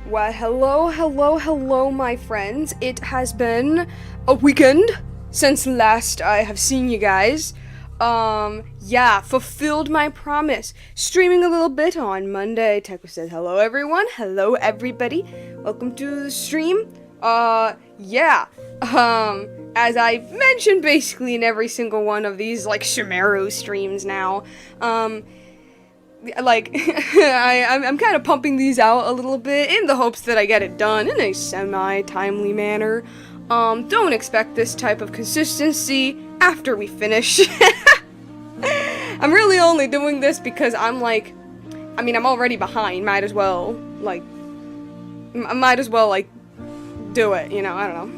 Well, hello, my friends. It has been a weekend since last I have seen you guys. Yeah, fulfilled my promise. Streaming a little bit on Monday. Teco said, hello, everyone. Hello, everybody. Welcome to the stream. Yeah. As I've mentioned basically in every single one of these, like, Sumeru streams now, I'm kind of pumping these out a little bit in the hopes that I get it done in a semi-timely manner. Don't expect this type of consistency after we finish. I'm really only doing this because I'm already behind. Might as well, do it, you know, I don't know.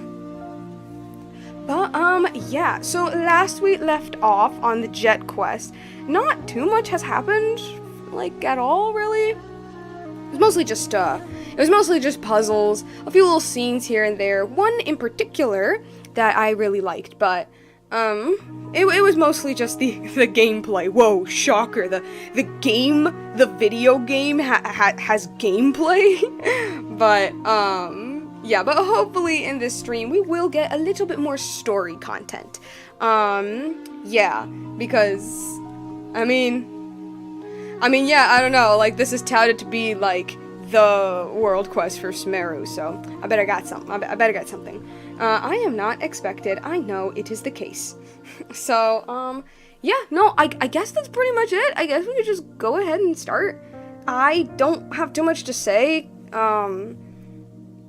But, yeah, so last we left off on the Jeht quest. Not too much has happened, at all, really. It was mostly just puzzles, a few little scenes here and there. One in particular that I really liked, but, it was mostly just the gameplay. Whoa, shocker, the video game has gameplay, but, yeah, but hopefully in this stream we will get a little bit more story content. Yeah, because, yeah, I don't know, this is touted to be, the world quest for Sumeru, so I better get something. I am not expected, I know it is the case. So, yeah, no, I guess that's pretty much it. I guess we could just go ahead and start. I don't have too much to say,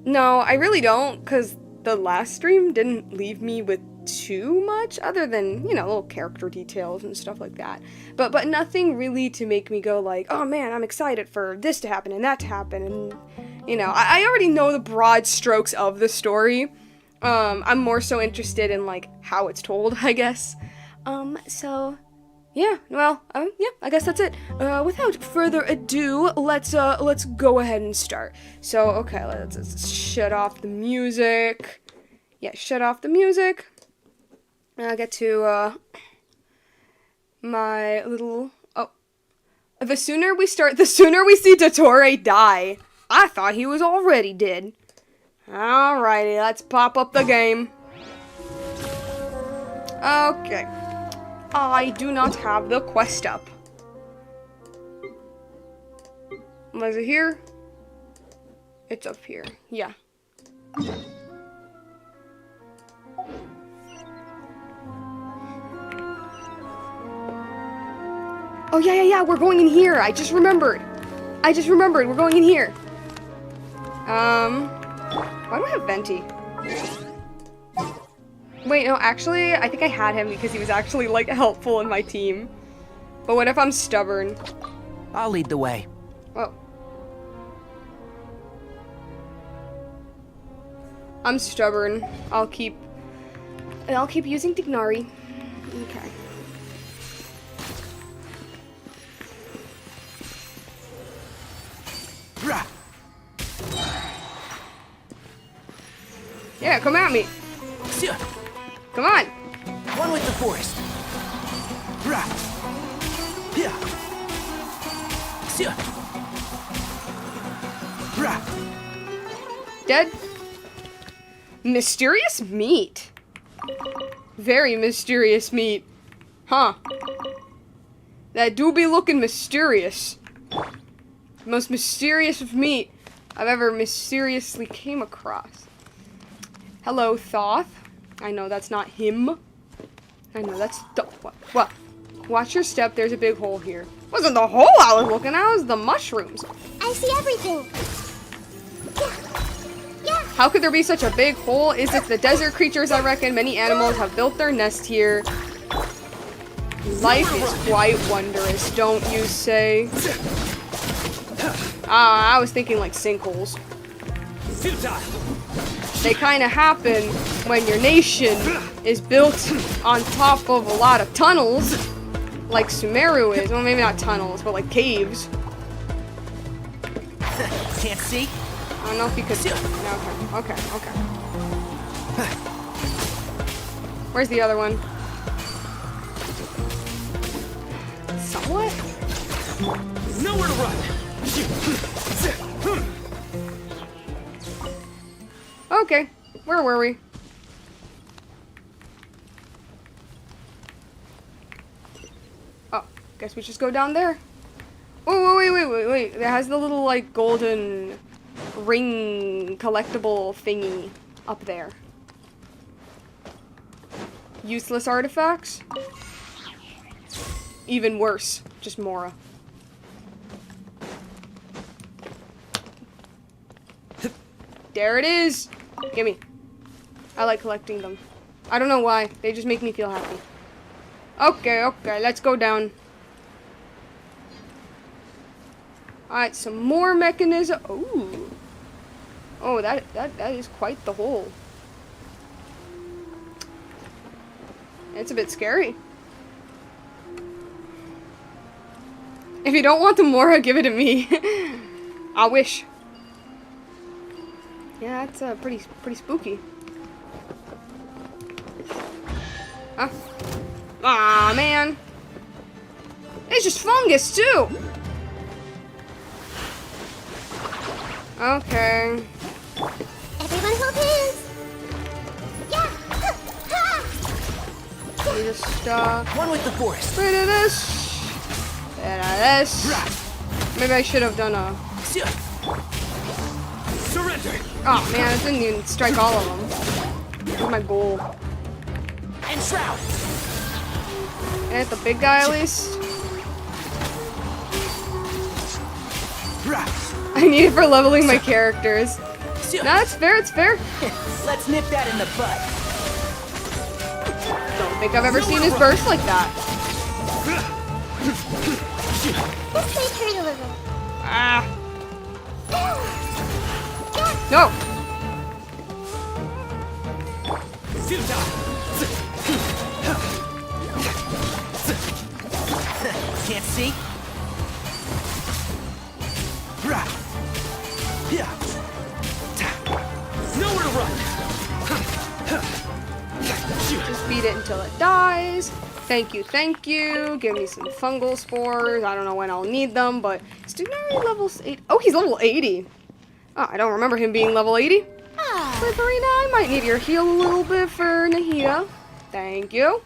no, I really don't, because the last stream didn't leave me with too much, other than, you know, little character details and stuff like that. But nothing really to make me go oh man, I'm excited for this to happen and that to happen, and, you know, I already know the broad strokes of the story. I'm more so interested in, how it's told, I guess. So... yeah, well, yeah, I guess that's it. Without further ado, let's go ahead and start. So, okay, let's shut off the music. Yeah, shut off the music. I'll get to, my little, the sooner we start, the sooner we see Dottore die. I thought he was already dead. Alrighty, let's pop up the game. Okay. I do not have the quest up. Was it here? It's up here. Yeah. Oh, yeah, we're going in here. I just remembered. We're going in here. Why do I have Venti? Wait, no, actually, I think I had him because he was actually, helpful in my team. But what if I'm stubborn? I'll lead the way. Whoa. I'm stubborn. I'll keep using Dignari. Okay. Yeah, come at me. Come on! One with the forest. Dead? Mysterious meat. Very mysterious meat. Huh. That do be looking mysterious. Most mysterious of meat I've ever mysteriously came across. Hello, Thoth. I know that's not him. I know that's what? Watch your step. There's a big hole here. Wasn't the hole I was looking at. It was the mushrooms. I see everything. Yeah. How could there be such a big hole? Is it the desert creatures? I reckon many animals have built their nest here. Life is quite wondrous, don't you say? I was thinking sinkholes. They kind of happen when your nation is built on top of a lot of tunnels, like Sumeru is. Well, maybe not tunnels, but caves. Can't see? I don't know if you could. Okay. Where's the other one? Somewhat? Nowhere to run. Okay, where were we? Oh, guess we just go down there. Oh, wait. It has the little, like, golden ring collectible thingy up there. Useless artifacts? Even worse. Just Mora. There it is! Gimme. I like collecting them. I don't know why. They just make me feel happy. Okay, let's go down. Alright, some more mechanism. Ooh. Oh, that is quite the hole. It's a bit scary. If you don't want the Mora, give it to me. I wish. Yeah, that's pretty spooky. Huh? Aw, man. It's just fungus, too. Okay. Everyone hold hands. Yeah. We just, One with the forest. rid of this. Rid of this. Maybe I should have done a... Surrender. Oh, man, it didn't even strike all of them. That was my goal. And shroud. And hit the big guy, at least. I need it for leveling my characters. No, it's fair, it's fair. Let's nip that in the bud. Don't think I've ever seen his burst like that. This might hurt a little. Ah. No. Can't see. Nowhere to run. Just beat it until it dies. Thank you. Give me some fungal spores. I don't know when I'll need them, but student level 8. Oh, he's level 80. Oh, I don't remember him being level 80. Slipperina, I might need your heal a little bit for Nahida. Thank you.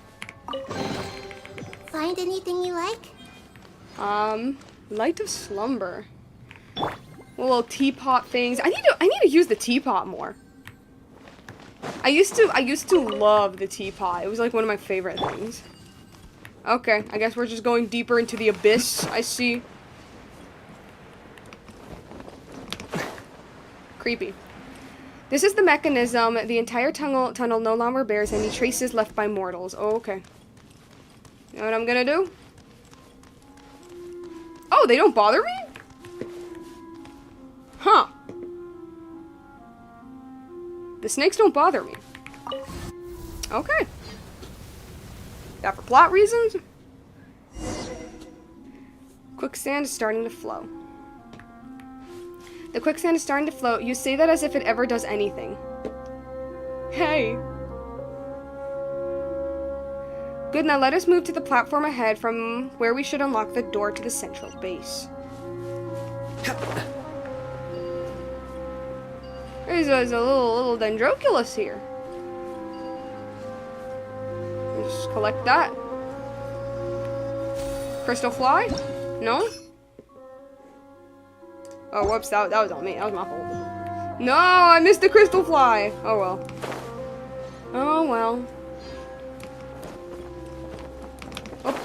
Find anything you like? Light of Slumber. Little teapot things. I need to use the teapot more. I used to love the teapot. It was like one of my favorite things. Okay, I guess we're just going deeper into the abyss. I see. Creepy. This is the mechanism. The entire tunnel no longer bears any traces left by mortals. Oh, okay. You know what I'm gonna do? Oh, they don't bother me? Huh. The snakes don't bother me. Okay. That for plot reasons? Quicksand is starting to flow. The quicksand is starting to float. You say that as if it ever does anything. Hey. Good, now let us move to the platform ahead from where we should unlock the door to the central base. There's a little Dendroculus here. Just collect that. Crystal fly? No? Oh, whoops, that was on me. That was my fault. No, I missed the crystal fly. Oh, well. Oh, well. Oh.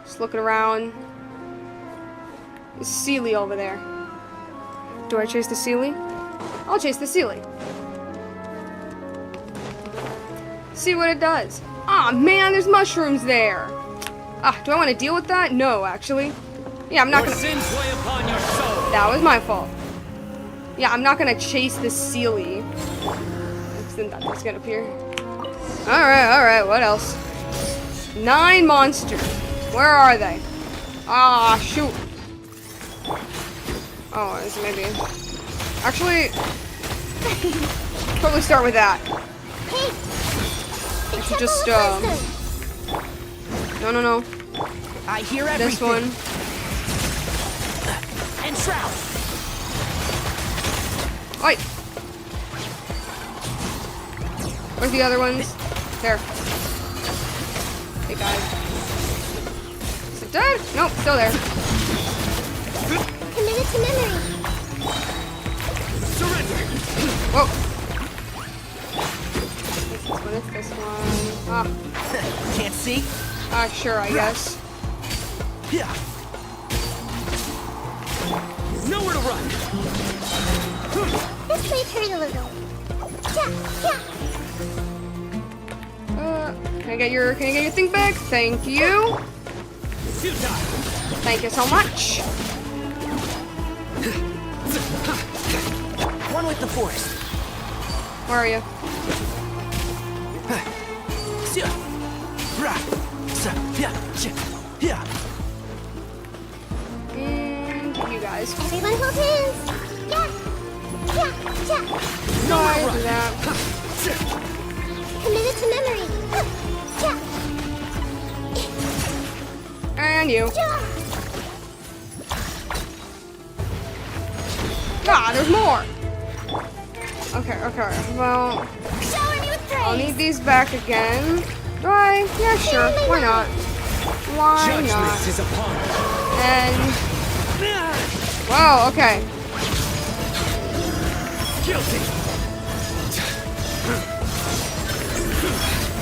Just looking around. There's Sealy over there. Do I chase the Sealy? I'll chase the Sealy. See what it does. Aw, man, there's mushrooms there. Ah, do I want to deal with that? No, actually. Yeah, I'm not gonna... Sins weigh upon your soul. That was my fault. Yeah, I'm not gonna chase the Sealy. Then that thing's gonna appear. Alright, what else? 9 monsters. Where are they? Ah, shoot. Oh, this maybe... Actually... probably start with that. Hey! I should just, No. I hear everything. This one. And shroud. Oi! Where's the other ones? There. Hey, guys. Is it dead? Nope, still there. Committed to memory. Surrender. Whoa. It's this one. Can't see? Sure, I guess. Yeah. Nowhere to run. This may hurt a little. Yeah. Can I get your thing back? Thank you. Thank you so much. One with the force. Where are you? And you guys. Everyone hold hands. Yeah. Why do that? Committed to memory. And you. Yeah. Ah, there's more. Okay. Well, Shower me with praise. I'll need these back again. Do I? Yeah, sure. Why not? Why not? Judgment is upon us. And wow. Okay. Guilty.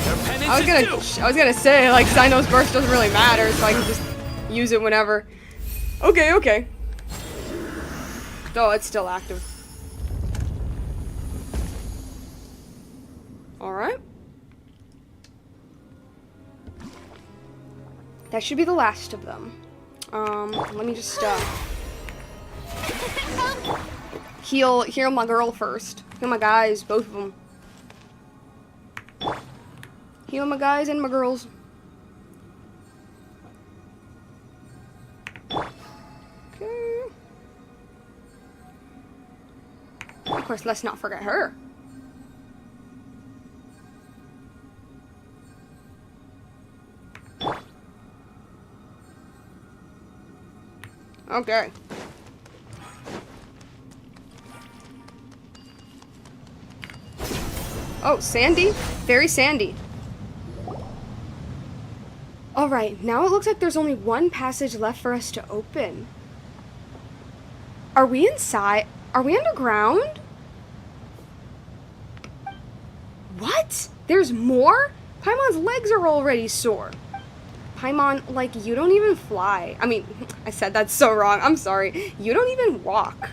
Their penance I was gonna say, like, Cyno's burst doesn't really matter, so I can just use it whenever. Okay. Oh, it's still active. Alright. That should be the last of them. Let me just, heal my girl first. Heal my guys, both of them. Heal my guys and my girls. Okay. Of course, let's not forget her. Okay. Oh, sandy? Very sandy. Alright, now it looks like there's only one passage left for us to open. Are we inside? Are we underground? What? There's more? Paimon's legs are already sore. Paimon, like, you don't even fly. I mean, I said that so wrong. I'm sorry. You don't even walk.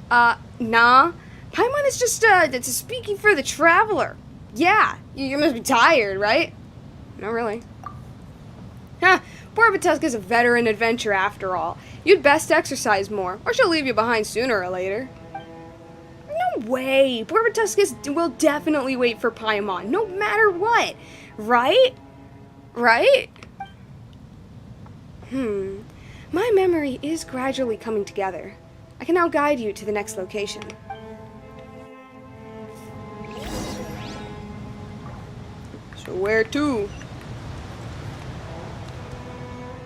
Nah. Paimon is just, it's speaking for the traveler. Yeah, you must be tired, right? Not really. Huh, poor Batuska's a veteran adventurer after all. You'd best exercise more, or she'll leave you behind sooner or later. No way! Poor Batuska will definitely wait for Paimon, no matter what. Right? Right? My memory is gradually coming together. I can now guide you to the next location. So where to?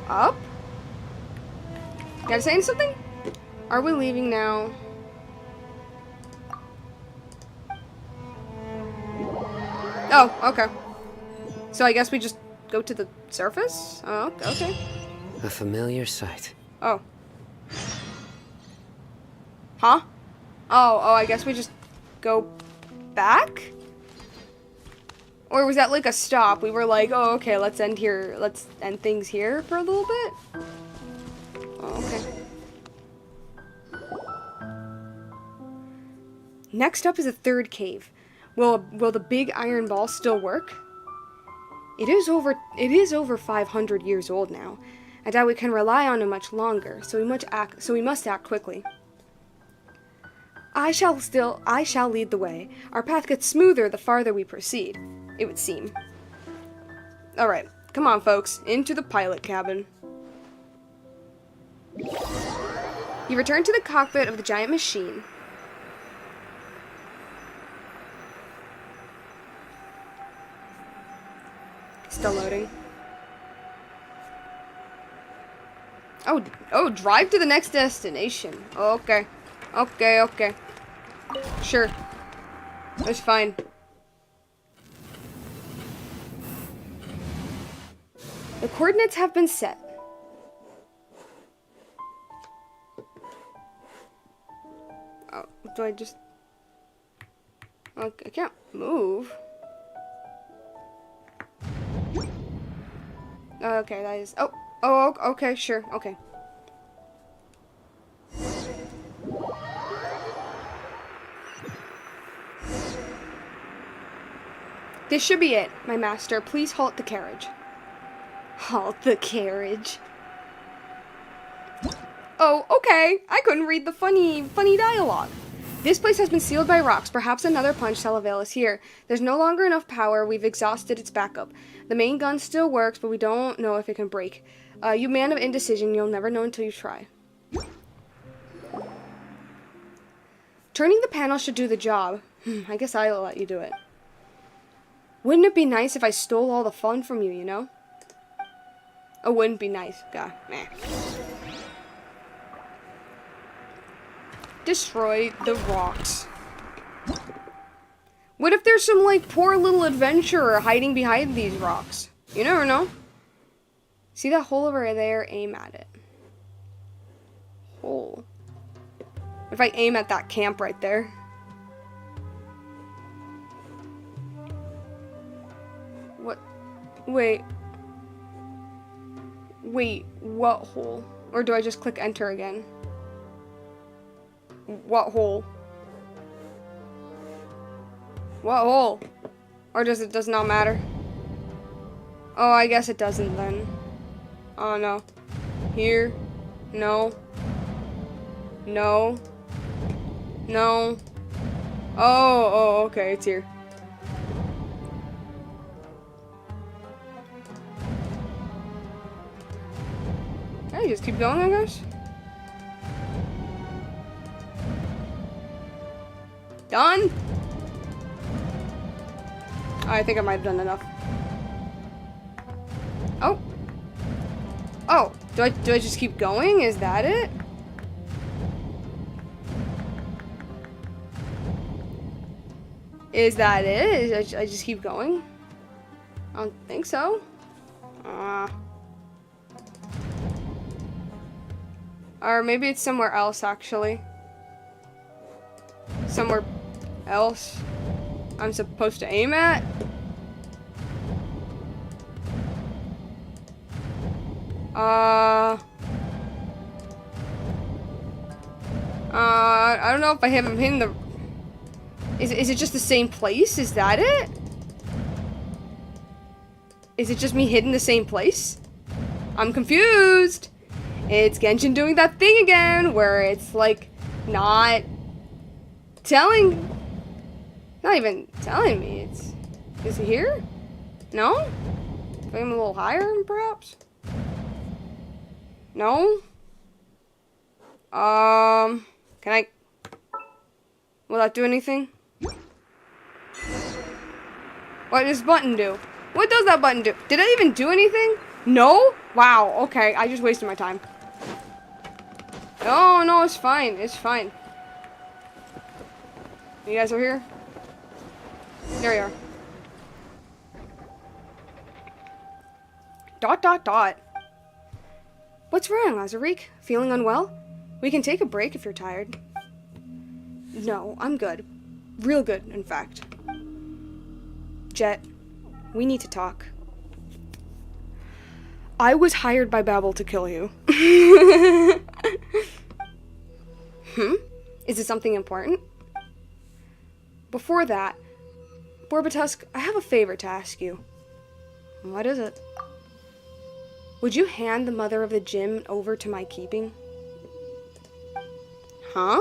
Up? You gotta say something? Are we leaving now? Oh, okay. So I guess we just go to the surface? Oh, okay. A familiar sight. Oh. Huh? Oh, I guess we just go back? Or was that like a stop? We were like, oh, okay, let's end here. Let's end things here for a little bit. Oh, okay. Next up is a third cave. Will the big iron ball still work? It is over 500 years old now. I doubt we can rely on it much longer, so we must act quickly. I shall lead the way. Our path gets smoother the farther we proceed, it would seem. Alright, come on folks, into the pilot cabin. You return to the cockpit of the giant machine. Still loading. Oh, drive to the next destination. Okay. Okay, okay. Sure. That's fine. The coordinates have been set. Oh, do I just... Okay, I can't move. Okay, that is... Oh, okay, sure, okay. This should be it, my master. Please halt the carriage. Halt the carriage. Oh, okay. I couldn't read the funny dialogue. This place has been sealed by rocks. Perhaps another punch shall avail us here. There's no longer enough power. We've exhausted its backup. The main gun still works, but we don't know if it can break. You man of indecision, you'll never know until you try. Turning the panel should do the job. I guess I'll let you do it. Wouldn't it be nice if I stole all the fun from you, you know? Oh, wouldn't be nice. God, meh. Destroy the rocks. What if there's some, like, poor little adventurer hiding behind these rocks? You never know. See that hole over there? Aim at it. Hole. If I aim at that camp right there. What? Wait. Wait, what hole? Or do I just click enter again? What hole? What hole? Or does not matter? Oh, I guess it doesn't then. Oh no. Here. No. No. No. Oh, okay, it's here. Hey, just keep going, I guess. Done? I think I might have done enough. Oh. Oh, do I just keep going? Is that it? Is that it? I just keep going? I don't think so. Or maybe it's somewhere else, actually. Somewhere else I'm supposed to aim at? I don't know if I have him hitting the... Is it just the same place? Is that it? Is it just me hitting the same place? I'm confused. It's Genshin doing that thing again, where it's like not even telling me. Is he here? No? Put him a little higher, perhaps? No? Can I? Will that do anything? What does this button do? What does that button do? Did I even do anything? No? Wow, okay, I just wasted my time. Oh, no, it's fine, it's fine. You guys are here? There you are. Dot, dot, dot. What's wrong, Azariq? Feeling unwell? We can take a break if you're tired. No, I'm good. Real good, in fact. Jeht, we need to talk. I was hired by Babel to kill you. Is it something important? Before that, Borbatusk, I have a favor to ask you. What is it? Would you hand the mother of the gym over to my keeping? Huh?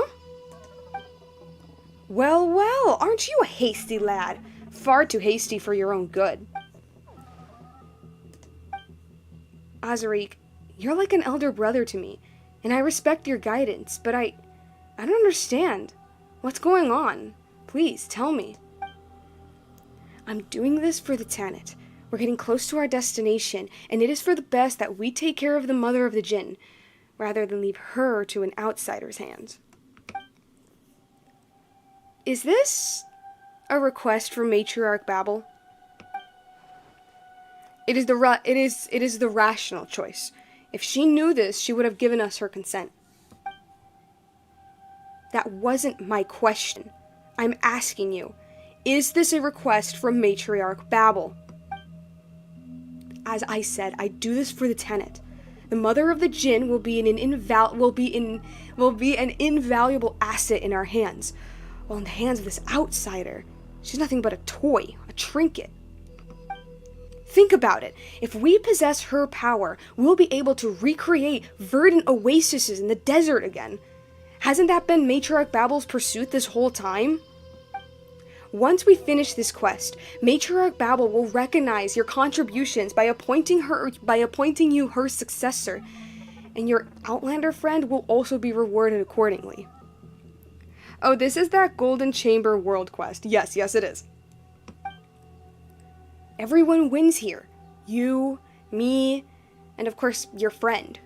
Well, well, aren't you a hasty lad? Far too hasty for your own good. Azariq, you're like an elder brother to me, and I respect your guidance, but I don't understand. What's going on? Please, tell me. I'm doing this for the Tanit. We're getting close to our destination, and it is for the best that we take care of the mother of the Jinn, rather than leave her to an outsider's hands. Is this a request from Matriarch Babel? It is the rational choice. If she knew this, she would have given us her consent. That wasn't my question. I'm asking you, is this a request from Matriarch Babel? As I said, I do this for the Tenet. The mother of the Jinn will be an invaluable asset in our hands, while in the hands of this outsider, she's nothing but a toy, a trinket. Think about it. If we possess her power, we'll be able to recreate verdant oases in the desert again. Hasn't that been Matriarch Babel's pursuit this whole time? Once we finish this quest, Matriarch Babel will recognize your contributions by appointing you her successor, and your Outlander friend will also be rewarded accordingly. Oh, this is that Golden Chamber world quest. Yes, it is. Everyone wins here. You, me, and of course, your friend.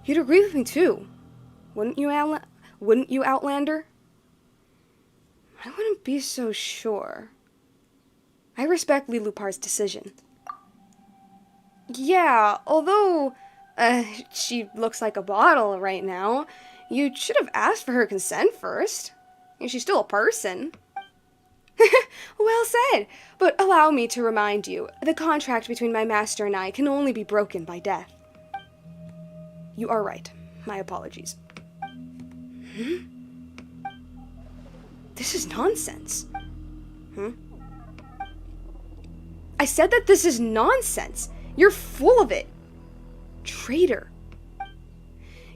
You'd agree with me too, wouldn't you, Outlander? I wouldn't be so sure. I respect Lilupar's decision. Yeah, although she looks like a bottle right now, you should have asked for her consent first. She's still a person. Well said, but allow me to remind you, the contract between my master and I can only be broken by death. You are right. My apologies. This is nonsense. I said that this is nonsense. You're full of it. Traitor.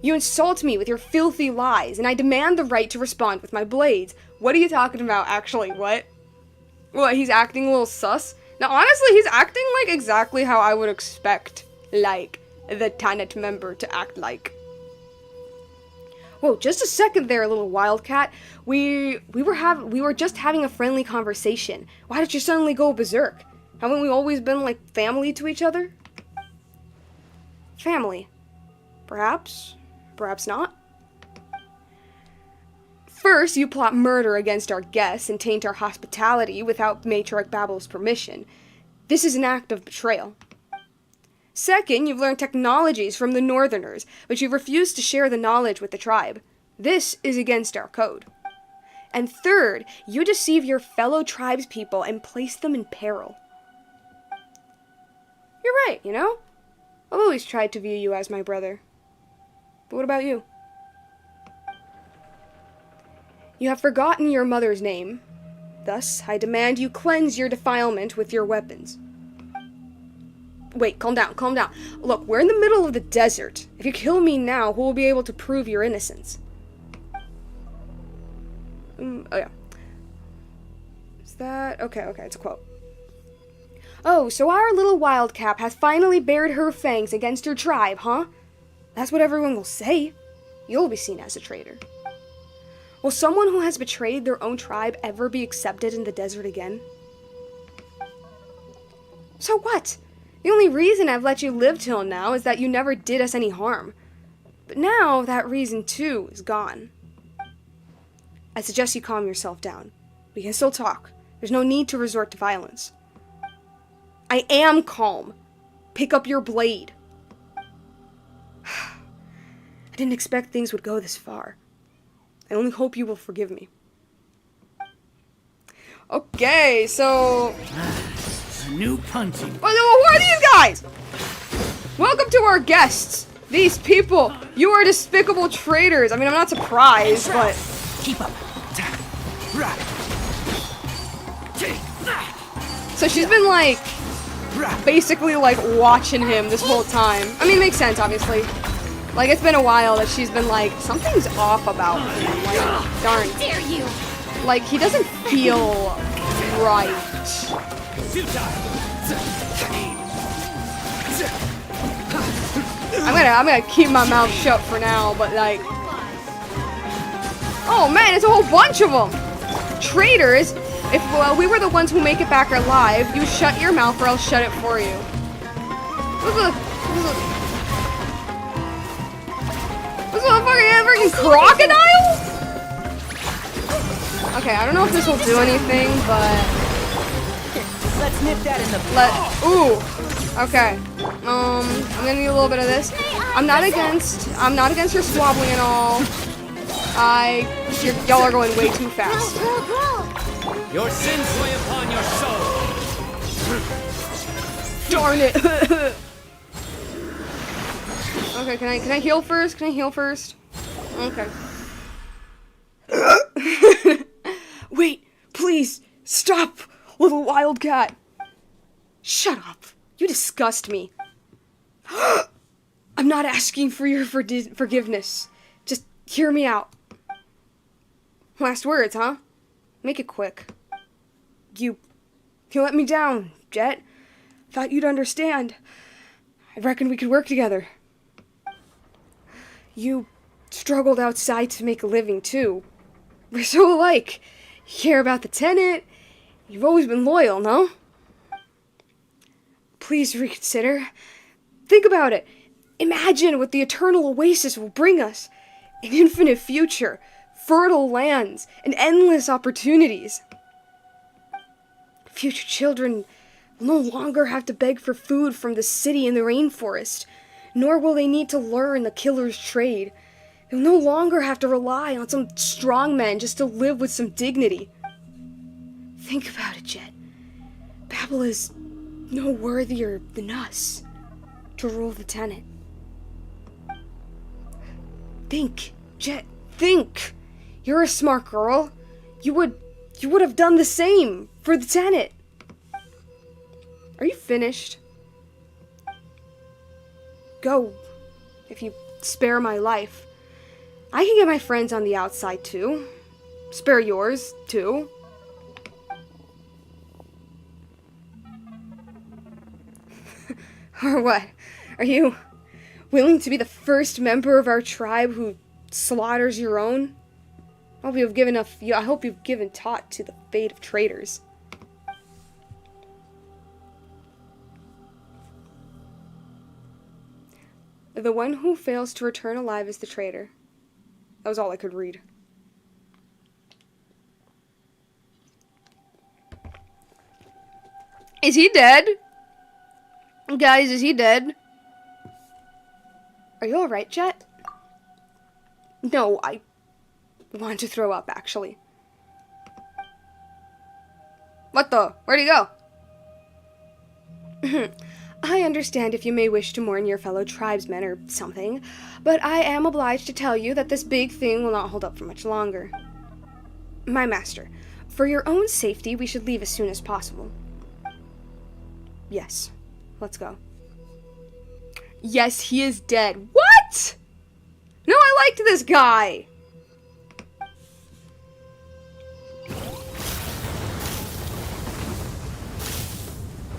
You insult me with your filthy lies, and I demand the right to respond with my blades. What are you talking about, actually? What? What, he's acting a little sus? Now, honestly, he's acting like exactly how I would expect, like, the Tenet member to act like. Whoa, just a second there, little wildcat. We were just having a friendly conversation. Why did you suddenly go berserk? Haven't we always been like family to each other? Family. Perhaps. Perhaps not. First, you plot murder against our guests and taint our hospitality without Matriarch Babel's permission. This is an act of betrayal. Second, you've learned technologies from the Northerners, but you've refused to share the knowledge with the tribe. This is against our code. And third, you deceive your fellow tribespeople and place them in peril. You're right, you know? I've always tried to view you as my brother. But what about you? You have forgotten your mother's name. Thus, I demand you cleanse your defilement with your weapons. Wait, calm down. Look, we're in the middle of the desert. If you kill me now, who will be able to prove your innocence? Oh yeah. Is that... Okay, it's a quote. Oh, so our little wildcat has finally bared her fangs against your tribe, huh? That's what everyone will say. You'll be seen as a traitor. Will someone who has betrayed their own tribe ever be accepted in the desert again? So what? The only reason I've let you live till now is that you never did us any harm. But now, that reason too is gone. I suggest you calm yourself down. We can still talk. There's no need to resort to violence. I am calm. Pick up your blade. I didn't expect things would go this far. I only hope you will forgive me. Okay, so... A new punching. Who are these guys? Welcome to our guests. These people, you are despicable traitors. I mean, I'm not surprised, but... Keep up. So she's been, like, basically, like, watching him this whole time. I mean, it makes sense, obviously. Like, it's been a while that she's been like, something's off about him. Like, darn. Dare you? Like, he doesn't feel right. I'm gonna keep my mouth shut for now, but like... Oh man, it's a whole bunch of them! Traitors! If we were the ones who make it back alive, you shut your mouth or I'll shut it for you. This is a fucking crocodile? Okay, I don't know if this will do anything, but Let's nip that in the ooh. Okay. I'm gonna need a little bit of this. I'm not against your swabbling and all. Y'all are going way too fast. Your sins weigh upon your soul. Darn it. Okay, can I heal first? Can I heal first? Okay. Wait, please, stop, little wildcat. Shut up. You disgust me. I'm not asking for your forgiveness. Just hear me out. Last words, huh? Make it quick. You let me down, Jeht. Thought you'd understand. I reckon we could work together. You struggled outside to make a living, too. We're so alike. You care about the tenant. You've always been loyal, no? Please reconsider. Think about it. Imagine what the eternal Oasis will bring us. An infinite future, fertile lands, and endless opportunities. Future children will no longer have to beg for food from the city and the rainforest, nor will they need to learn the killer's trade. They'll no longer have to rely on some strongmen just to live with some dignity. Think about it, Jeht. Babel is no worthier than us to rule the tenant. Think, Jeht, think. You're a smart girl. You would have done the same for the tenant. Are you finished? Go, if you spare my life. I can get my friends on the outside too. Spare yours too. Or what? Are you willing to be the first member of our tribe who slaughters your own? I hope you've given thought to the fate of traitors. The one who fails to return alive is the traitor. That was all I could read. Is he dead? Guys, is he dead? Are you alright, Jeht? No, I want to throw up, actually. What the? Where'd he go? I understand if you may wish to mourn your fellow tribesmen or something, but I am obliged to tell you that this big thing will not hold up for much longer. My master, for your own safety, we should leave as soon as possible. Yes, let's go. Yes, he is dead. What? No, I liked this guy.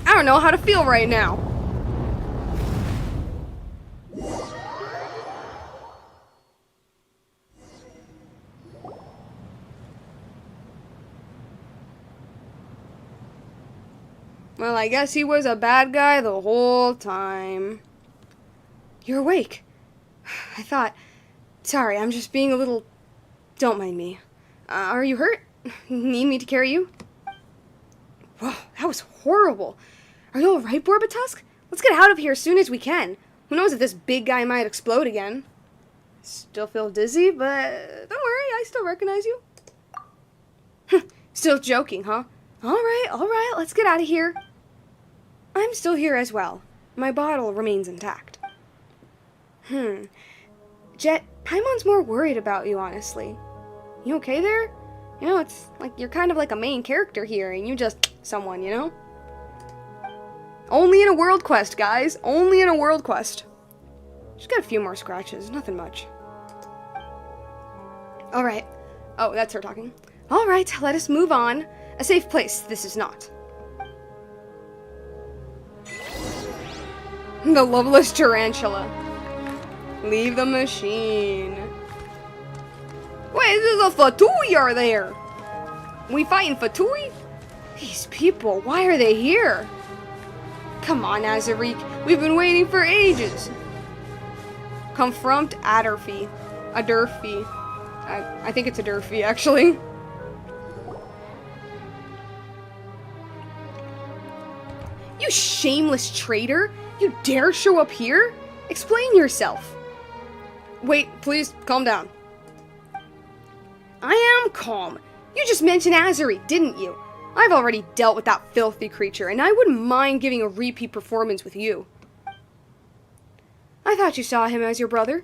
I don't know how to feel right now. Well, I guess he was a bad guy the whole time. You're awake. I thought... Sorry, I'm just being a little... Don't mind me. Are you hurt? Need me to carry you? Whoa, that was horrible. Are you alright, Borbatusk? Let's get out of here as soon as we can. Who knows if this big guy might explode again. Still feel dizzy, but don't worry, I still recognize you. Still joking, huh? Alright, let's get out of here. I'm still here as well. My bottle remains intact. Jeht, Paimon's more worried about you, honestly. You okay there? You know, it's like you're kind of like a main character here, and you just someone, you know? Only in a world quest, guys. Only in a world quest. Just got a few more scratches, nothing much. Alright. Oh, that's her talking. Alright, let us move on. A safe place, this is not. The loveless tarantula. Leave the machine. Wait, this is a Fatui are there? We fighting Fatui? These people, why are they here? Come on, Azarik. We've been waiting for ages. Confront Adurfi. I think it's Adurfi, actually. You shameless traitor! You dare show up here? Explain yourself. Wait, please, calm down. I am calm. You just mentioned Azuri, didn't you? I've already dealt with that filthy creature, and I wouldn't mind giving a repeat performance with you. I thought you saw him as your brother.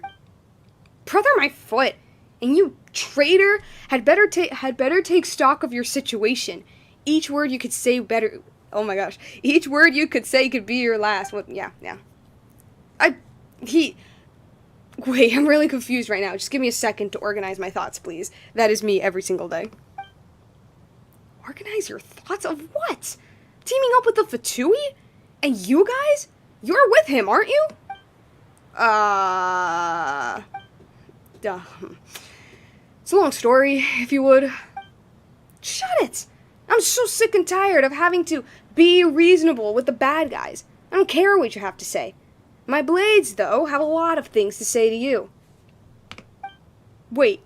Brother my foot! And you traitor had better take stock of your situation. Each word you could say better... Oh my gosh. Each word you could say could be your last. What? Yeah. Wait, I'm really confused right now. Just give me a second to organize my thoughts, please. That is me every single day. Organize your thoughts of what? Teaming up with the Fatui? And you guys? You're with him, aren't you? Duh. It's a long story, if you would. Shut it! I'm so sick and tired of having to be reasonable with the bad guys. I don't care what you have to say. My blades, though, have a lot of things to say to you. Wait.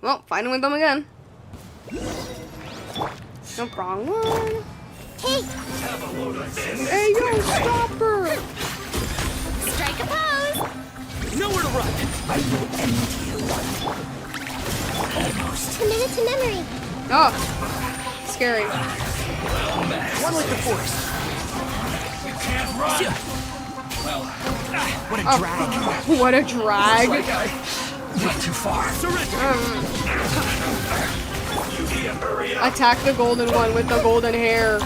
Well, fighting with them again. No, wrong one. Hey, yo, stop her! Strike a pose! Nowhere to run! I will end you. Almost. Commit it to memory. Oh, scary. One like the force. You can't run! What a drag. What a drag. Like I went too far. Attack the golden one with the golden hair.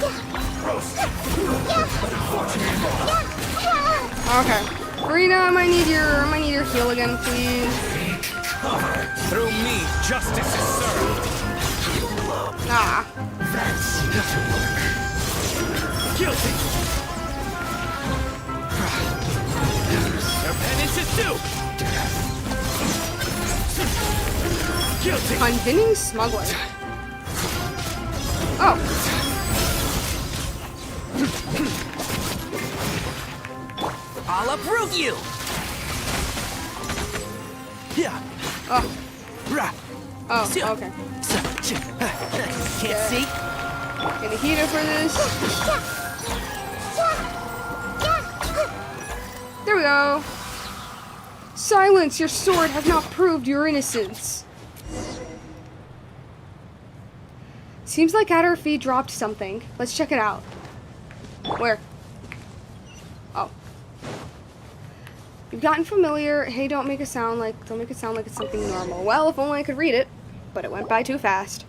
Okay. Rena, I might need your heal again, please. Through me, justice is served. Ah. Guilty. Your penance is due. Guilty. Convincing smuggler. Oh. I'll approve you. Yeah. Oh. Rah. Oh, okay. Can't see. Get a heater for this. There we go. Silence! Your sword has not proved your innocence. Seems like at her feet dropped something. Let's check it out. Where? Oh. You've gotten familiar. Hey, don't make it sound like it's something normal. Well, if only I could read it. But it went by too fast.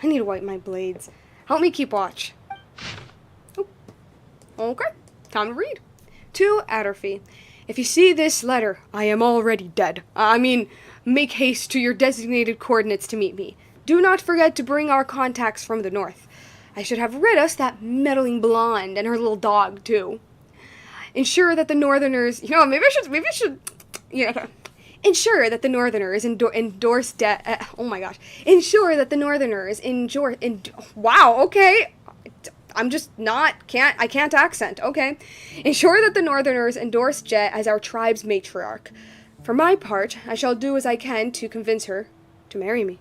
I need to wipe my blades. Help me keep watch. Oh. Okay. Time to read. To Atterfy. If you see this letter, I am already dead. Make haste to your designated coordinates to meet me. Do not forget to bring our contacts from the north. I should have rid us that meddling blonde and her little dog, too. Ensure that the northerners... maybe I should... Ensure that the northerners endorse oh my gosh. Ensure that the northerners wow, okay. I can't accent, okay. Ensure that the northerners endorse Jeht as our tribe's matriarch. For my part, I shall do as I can to convince her to marry me.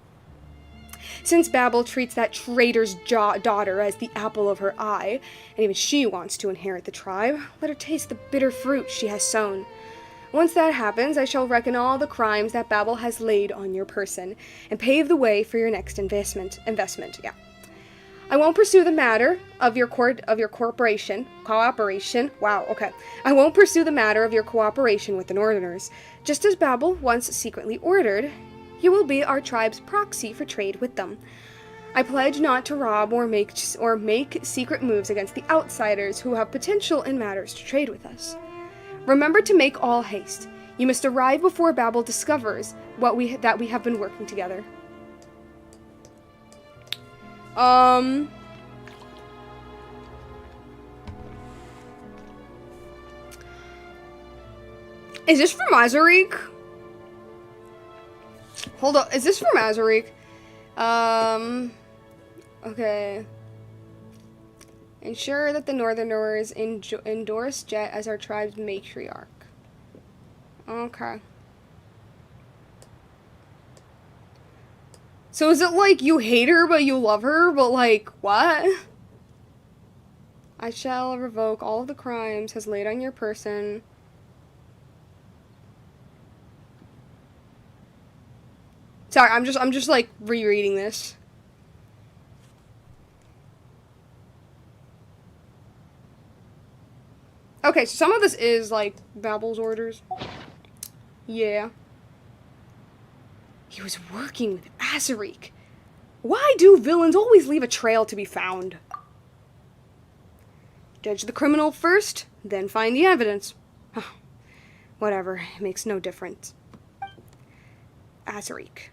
Since Babel treats that traitor's daughter as the apple of her eye, and even she wants to inherit the tribe, let her taste the bitter fruit she has sown. Once that happens, I shall reckon all the crimes that Babel has laid on your person, and pave the way for your next investment. I won't pursue the matter of your cooperation. Wow, okay. I won't pursue the matter of your cooperation with the Northerners. Just as Babel once secretly ordered, you will be our tribe's proxy for trade with them. I pledge not to rob or make secret moves against the outsiders who have potential in matters to trade with us. Remember to make all haste. You must arrive before Babel discovers that we have been working together. Is this from Azarik? Hold up, is this from Azarik? Okay. Ensure that the Northerners endorse Jeht as our tribe's matriarch. Okay. So is it like you hate her but you love her, but like, what? I shall revoke all of the crimes has laid on your person. Sorry, I'm just like rereading this. Okay, so some of this is like Babel's orders. Yeah. He was working with Azarik. Why do villains always leave a trail to be found? Judge the criminal first, then find the evidence. Whatever, it makes no difference. Azarik.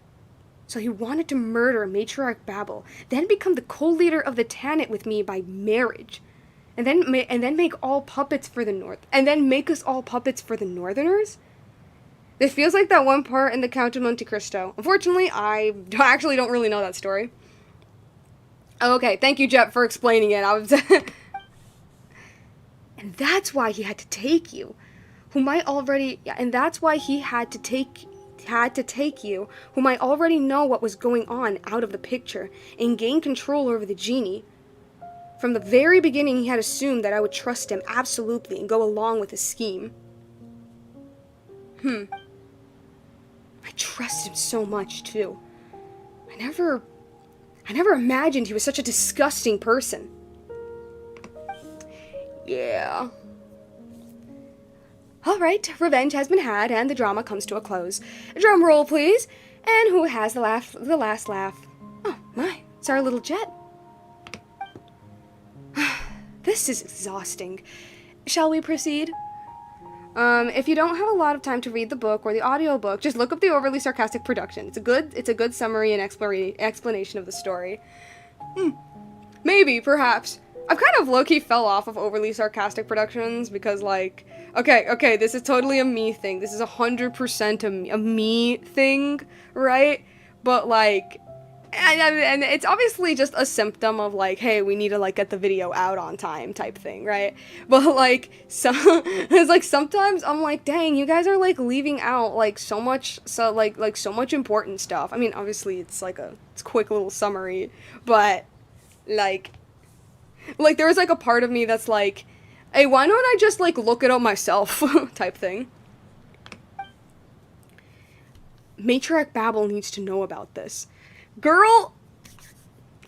So he wanted to murder Matriarch Babel, then become the co-leader of the Tanit with me by marriage. And then make all puppets for the North. And then make us all puppets for the Northerners? This feels like that one part in the Count of Monte Cristo. Unfortunately, I actually don't really know that story. Okay, thank you, Jeht, for explaining it. I was... And that's why he had to take you. Whom I already... Yeah, and that's why he had to take you, whom I already know what was going on, out of the picture, and gain control over the genie. From the very beginning, he had assumed that I would trust him absolutely and go along with his scheme. I trust him so much, too. I never imagined he was such a disgusting person. Yeah. Alright, revenge has been had, and the drama comes to a close. Drum roll, please. And who has the last laugh? Oh, my. It's our little Jeht. This is exhausting. Shall we proceed? If you don't have a lot of time to read the book or the audiobook, just look up the Overly Sarcastic production. It's a good summary and explanation of the story. Maybe, perhaps. I've kind of low-key fell off of Overly Sarcastic productions because, like, okay, this is totally a me thing. This is 100% a me thing, right? But, like, and it's obviously just a symptom of, like, hey, we need to, like, get the video out on time type thing, right? But, like, it's like, sometimes I'm like, dang, you guys are, like, leaving out, like, so much important stuff. I mean, obviously, it's, like, it's a quick little summary, but, like, there's, like, a part of me that's like, hey, why don't I just, like, look it up myself, type thing. Matriarch Babel needs to know about this. Girl,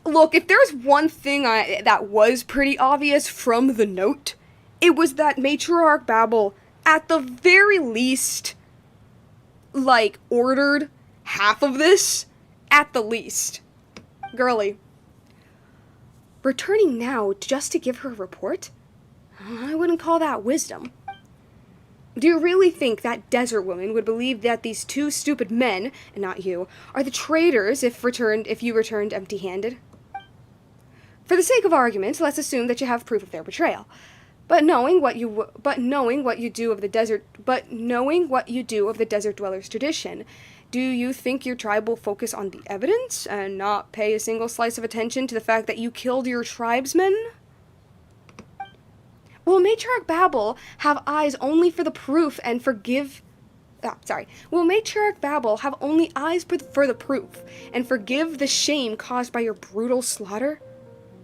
look, if there's one thing that was pretty obvious from the note, it was that Matriarch Babel, at the very least, like, ordered half of this, at the least. Girly. Returning now just to give her a report? I wouldn't call that wisdom. Do you really think that desert woman would believe that these two stupid men, and not you, are the traitors if you returned empty-handed? For the sake of argument, let's assume that you have proof of their betrayal. But knowing what you do of the desert dwellers' tradition, do you think your tribe will focus on the evidence and not pay a single slice of attention to the fact that you killed your tribesmen? Will Matriarch Babel have eyes only for the proof and forgive... Will Matriarch Babel have only eyes for the proof and forgive the shame caused by your brutal slaughter?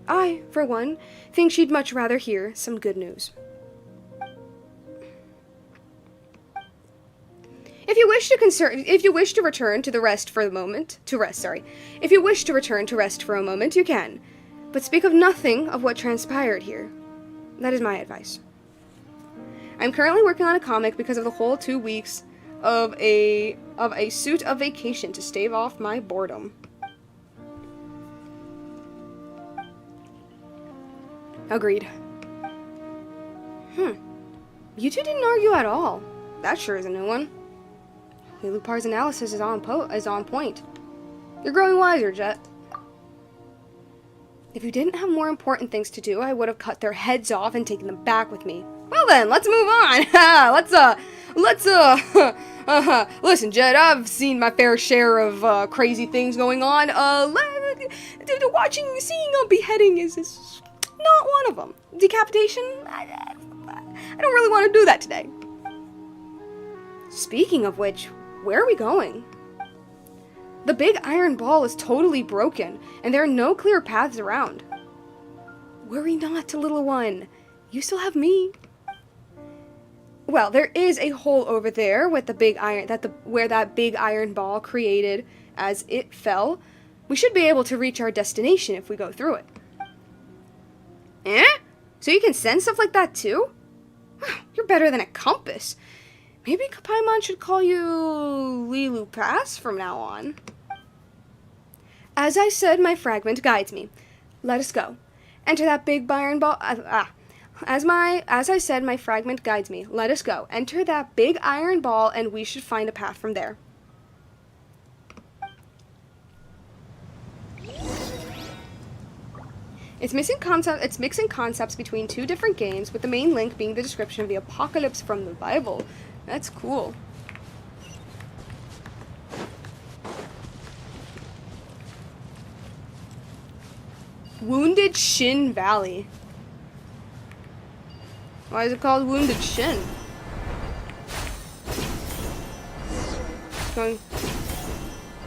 I, for one, think she'd much rather hear some good news. If you wish to return to rest for a moment, you can. But speak of nothing of what transpired here. That is my advice. I'm currently working on a comic because of the whole 2 weeks of a suit of vacation to stave off my boredom. Agreed. You two didn't argue at all. That sure is a new one. Lupar's analysis is on point. You're growing wiser, Jeht. If you didn't have more important things to do, I would have cut their heads off and taken them back with me. Well then, let's move on. Listen, Jeht, I've seen my fair share of crazy things going on. Seeing a beheading is not one of them. Decapitation? I don't really want to do that today. Speaking of which, where are we going? The big iron ball is totally broken, and there are no clear paths around. Worry not, little one. You still have me. Well, there is a hole over there with the big iron where that big iron ball created as it fell. We should be able to reach our destination if we go through it. Eh? So you can send stuff like that too? You're better than a compass. Maybe Paimon should call you Lilu Pass from now on. As I said, my fragment guides me. Let us go. Enter that big iron ball. As I said, my fragment guides me. Let us go. Enter that big iron ball, and we should find a path from there. It's mixing concepts between two different games, with the main link being the description of the apocalypse from the Bible. That's cool. Wounded Shin Valley. Why is it called Wounded Shin?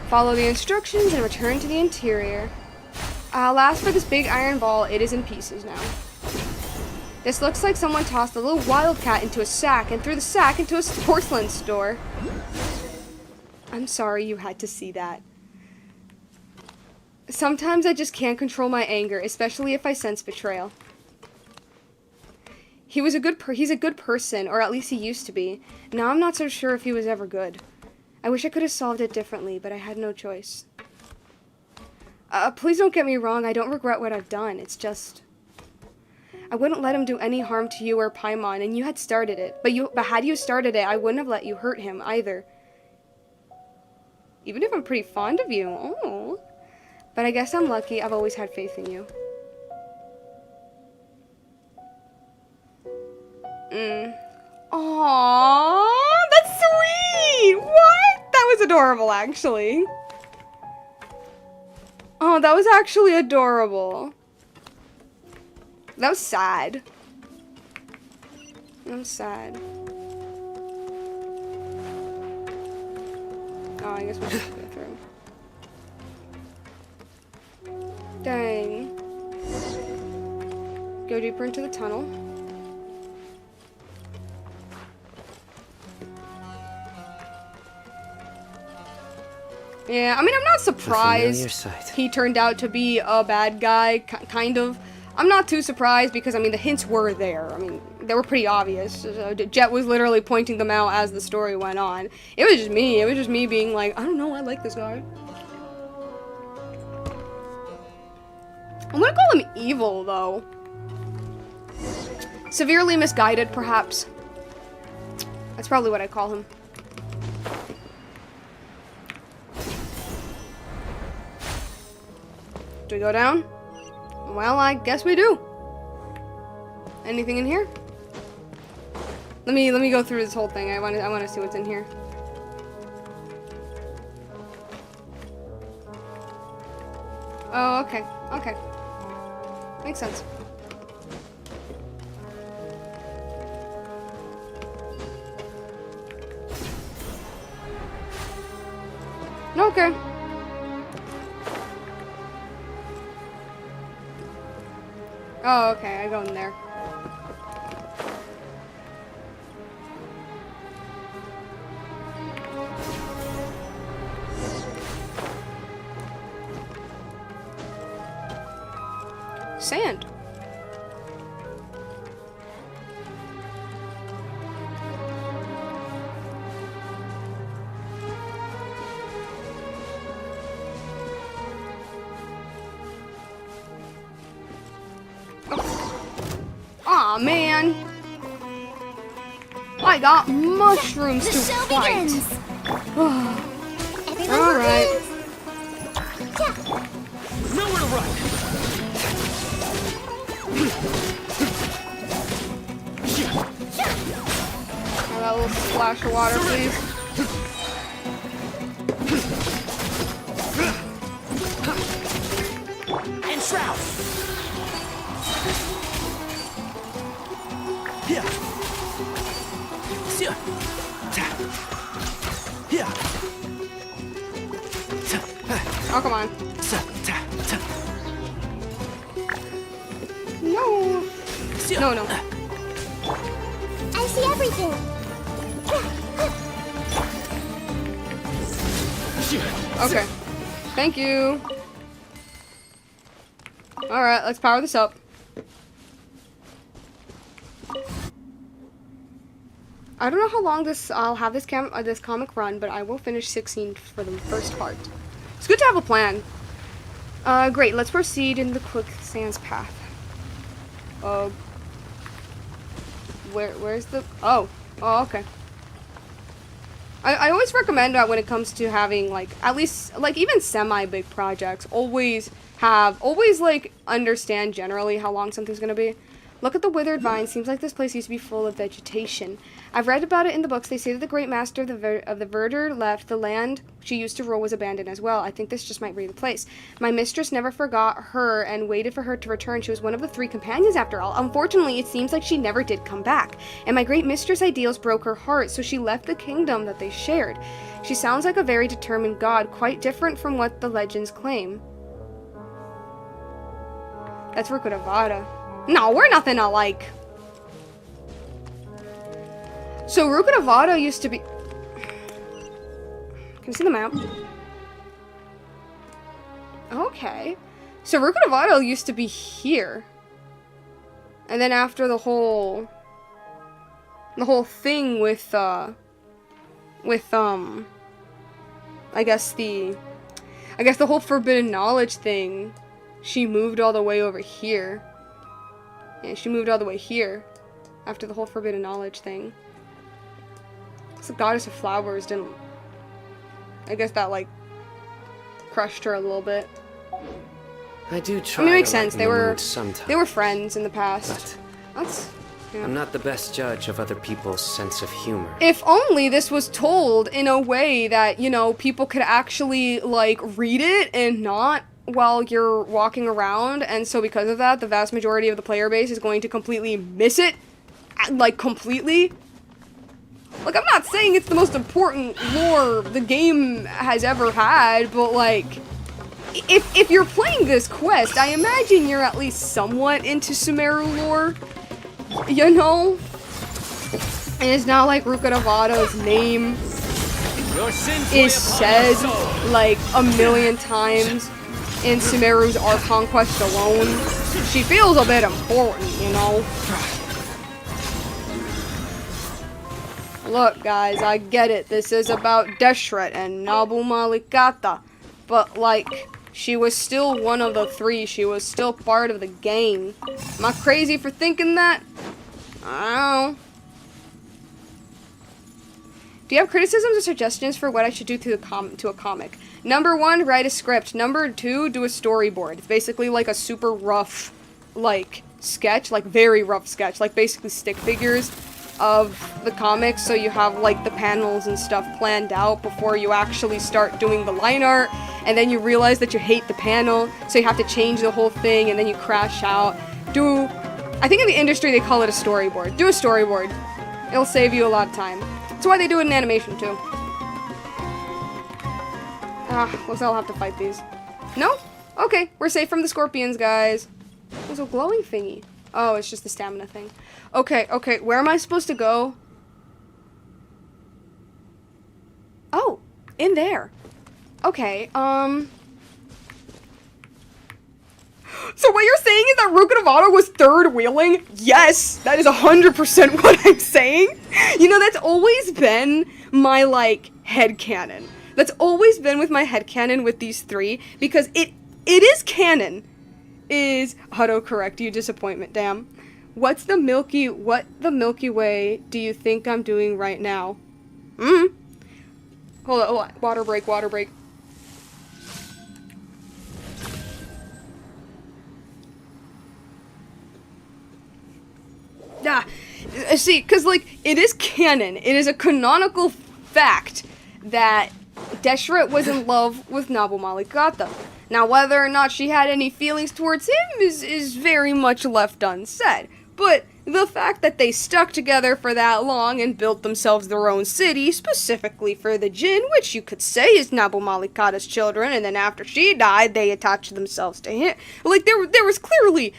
Follow the instructions and return to the interior. Alas, for this big iron ball, it is in pieces now. This looks like someone tossed a little wildcat into a sack and threw the sack into a porcelain store. I'm sorry you had to see that. Sometimes I just can't control my anger, especially if I sense betrayal. He's a good person, or at least he used to be. Now I'm not so sure if he was ever good. I wish I could have solved it differently, but I had no choice. Please don't get me wrong, I don't regret what I've done. It's just... I wouldn't let him do any harm to you or Paimon, and you had started it. But had you started it, I wouldn't have let you hurt him either. Even if I'm pretty fond of you. Oh. But I guess I'm lucky. I've always had faith in you. Aww, that's sweet! What? That was adorable, actually. Oh, that was actually adorable. That was sad. That was sad. Oh, I guess we'll just go through. Dang. Go deeper into the tunnel. Yeah, I mean, I'm not surprised he turned out to be a bad guy, kind of. I'm not too surprised because, I mean, the hints were there. I mean, they were pretty obvious. Jeht was literally pointing them out as the story went on. It was just me. It was just me being like, I don't know, I like this guy. I'm gonna call him evil, though. Severely misguided, perhaps. That's probably what I call him. Do we go down? Well, I guess we do. Anything in here? Let me go through this whole thing. I want to see what's in here. Oh, okay. Okay. Makes sense. Okay. Oh, okay, I go in there. Sand. Aw, man. I got mushrooms to fight. Alright. Nowhere to run. Oh, that little splash of water, please. And shroud. Yeah. Yeah. Yeah. Oh, come on. No. No, no. I see everything. Okay. Thank you. Alright, let's power this up. I don't know how long I'll have this comic run, but I will finish 16 for the first part. It's good to have a plan. Great, let's proceed in the quicksands path. Where's the... Oh, okay. I always recommend that when it comes to having, like, at least, like, even semi-big projects, always, like, understand generally how long something's gonna be. Look at the withered vine. Seems like this place used to be full of vegetation. I've read about it in the books. They say that the great master of the Verdure left. The land she used to rule was abandoned as well. I think this just might be the place. My mistress never forgot her and waited for her to return. She was one of the 3 companions after all. Unfortunately, it seems like she never did come back. And my great mistress' ideals broke her heart, so she left the kingdom that they shared. She sounds like a very determined god, quite different from what the legends claim. That's Rukkhadevata. No, we're nothing alike. So Rukkhadevata used to be... Can you see the map? Okay. So Rukkhadevata used to be here. And then after the whole thing with, I guess the whole forbidden knowledge thing, she moved all the way over here. Yeah, she moved all the way here after the whole forbidden knowledge thing. So the goddess of flowers didn't... I guess that, like, crushed her a little bit. I do try. I mean, it makes to sense. lighten They were friends in the past. That's... Yeah. I'm not the best judge of other people's sense of humor. If only this was told in a way that, you know, people could actually, like, read it and not while you're walking around, and so because of that, the vast majority of the player base is going to completely miss it. Like, completely. Like, I'm not saying it's the most important lore the game has ever had, but, like, if you're playing this quest, I imagine you're at least somewhat into Sumeru lore. You know? And it's not like Rukkhadevata's name is said, like, a million times in Sumeru's Archon quest alone. She feels a bit important, you know? Look, guys, I get it. This is about Jeht and Nabu Malikata. But, like, she was still one of the 3. She was still part of the gang. Am I crazy for thinking that? I don't know. Do you have criticisms or suggestions for what I should do to a comic? Number 1, write a script. Number 2, do a storyboard. It's basically like a super rough, like, sketch. Like, very rough sketch. Like, basically stick figures of the comics, so you have, like, the panels and stuff planned out before you actually start doing the line art, and then you realize that you hate the panel, so you have to change the whole thing, and then you crash out. I think in the industry they call it a storyboard. Do a storyboard. It'll save you a lot of time. That's why they do it in animation, too. Looks like I'll have to fight these. No? Okay, we're safe from the scorpions, guys. There's a glowing thingy. Oh, it's just the stamina thing. Okay, where am I supposed to go? Oh, in there. Okay, So what you're saying is that Rukkhadevata was third wheeling? Yes, that is 100% what I'm saying. You know, that's always been my, like, headcanon. That's always been with my headcanon with these 3, because it is canon. Is autocorrect, you disappointment, damn. What the Milky Way do you think I'm doing right now? Hold on, water break. See, because, like, it is canon. It is a canonical fact that Jeht was in love with Nabu Malikata. Now, whether or not she had any feelings towards him is very much left unsaid. But the fact that they stuck together for that long and built themselves their own city, specifically for the Jinn, which you could say is Nabu Malikata's children, and then after she died, they attached themselves to him. Like, there was clearly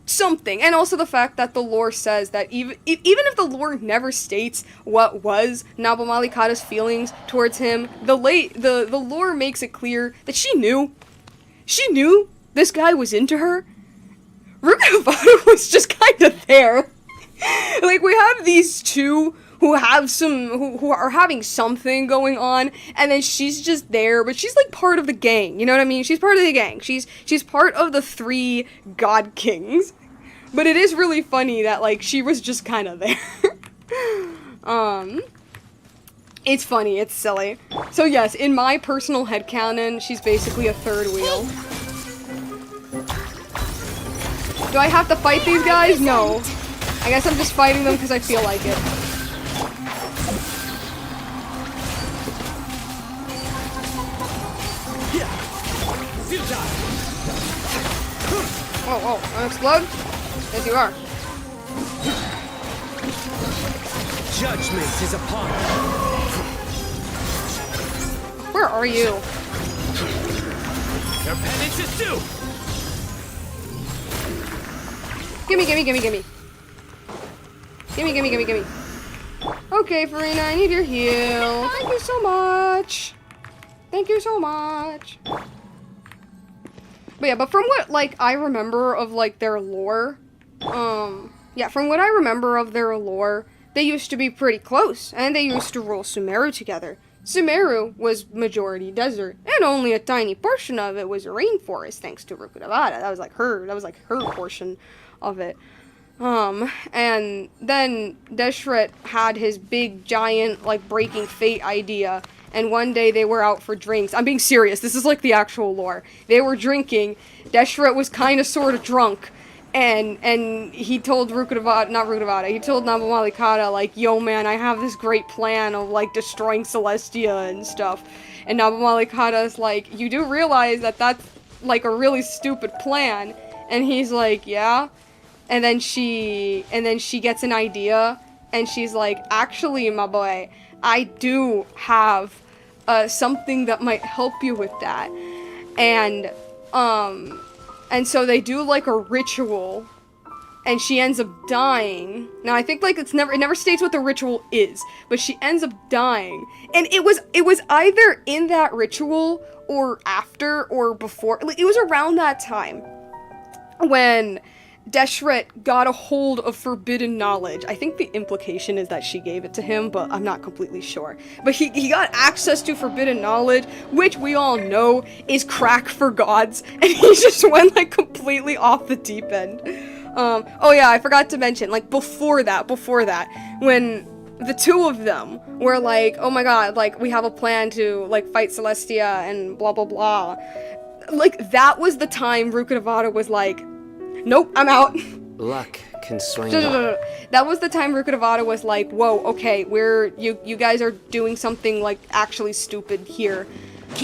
something. And also the fact that the lore says that even if the lore never states what was Nabu Malikata's feelings towards him, the lore makes it clear that she knew this guy was into her. Rukavata was just kind of there. Like, we have these two who are having something going on, and then she's just there, but she's like part of the gang, you know what I mean? She's part of the gang. She's part of the 3 God Kings. But it is really funny that, like, she was just kind of there. It's funny, it's silly. So yes, in my personal headcanon, she's basically a 3rd wheel. Do I have to fight these guys? No. I guess I'm just fighting them because I feel like it. Oh, wanna explode? Yes, you are. Judgment is upon you. Where are you? Your penance is due. Gimme. Gimme. Okay, Farina, I need your heal. Thank you so much. But yeah, but from what, like, I remember of, like, their lore, yeah, from what I remember of their lore, they used to be pretty close, and they used to rule Sumeru together. Sumeru was majority desert, and only a tiny portion of it was a rainforest, thanks to Rukudavada. That was like her portion of it. And then Deshret had his big, giant, like, breaking fate idea, and one day they were out for drinks. I'm being serious, this is like the actual lore. They were drinking, Deshret was kinda sorta drunk, and he told he told Nabu Malikata, like, yo man, I have this great plan of, like, destroying Celestia and stuff. And Nabu Malikata is like, you do realize that that's, like, a really stupid plan? And he's like, yeah? And then she gets an idea, and she's like, actually, my boy, I do have something that might help you with that. And so they do, like, a ritual, and she ends up dying. Now, I think, like, it never states what the ritual is, but she ends up dying. And it was either in that ritual, or after, or before, like, it was around that time when Deshret got a hold of forbidden knowledge. I think the implication is that she gave it to him, but I'm not completely sure. But he got access to forbidden knowledge, which we all know is crack for gods, and he just went, like, completely off the deep end. Oh yeah, I forgot to mention, like, before that, when the 2 of them were like, oh my god, like, we have a plan to, like, fight Celestia and blah blah blah. Like, that was the time Rukudavada was like, nope, I'm out. Luck can swing. No. That was the time Rukudavada was like, whoa, okay, you guys are doing something, like, actually stupid here.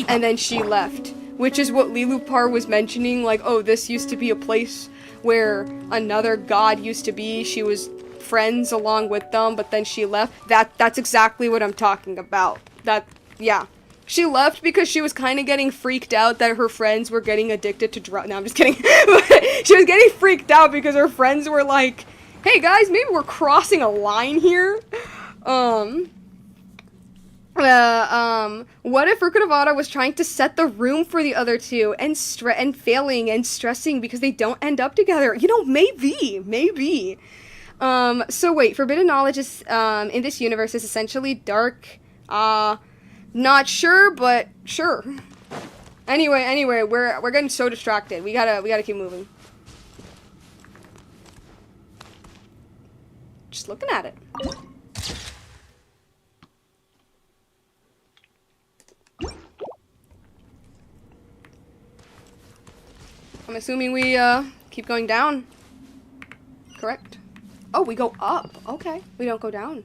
And then she left. Which is what Lilupar was mentioning, like, oh, this used to be a place where another god used to be. She was friends along with them, but then she left. That's exactly what I'm talking about. Yeah. She left because she was kind of getting freaked out that her friends were getting addicted to drugs. No, I'm just kidding. She was getting freaked out because her friends were like, hey guys, maybe we're crossing a line here. What if Rukudavada was trying to set the room for the other 2 and failing and stressing because they don't end up together? You know, maybe. So wait, forbidden knowledge is, in this universe is essentially dark, not sure, but sure. Anyway, we're getting so distracted. We gotta keep moving. Just looking at it. I'm assuming we keep going down. Correct? Oh, we go up. Okay, we don't go down.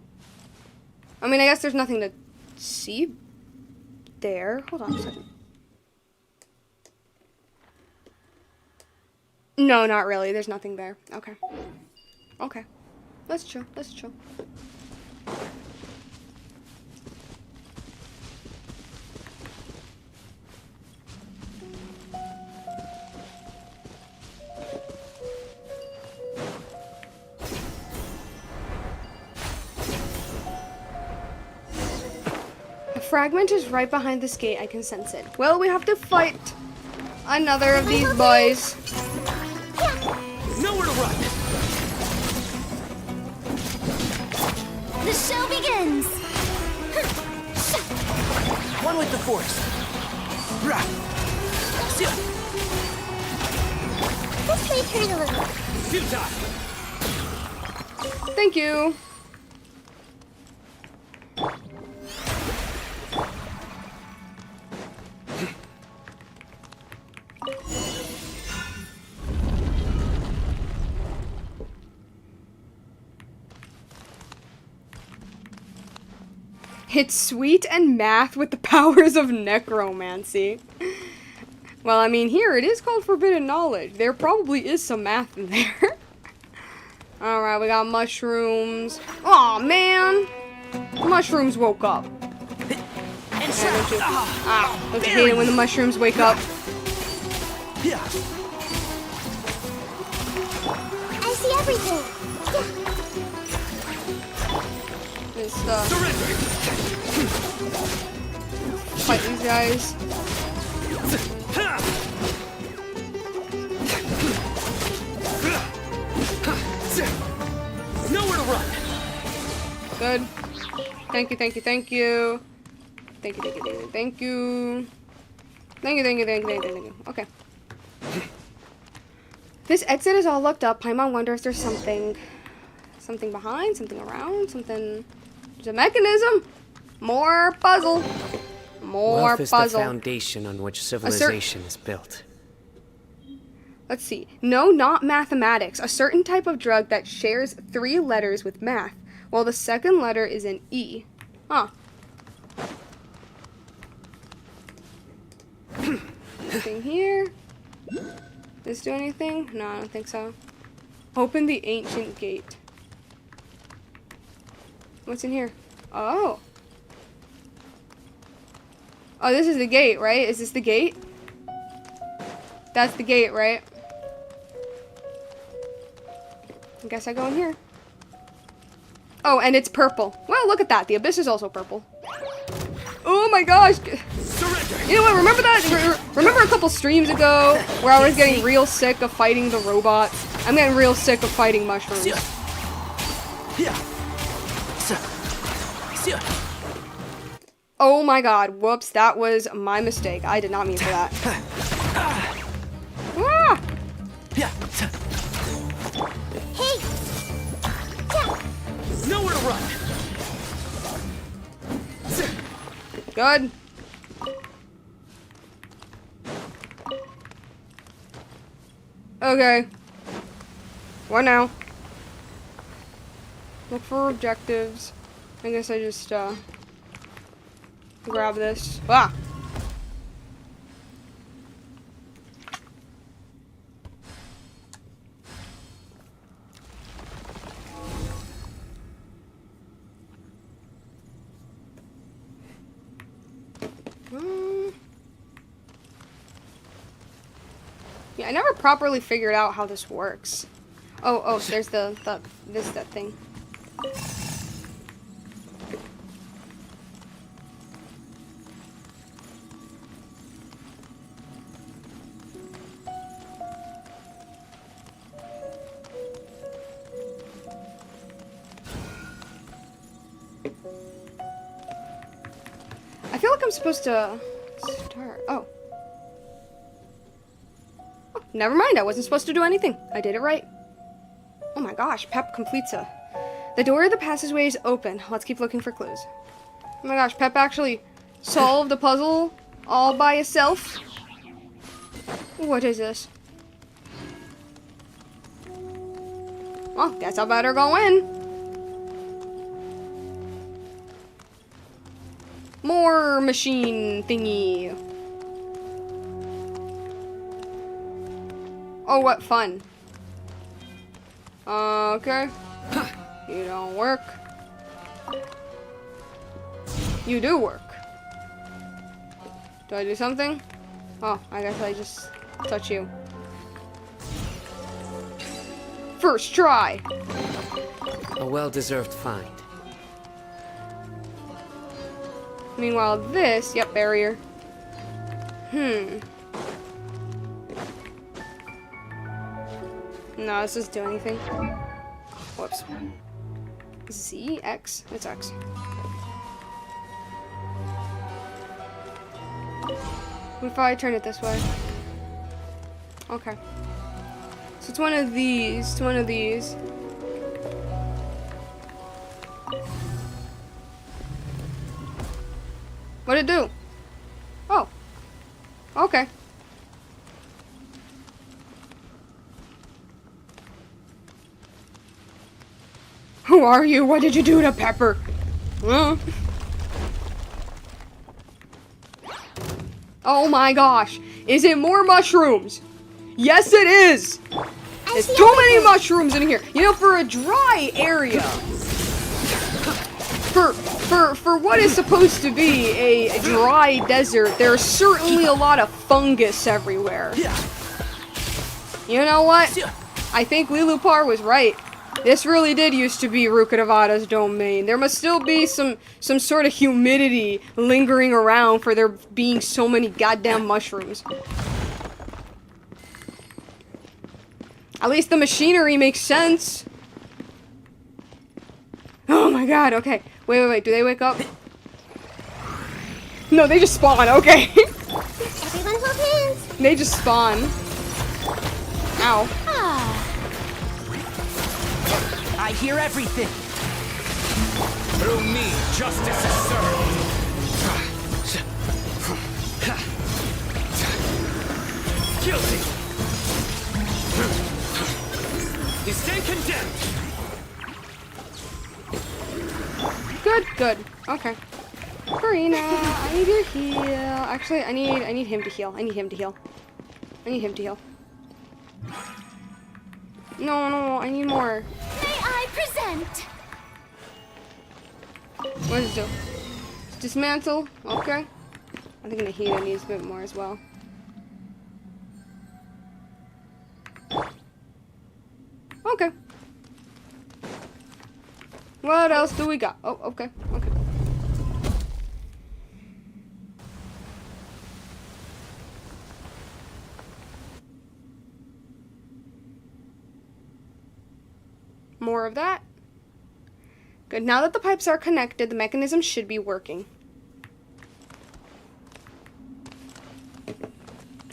I mean, I guess there's nothing to see there. Hold on a second. No, not really. There's nothing there. Okay. Okay. Let's chill. fragment is right behind this gate. I can sense it. Well, we have to fight another of these boys. Nowhere to run. The show begins. One with the force. This may hurt a little. Futile. Thank you. It's sweet and math with the powers of necromancy. Well, I mean, here it is called forbidden knowledge. There probably is some math in there. Alright, we got mushrooms. Aw, man! Mushrooms woke up. And Don't you, shroud. don't you hate it when the mushrooms wake up? Yeah. I see everything. This Surrender. fight these guys. Nowhere to run. Good. Thank you, thank you, thank you. Thank you, thank you, thank you, thank you. Thank you, thank you, thank you, thank you, thank you. Okay. This exit is all locked up. Paimon wonder if there's something behind, something around, something. There's a mechanism. More puzzle. More Wealth is the puzzle. foundation on which civilization is built. Let's see. No, not mathematics. A certain type of drug that shares 3 letters with math, while the second letter is an E. Huh. Anything here? This do anything? No, I don't think so. Open the ancient gate. What's in here? Oh. Oh, this is the gate, right? Is this the gate? That's the gate, right? I guess I go in here. Oh, and it's purple. Well, look at that. The abyss is also purple. Oh my gosh. Surrender. You know what? Remember that? Remember a couple streams ago where I was getting real sick of fighting the robots? I'm getting real sick of fighting mushrooms. Yeah. Oh my god. Whoops. That was my mistake. I did not mean for that. Ah! Yeah. Hey. Nowhere to run. Good. Okay. What now? Look for objectives. I guess I just, grab this. Ah! Yeah, I never properly figured out how this works. Oh, there's that thing. I feel like I'm supposed to start. Oh. Never mind, I wasn't supposed to do anything. I did it right. Oh my gosh, Pep completes a... The door of the passageway is open. Let's keep looking for clues. Oh my gosh, Pep actually solved the puzzle all by itself. What is this? Well, guess I better go in. More machine thingy. Oh, what fun. Okay. You don't work. You do work. Do I do something? Oh, I guess I just touch you. First try. A well-deserved find. Meanwhile, this, yep, barrier. No, this doesn't do anything. Whoops. Z, X, it's X. What if I turn it this way? Okay. So it's one of these, it's one of these. What'd it do? Oh. Okay. Who are you? What did you do to Pepper? Huh? Oh my gosh. Is it more mushrooms? Yes, it is. There's too many mushrooms in here. You know, for a dry area, for what is supposed to be a dry desert, there's certainly a lot of fungus everywhere. You know what? I think Lilupar was right. This really did used to be Rukkhadevata's domain. There must still be some sort of humidity lingering around for there being so many goddamn mushrooms. At least the machinery makes sense. Oh my god, okay. Wait, do they wake up? No, they just spawn, okay. Everyone hold hands. They just spawn. Ow. I hear everything. Through me, justice is served. Guilty. You stand condemned. Good. Okay. Karina, I need your heal. Actually, I need him to heal. I need him to heal. No, I need more. May I present? What does it do? Dismantle. Okay. I think the heater needs a bit more as well. Okay. What else do we got? Oh, okay. More of that. Good. Now that the pipes are connected, the mechanism should be working.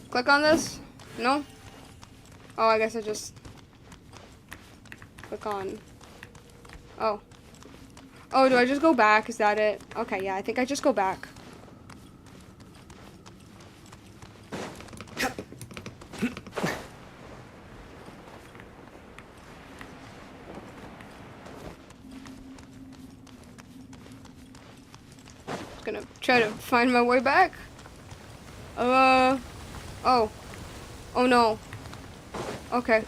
Click on this? No? Oh, I guess I just click on. Oh. Oh, do I just go back? Is that it? Okay, yeah, I think I just go back. Gonna try to find my way back. Oh. Oh no. Okay.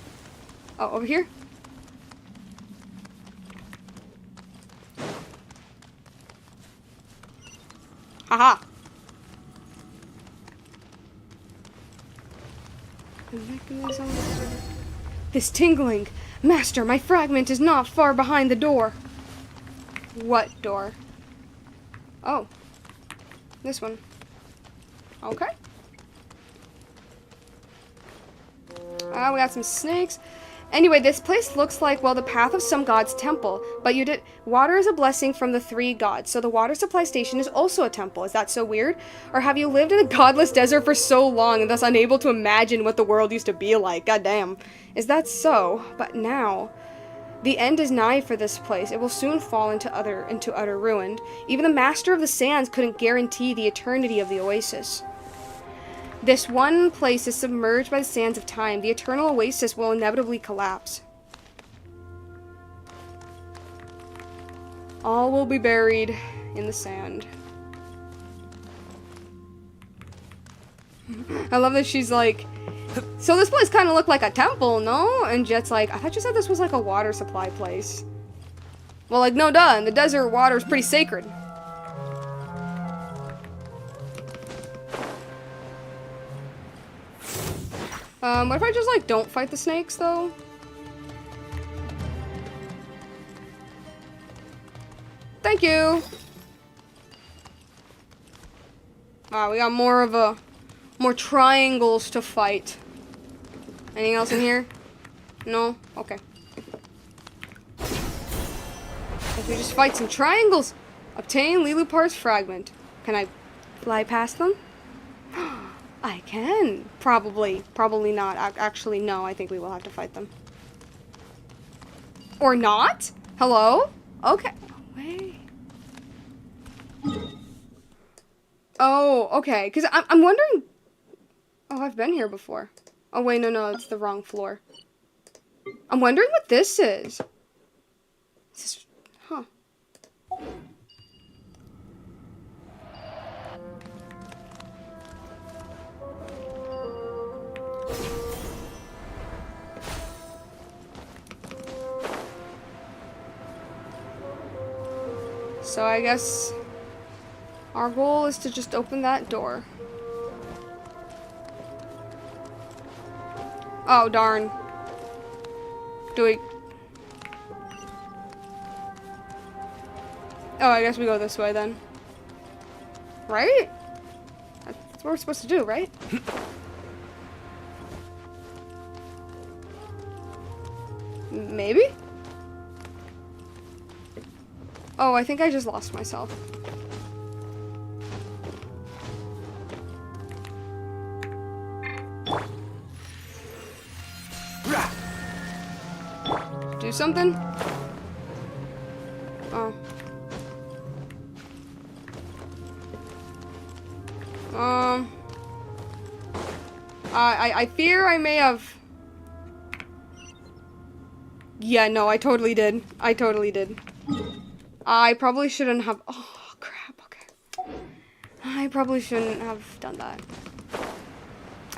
Oh, over here? Haha. The mechanism. This tingling. Master, my fragment is not far behind the door. What door? Oh. This one. Okay. We got some snakes. Anyway, this place looks like, well, the path of some god's temple. But water is a blessing from the 3 gods, so the water supply station is also a temple. Is that so weird? Or have you lived in a godless desert for so long and thus unable to imagine what the world used to be like? Goddamn. Is that so? But now, the end is nigh for this place. It will soon fall into utter ruin. Even the Master of the Sands couldn't guarantee the eternity of the Oasis. This one place is submerged by the sands of time. The eternal oasis will inevitably collapse. All will be buried in the sand. I love that she's like, so this place kind of looked like a temple, no? And Jet's like, I thought you said this was like a water supply place. Well, like, no duh, in the desert, water is pretty sacred. What if I just, like, don't fight the snakes, though? Thank you! We got more triangles to fight. Anything else in here? No? Okay. If we just fight some triangles. Obtain Lilupar's fragment. Can I fly past them? I can. Probably. Probably not. Actually, no. I think we will have to fight them. Or not? Hello? Okay. Wait. Oh, okay. Because I'm wondering... Oh, I've been here before. Oh, wait, no, it's the wrong floor. I'm wondering what this is. Huh. So I guess our goal is to just open that door. Oh, darn. Do we... Oh, I guess we go this way then. Right? That's what we're supposed to do, right? Maybe? Oh, I think I just lost myself. Do something? Oh. I fear I may have... Yeah, no, I totally did. I totally did. I probably shouldn't have... Oh, crap, okay. I probably shouldn't have done that.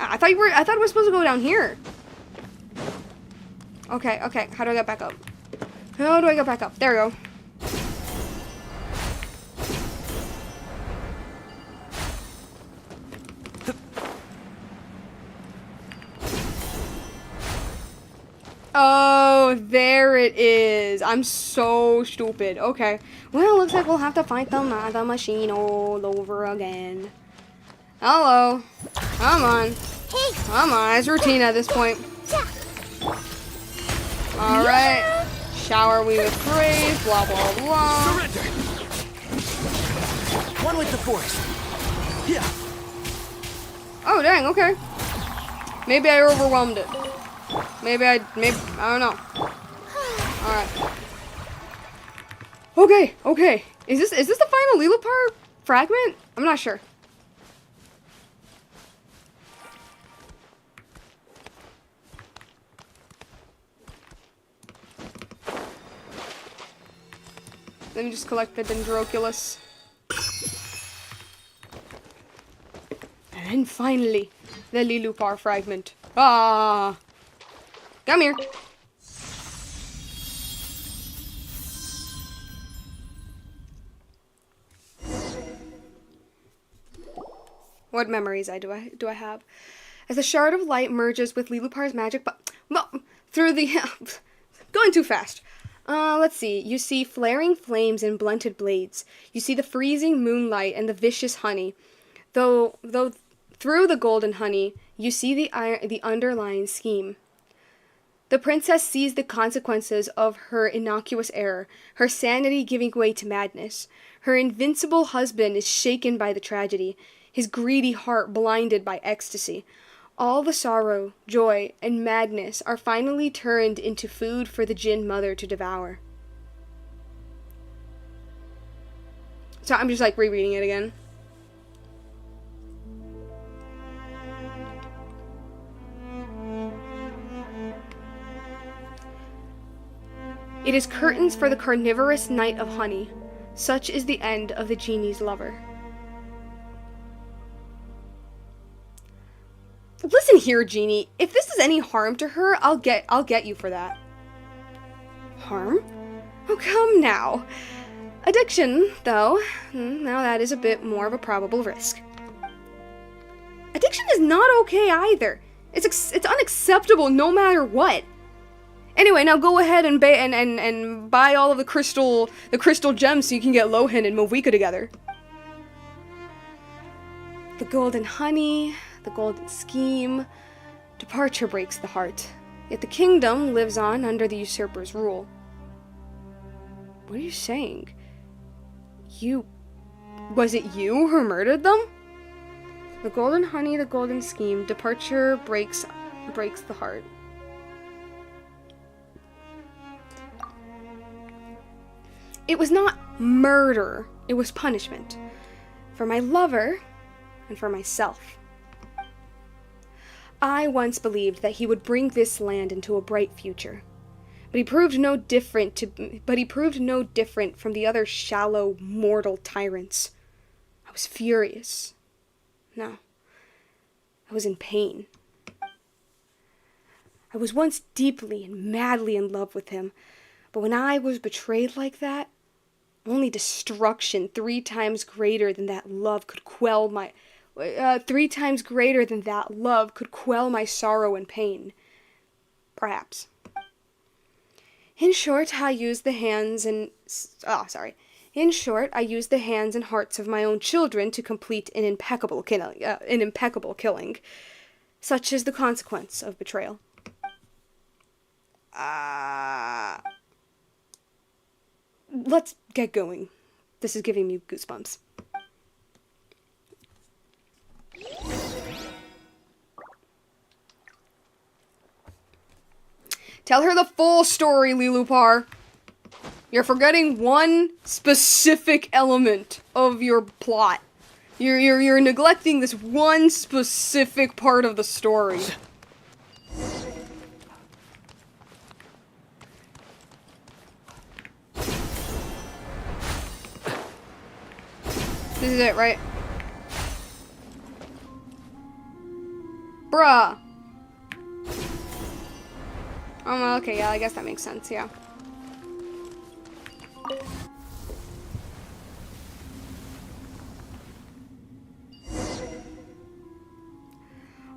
I thought we were supposed to go down here. Okay, okay. How do I get back up? How do I get back up? There we go. Oh, there it is. I'm so stupid. Okay. Well, looks like we'll have to fight the machine all over again. Hello. Come on. Hey. Come on. It's routine at this point. Alright. Shower me with praise. Blah, blah, blah. Surrender. One with the force. Yeah. Oh, dang. Okay. Maybe I overwhelmed it. Maybe I don't know. Alright. Okay, okay. Is this the final Lilipar fragment? I'm not sure. Let me just collect the Dendroculus. And then finally, the Lilipar fragment. Ah! Come here. What memories do I have? As the shard of light merges with Lilupar's magic, through the going too fast. Let's see. You see flaring flames and blunted blades. You see the freezing moonlight and the vicious honey. Though through the golden honey, you see the underlying scheme. The princess sees the consequences of her innocuous error, her sanity giving way to madness. Her invincible husband is shaken by the tragedy, his greedy heart blinded by ecstasy. All the sorrow, joy, and madness are finally turned into food for the Jinn mother to devour. So I'm just like rereading it again. It is curtains for the carnivorous night of honey. Such is the end of the genie's lover. Listen here, Genie. If this is any harm to her, I'll get you for that. Harm? Oh, come now. Addiction, though, now that is a bit more of a probable risk. Addiction is not okay either. It's unacceptable no matter what. Anyway, now go ahead and buy all of the crystal gems so you can get Lohan and Movika together. The golden honey, the golden scheme. Departure breaks the heart. Yet the kingdom lives on under the usurper's rule. What are you saying? Was it you who murdered them? The golden honey, the golden scheme. Departure breaks the heart. It was not murder. It was punishment. For my lover and for myself. I once believed that he would bring this land into a bright future. But he proved no different from the other shallow, mortal tyrants. I was furious. No. I was in pain. I was once deeply and madly in love with him, but when I was betrayed like that, only destruction 3 times greater than that love could quell my 3 times greater than that love could quell my sorrow and pain. Perhaps. In short, I used the hands and hearts of my own children to complete an impeccable killing. Such is the consequence of betrayal. Let's get going. This is giving me goosebumps. Tell her the full story, Lilupar. You're forgetting one specific element of your plot. You're neglecting this one specific part of the story. This is it, right? Bruh. Oh, okay, yeah, I guess that makes sense, yeah.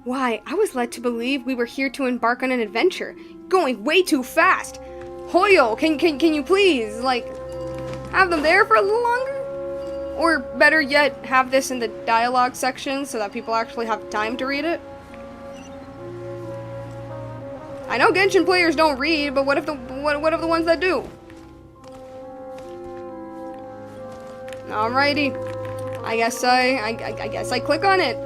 Why, I was led to believe we were here to embark on an adventure. Going way too fast. Hoyo, can you please, like, have them there for a little longer? Or better yet, have this in the dialogue section so that people actually have time to read it? I know Genshin players don't read, but what if the ones that do? Alrighty. I guess I click on it.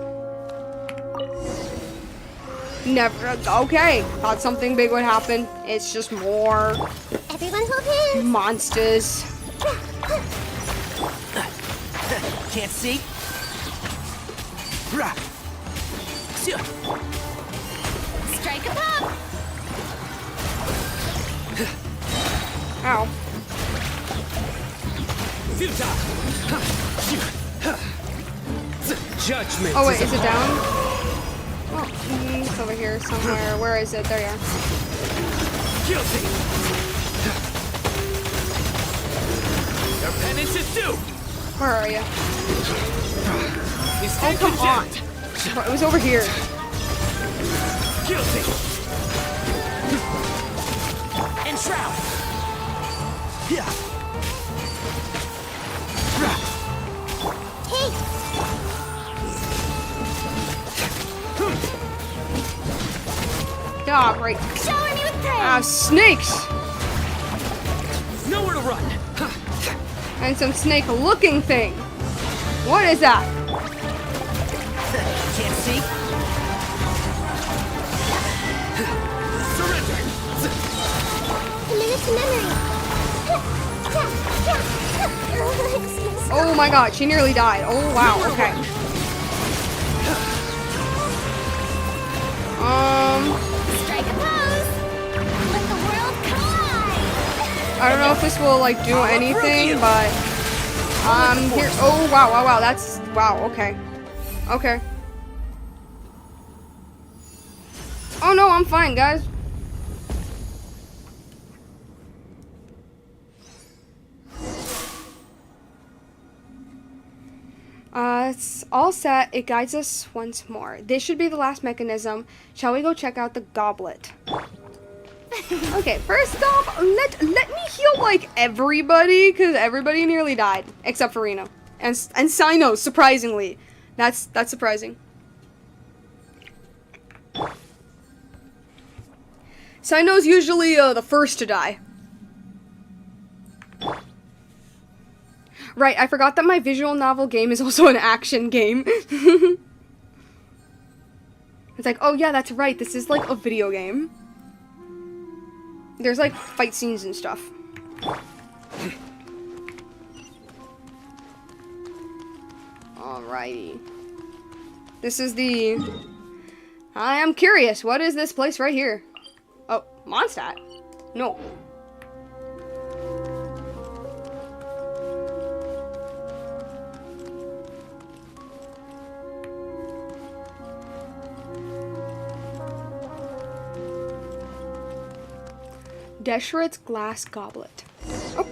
Never. Okay. Thought something big would happen. It's just more Everyone hold hands. monsters. Can't see. Strike a pop. Ow. Judgment. Oh wait, is it down? Oh, it's over here somewhere. Where is it? There you are. Guilty. Your penance is due. Where are you? You Oh, stand come on. condemned. It was over here. Guilty. Enshroud. Yeah. Hey, Ah, right. shower me with praise. Ah, snakes! Nowhere to run. And some snake-looking thing. What is that? Can't see. Surrender. Commit to memory. Oh my god, she nearly died. Oh wow, okay. Strike a pose. Let the world collide. I don't know if this will like do anything, but here. Oh wow, that's wow. Okay, okay. Oh no, I'm fine, guys. It's all set. It guides us once more. This should be the last mechanism. Shall we go check out the goblet? Okay, first off, let me heal like everybody, because everybody nearly died except for Reno and Sino, surprisingly. That's surprising. Saino's usually the first to die. Right, I forgot that my visual novel game is also an action game. It's like, oh yeah, that's right, this is like a video game. There's like fight scenes and stuff. Alrighty. This is the... I am curious, what is this place right here? Oh, Mondstadt? No. Deshret's glass goblet. Oh.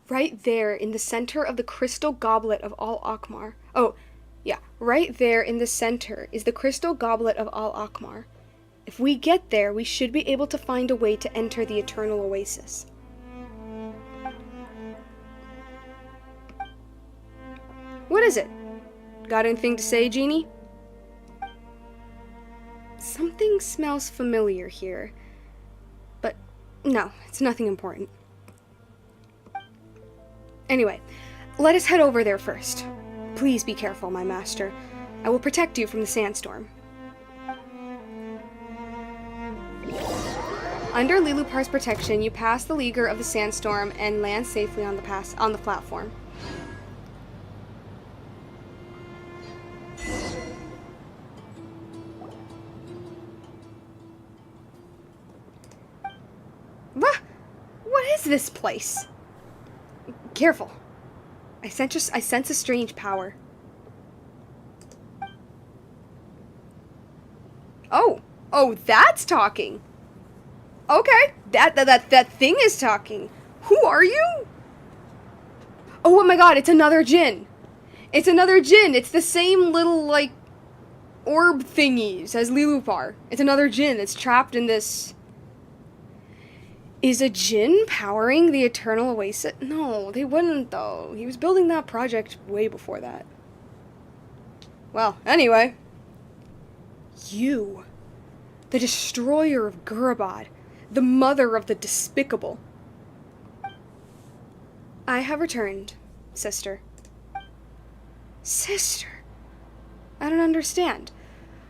Right there in the center of the crystal goblet of Al Akmar. Oh, yeah. Right there in the center is the crystal goblet of Al Akmar. If we get there, we should be able to find a way to enter the Eternal Oasis. What is it? Got anything to say, Genie? Something smells familiar here. But no, it's nothing important. Anyway, let us head over there first. Please be careful, my master. I will protect you from the sandstorm. Under Lilupar's protection, you pass the leaguer of the sandstorm and land safely on the platform. What is this place? Careful. I sense a strange power. Oh, that's talking. Okay, that thing is talking. Who are you? Oh my god, it's another Jinn. It's another Jinn. It's the same little, like, orb thingies as Lilupar. It's another Jinn that's trapped in this... Is a Jinn powering the Eternal Oasis? No, they wouldn't, though. He was building that project way before that. Well, anyway. You. The destroyer of Gurabad. The mother of the despicable. I have returned, sister. Sister? I don't understand.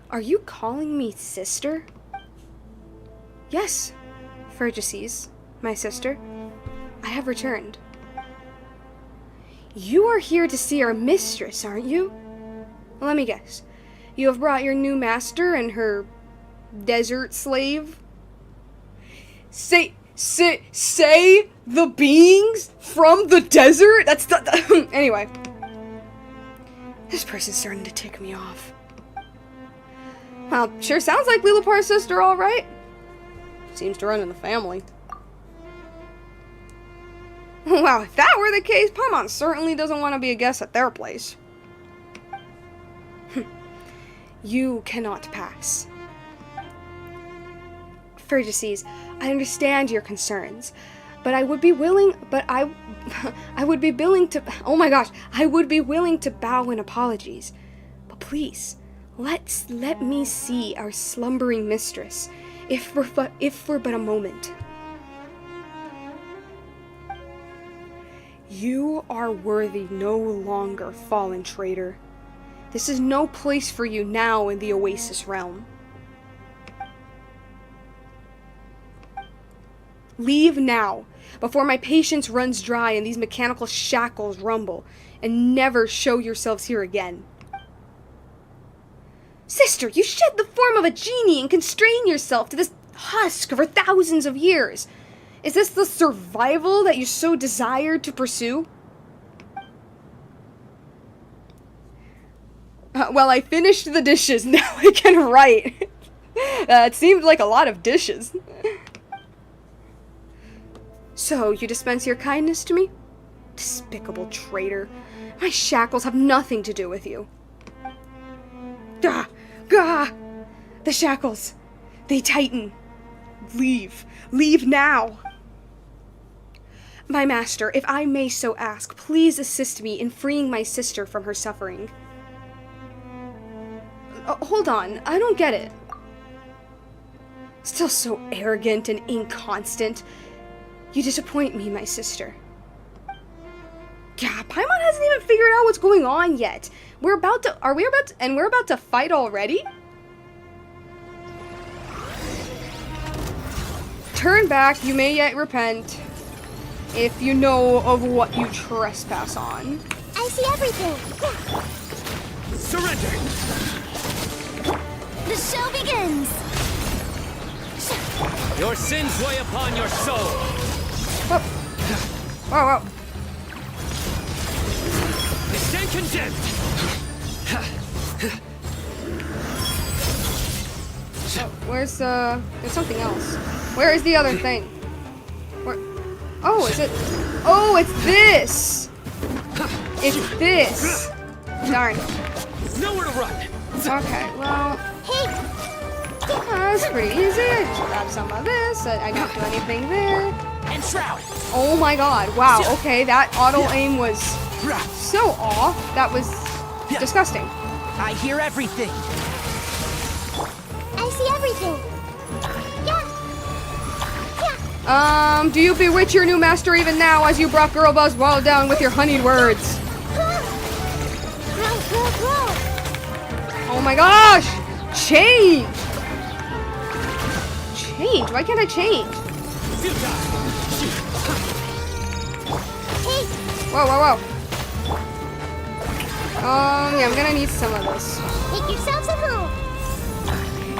Are you calling me sister? Yes. Fergices, my sister, I have returned. You are here to see our mistress, aren't you? Well, let me guess. You have brought your new master and her desert slave? Say the beings from the desert? That's the... Anyway. This person's starting to tick me off. Well, sure sounds like Lilupar's sister, all right. Seems to run in the family. Wow, if that were the case, Paimon certainly doesn't want to be a guest at their place. You cannot pass. Fergices, I understand your concerns, but I would be willing, I would be willing to, oh my gosh, I would be willing to bow in apologies. But please, let me see our slumbering mistress. If for but a moment. You are worthy no longer, fallen traitor. This is no place for you now in the Oasis realm. Leave now, before my patience runs dry and these mechanical shackles rumble, and never show yourselves here again. Sister, you shed the form of a genie and constrain yourself to this husk for thousands of years. Is this the survival that you so desired to pursue? Well, I finished the dishes. Now I can write. It seemed like a lot of dishes. So, you dispense your kindness to me? Despicable traitor. My shackles have nothing to do with you. Gah! Gah! The shackles. They tighten. Leave. Leave now. My master, if I may so ask, please assist me in freeing my sister from her suffering. Hold on, I don't get it. Still so arrogant and inconstant. You disappoint me, my sister. Yeah, Paimon hasn't even figured out what's going on yet. We're about to fight already? Turn back, you may yet repent, if you know of what you trespass on. I see everything. Surrender! The show begins. Your sins weigh upon your soul! Whoa. Whoa, whoa. Stand condemned! Where's, there's something else. Where is the other thing? Where? Oh, is it? Oh, it's this! It's this! Darn. Nowhere to run! Okay, well... Hey, That's pretty easy. I just grab some of this. I don't do anything there. And shroud. Oh my god. Wow, okay, that auto aim was so off. That was disgusting. I hear everything. I see everything. Yeah. Do you bewitch your new master even now as you brought Girl Buzz Wild down with your honeyed words? Oh my gosh! Change! Change? Why can't I change? Whoa, whoa, whoa. Yeah, I'm gonna need some of this. Make yourselves at home.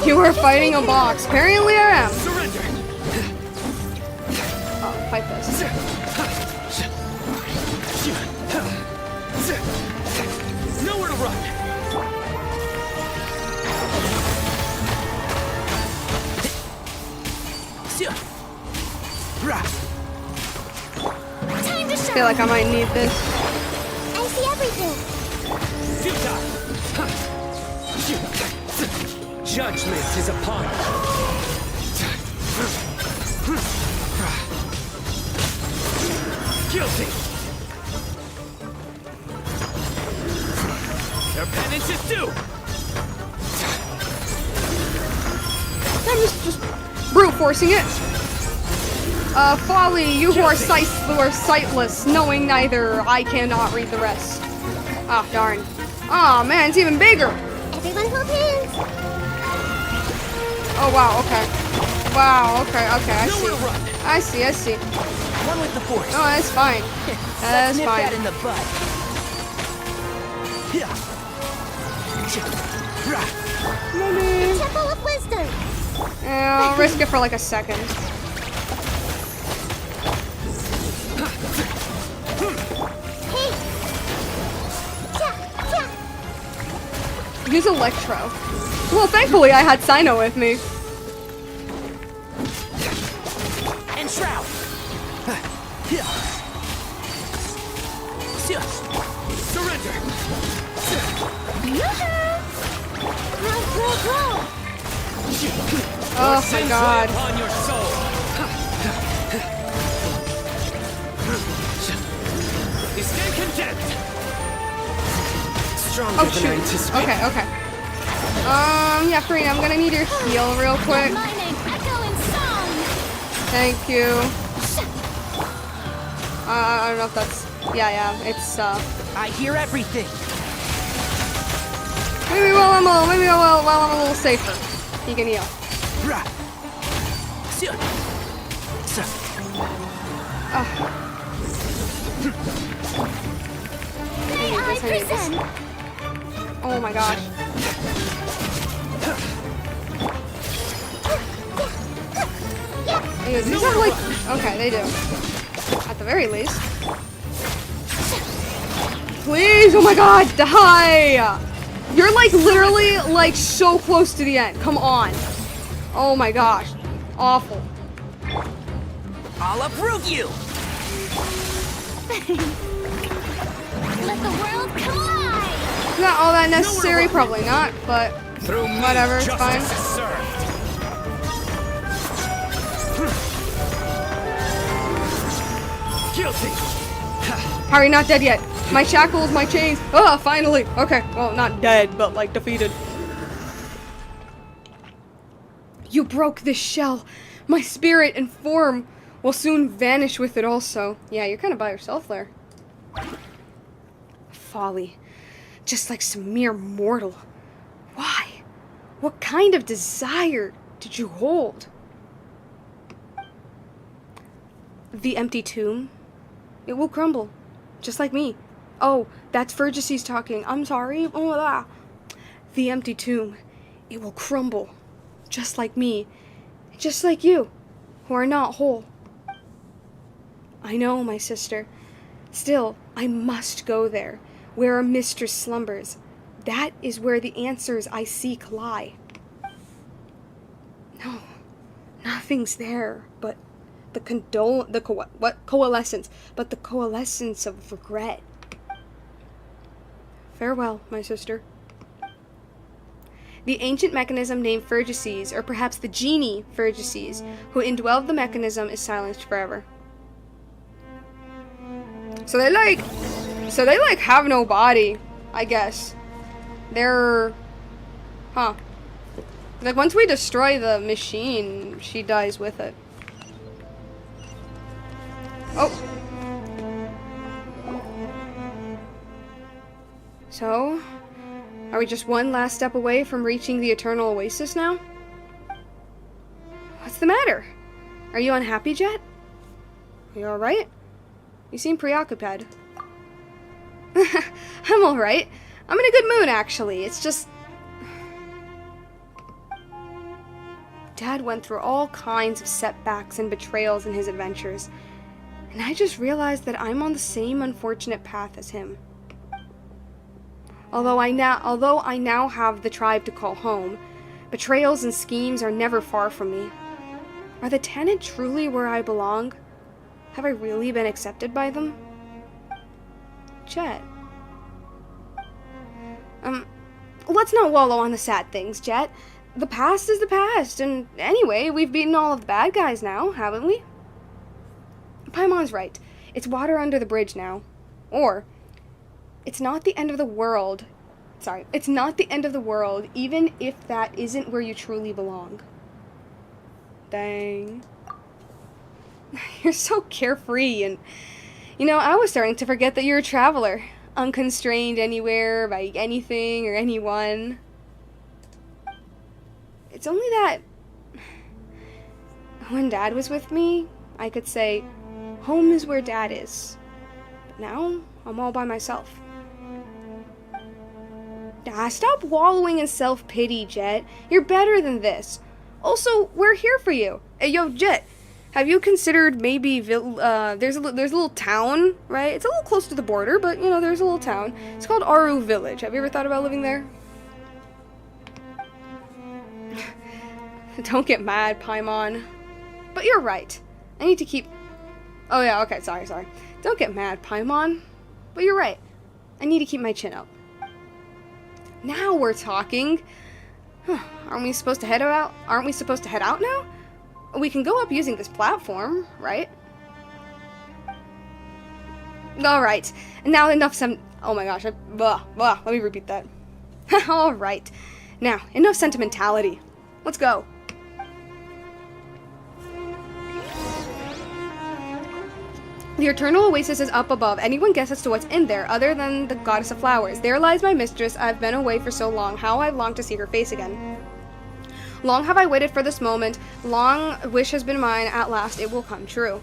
You are fighting a box. Apparently I am. Surrender! Oh, fight this. Nowhere to run! Time to I shine. feel like I might need this. I see everything. Judgment is upon us. Guilty! Their penance is due! I'm just brute forcing it. Folly, you who are sightless, knowing neither, I cannot read the rest. Ah, darn. Ah, man, it's even bigger. Everyone hold hands. Oh, wow, okay. Wow, okay, I Nowhere to see. run! I see. One with the force. Oh, that's fine. That's Nip that fine. in the bud. Money. Temple of Wisdom. Yeah, I'll risk it for like a second. Hey. Use Electro. Well, thankfully I had Sino with me. And shroud. Surrender! Oh my Sins god. weigh upon your soul! You stand condemned! Stronger Oh than I shoot. anticipated. Okay. Yeah, Farina, I'm gonna need your heal real quick. My name echo in song. Thank you. I don't know if that's... Yeah, it's, I hear everything. maybe while I'm a little safer. He can heal. May I I need this. present? Oh my gosh. These have like... Okay, they do. At the very least. Please! Oh my god! Die! You're like literally like so close to the end. Come on. Oh my gosh. Awful. I'll uproot you. Let the world collide. Not all that necessary, probably not, but Through me, whatever, it's justice fine. is served. guilty. How are you not dead yet? My shackles, my chains. Ah, finally. Okay, well, not dead, but like defeated. You broke this shell. My spirit and form will soon vanish with it also. Yeah, you're kind of by yourself there. Folly. Just like some mere mortal. Why? What kind of desire did you hold? The empty tomb? It will crumble. Just like me. Oh, that's Vergesses talking. I'm sorry. Oh, ah. The empty tomb. It will crumble. Just like me. Just like you, who are not whole. I know, my sister. Still, I must go there, where our mistress slumbers. That is where the answers I seek lie. No, nothing's there, but the coalescence, but the coalescence of regret. Farewell, my sister. The ancient mechanism named Vergesses, or perhaps the genie Vergesses, who indwelled the mechanism, is silenced forever. So they like have no body, I guess. They're, huh. Like once we destroy the machine, she dies with it. Oh. So, are we just one last step away from reaching the eternal oasis now? What's the matter? Are you unhappy, Jeht? Are you alright? You seem preoccupied. I'm alright. I'm in a good mood, actually. It's just... Dad went through all kinds of setbacks and betrayals in his adventures. And I just realized that I'm on the same unfortunate path as him. Although I now have the tribe to call home, betrayals and schemes are never far from me. Are the Tenant truly where I belong? Have I really been accepted by them? Jeht. Let's not wallow on the sad things, Jeht. The past is the past, and anyway, we've beaten all of the bad guys now, haven't we? Paimon's right. It's water under the bridge now. Or, it's not the end of the world. Sorry, it's not the end of the world, even if that isn't where you truly belong. Dang. You're so carefree, and, you know, I was starting to forget that you're a traveler. Unconstrained anywhere, by anything or anyone. It's only that when Dad was with me, I could say, home is where Dad is. But now, I'm all by myself. Stop wallowing in self-pity, Jeht. You're better than this. Also, we're here for you. Hey, yo, Jeht, have you considered maybe, there's a little town, right? It's a little close to the border, but, you know, there's a little town. It's called Aru Village. Have you ever thought about living there? Don't get mad, Paimon. But you're right. I need to keep... Oh yeah, okay, sorry. Don't get mad, Paimon. But you're right. I need to keep my chin up. Now we're talking. Aren't we supposed to head out? Aren't we supposed to head out now? We can go up using this platform, right? Alright. And now enough oh my gosh. Let me repeat that. Alright. Now, enough sentimentality. Let's go. The eternal oasis is up above. Anyone guess as to what's in there, other than the goddess of flowers? There lies my mistress. I've been away for so long. How I've longed to see her face again. Long have I waited for this moment. Long wish has been mine. At last it will come true.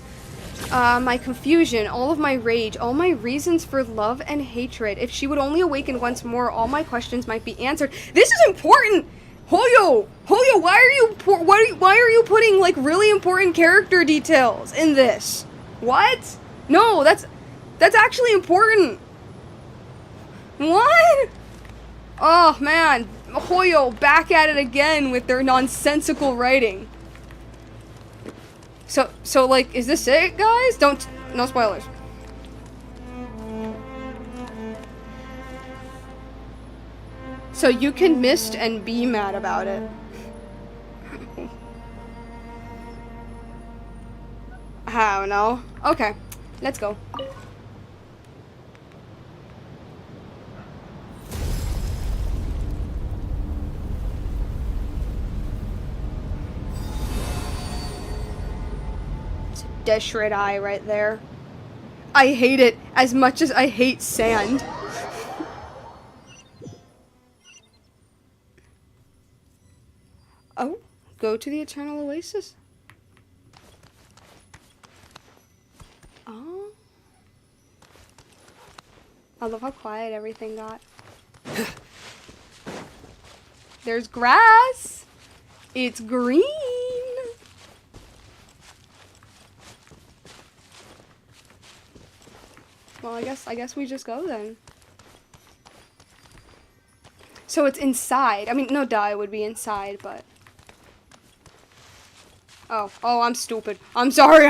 My confusion, all of my rage, all my reasons for love and hatred. If she would only awaken once more, all my questions might be answered. This is important! Hoyo, why are you putting like really important character details in this? What? No, that's actually important. What? Oh man, Hoyo back at it again with their nonsensical writing. So like, is this it, guys? No spoilers. So you can mist and be mad about it. I don't know. Okay. Let's go. It's a Deshret eye right there. I hate it as much as I hate sand. Oh, go to the Eternal Oasis. Oh. I love how quiet everything got. There's grass. It's green. Well, I guess we just go then. So it's inside. I mean, no duh, it would be inside, but... Oh, I'm stupid. I'm sorry.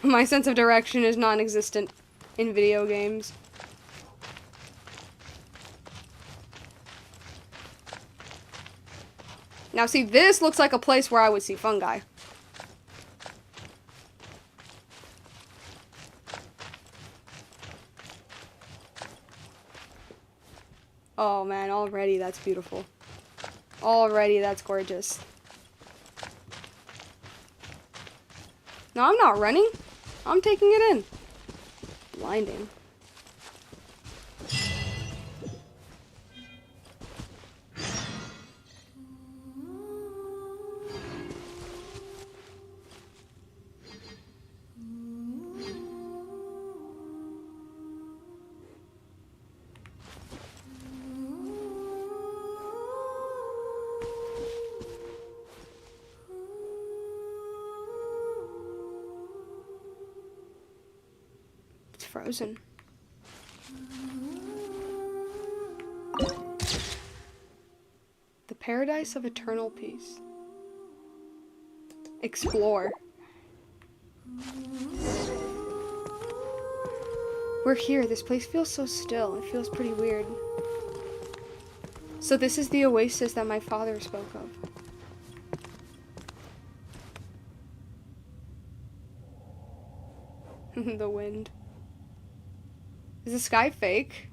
My sense of direction is non-existent in video games. Now see, this looks like a place where I would see fungi. Oh man, already that's beautiful. Already that's gorgeous. No, I'm not running. I'm taking it in. Blinding. Frozen. The paradise of eternal peace. Explore. We're here. This place feels so still. It feels pretty weird. So this is the oasis that my father spoke of. The wind. Is the sky fake?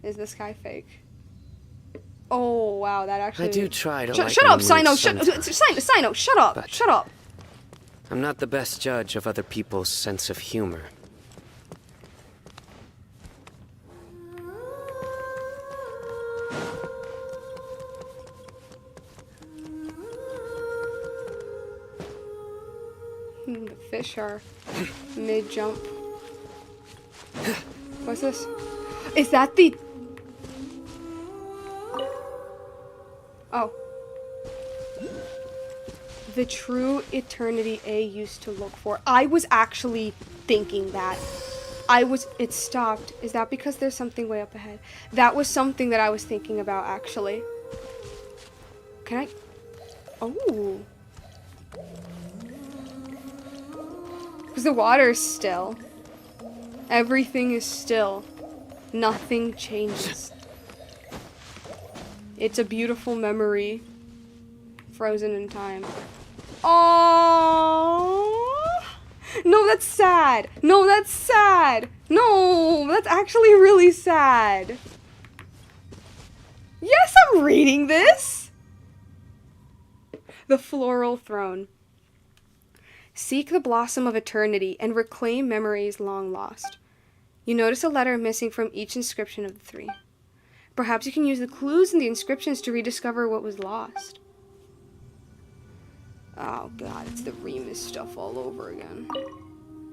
Is the sky fake? Oh wow, that actually. I do try to. Shut up, Sino. Sino. Shut up. But Shut up. I'm not the best judge of other people's sense of humor. The fish are mid-jump. What's this? Is that the... Oh. The true eternity A used to look for. I was actually thinking that. It stopped. Is that because there's something way up ahead? That was something that I was thinking about, actually. Can I... Oh. Because the water is still. Everything is still. Nothing changes. It's a beautiful memory. Frozen in time. Oh, no, that's sad. No, that's sad. No, that's actually really sad. Yes, I'm reading this. The Floral Throne. Seek the blossom of eternity and reclaim memories long lost. You notice a letter missing from each inscription of the three. Perhaps you can use the clues in the inscriptions to rediscover what was lost. Oh god, it's the Remus stuff all over again.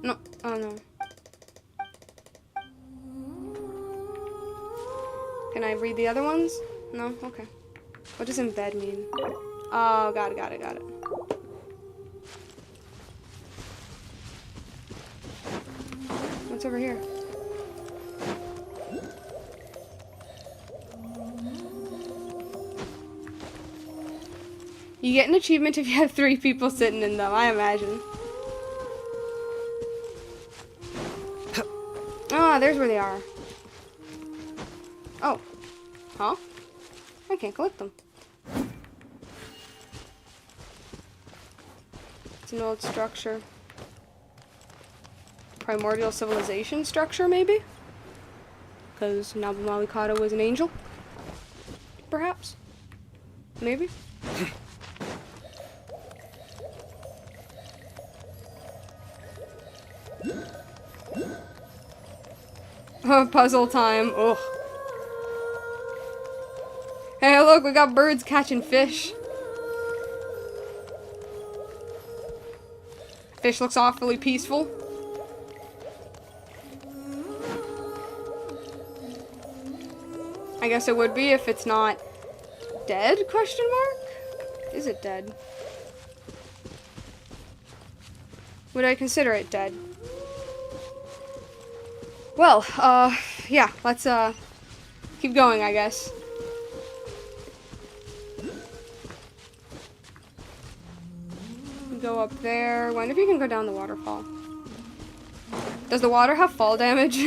No, oh no. Can I read the other ones? No? Okay. What does embed mean? Oh, got it. What's over here? You get an achievement if you have 3 people sitting in them, I imagine. Ah, there's where they are. Oh. Huh? I can't collect them. It's an old structure. Primordial civilization structure, maybe? Because Nabu Malikata was an angel? Perhaps? Maybe? Oh, puzzle time. Ugh. Hey, look, we got birds catching fish. Fish looks awfully peaceful. I guess it would be if it's not dead, question mark? Is it dead? Would I consider it dead? Well, yeah, let's, keep going, I guess. Go up there. Wonder if you can go down the waterfall. Does the water have fall damage?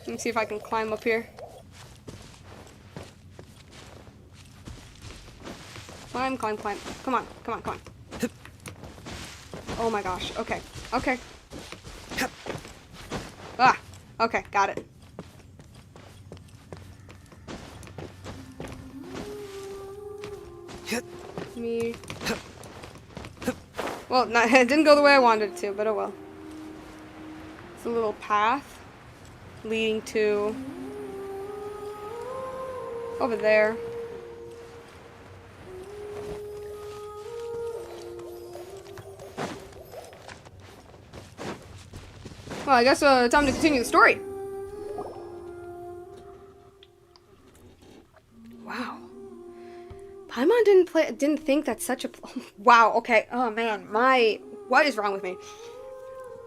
Let me see if I can climb up here. Climb, climb, climb. Come on, come on, come on. Oh my gosh. Okay. Okay. Ah. Okay. Got it. Me. Well, no, it didn't go the way I wanted it to, but oh well. It's a little path leading to over there. Well, I guess time to continue the story. Wow. Paimon didn't think that such a wow, okay. Oh man, what is wrong with me?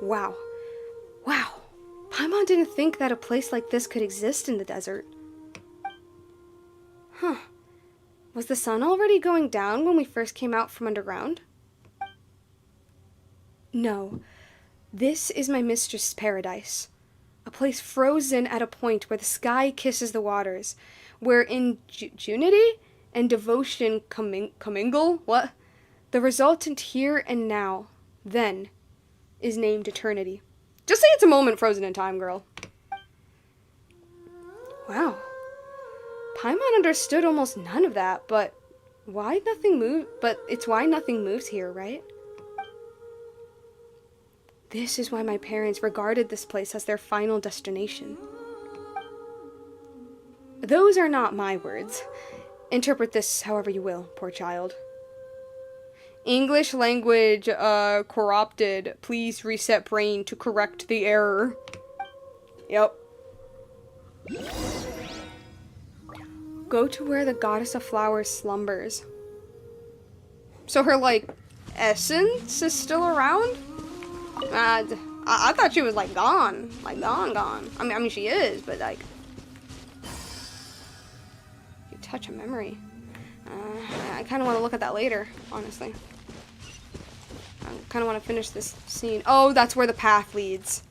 Wow. Wow. Paimon didn't think that a place like this could exist in the desert. Huh. Was the sun already going down when we first came out from underground? No. This is my mistress' paradise. A place frozen at a point where the sky kisses the waters, where ingenuity and devotion commingle. What? The resultant here and now, then, is named eternity. Just say it's a moment frozen in time, girl. Wow. Paimon understood almost none of that, but why nothing moved? But it's why nothing moves here, right? This is why my parents regarded this place as their final destination. Those are not my words. Interpret this however you will, poor child. English language corrupted. Please reset brain to correct the error. Yep. Go to where the goddess of flowers slumbers. So her, like, essence is still around? I thought she was, like, gone. Like, gone. I mean, she is, but, like... You touch a memory. I kind of want to look at that later, honestly. I kind of want to finish this scene. Oh, that's where the path leads.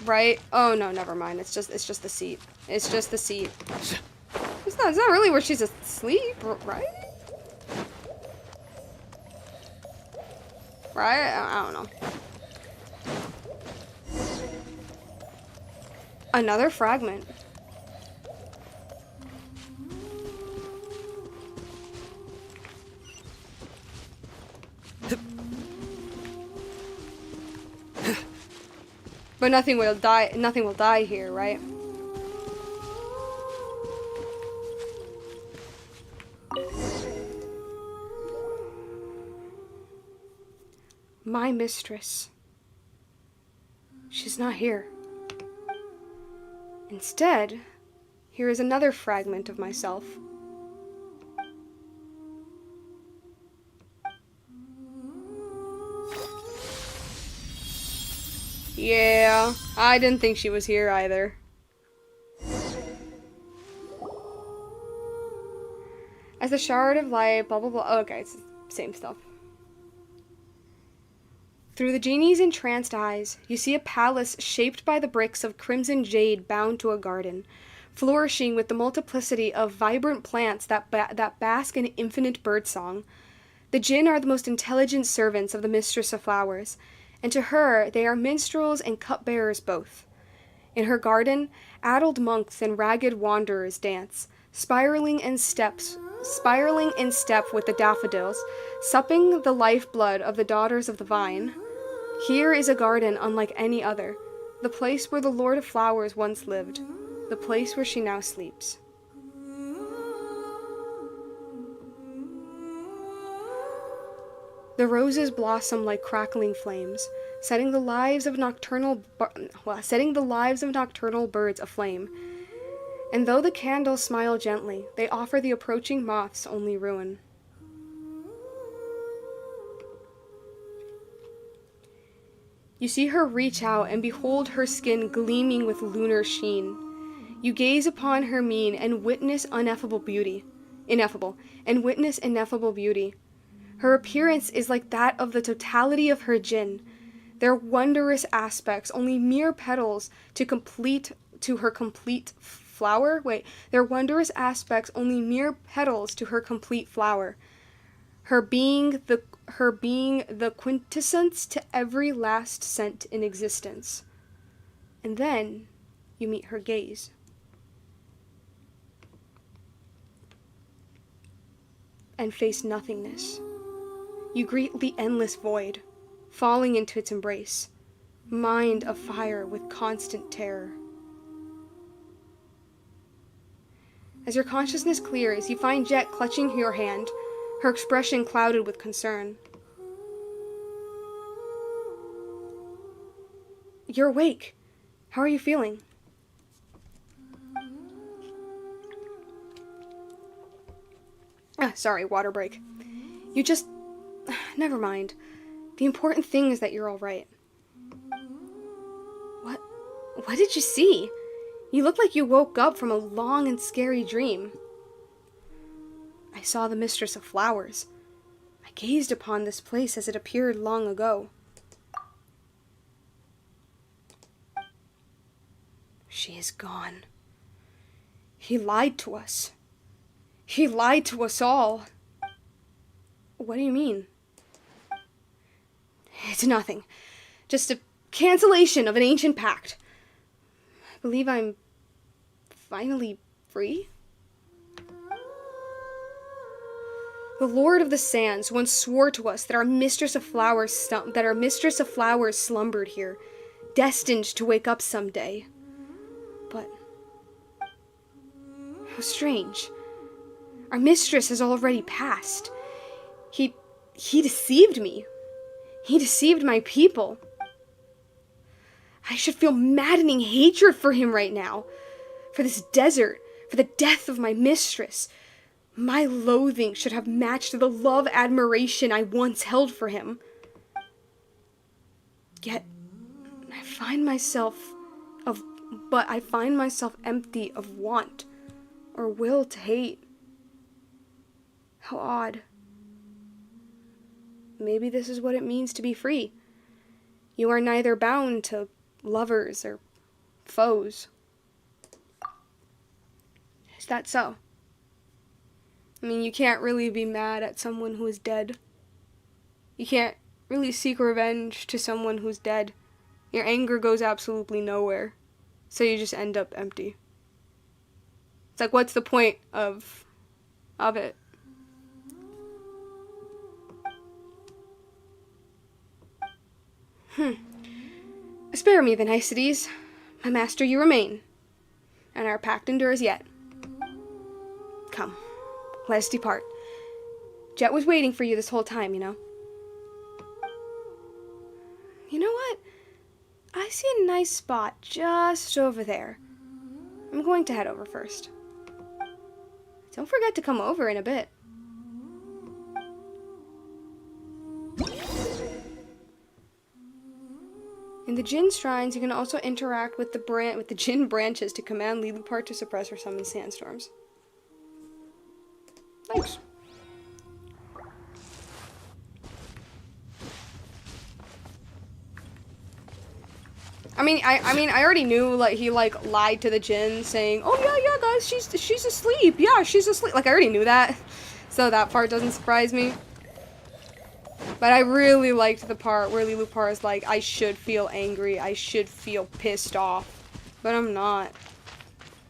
Right? Oh, no, never mind. It's just the seat. It's just the seat. It's not really where she's asleep, right? Right? I don't know. Another fragment. But nothing will die here, right? My mistress. She's not here. Instead, here is another fragment of myself. Yeah, I didn't think she was here either. As a shard of light, blah blah blah. Oh, okay, it's the same stuff. Through the genie's entranced eyes, you see a palace shaped by the bricks of crimson jade bound to a garden, flourishing with the multiplicity of vibrant plants that bask in infinite birdsong. The Jinn are the most intelligent servants of the Mistress of Flowers, and to her they are minstrels and cupbearers both. In her garden, addled monks and ragged wanderers dance, spiraling in step with the daffodils, supping the lifeblood of the daughters of the vine. Here is a garden unlike any other, the place where the Lord of Flowers once lived, the place where she now sleeps. The roses blossom like crackling flames, setting the lives of nocturnal birds aflame. And though the candles smile gently, they offer the approaching moths only ruin. You see her reach out and behold her skin gleaming with lunar sheen. You gaze upon her mien and witness ineffable beauty. Her appearance is like that of the totality of her Jinn. Their wondrous aspects only mere petals to her complete flower. Their wondrous aspects only mere petals to her complete flower. Her being the quintessence to every last scent in existence. And then you meet her gaze. And face nothingness. You greet the endless void, falling into its embrace, mind afire with constant terror. As your consciousness clears, you find Jeht clutching your hand, her expression clouded with concern. You're awake. How are you feeling? Sorry, water break. You just... Never mind. The important thing is that you're alright. What did you see? You look like you woke up from a long and scary dream. I saw the Mistress of Flowers. I gazed upon this place as it appeared long ago. She is gone. He lied to us. He lied to us all. What do you mean? It's nothing. Just a cancellation of an ancient pact. I believe I'm finally free? The Lord of the Sands once swore to us that our Mistress of Flowers slumbered here, destined to wake up someday. But how strange. Our mistress has already passed. He deceived me. He deceived my people. I should feel maddening hatred for him right now. For this desert, for the death of my mistress. My loathing should have matched the love admiration I once held for him. Yet, I find myself empty of want or will to hate. How odd. Maybe this is what it means to be free. You are neither bound to lovers or foes. Is that so? I mean, you can't really be mad at someone who is dead. You can't really seek revenge to someone who's dead. Your anger goes absolutely nowhere. So you just end up empty. It's like, what's the point of it? Spare me the niceties. My master, you remain. And our pact endures yet. Come, let us depart. Jeht was waiting for you this whole time, you know. You know what? I see a nice spot just over there. I'm going to head over first. Don't forget to come over in a bit. In the Jinn shrines, you can also interact with the Jinn branches to command Lilliput to suppress or summon sandstorms. Thanks. I already knew, like, he, like, lied to the Jinn saying, oh, yeah, guys, she's asleep. Yeah, she's asleep. Like, I already knew that. So that part doesn't surprise me. But I really liked the part where Lilupar is like, I should feel angry. I should feel pissed off. But I'm not.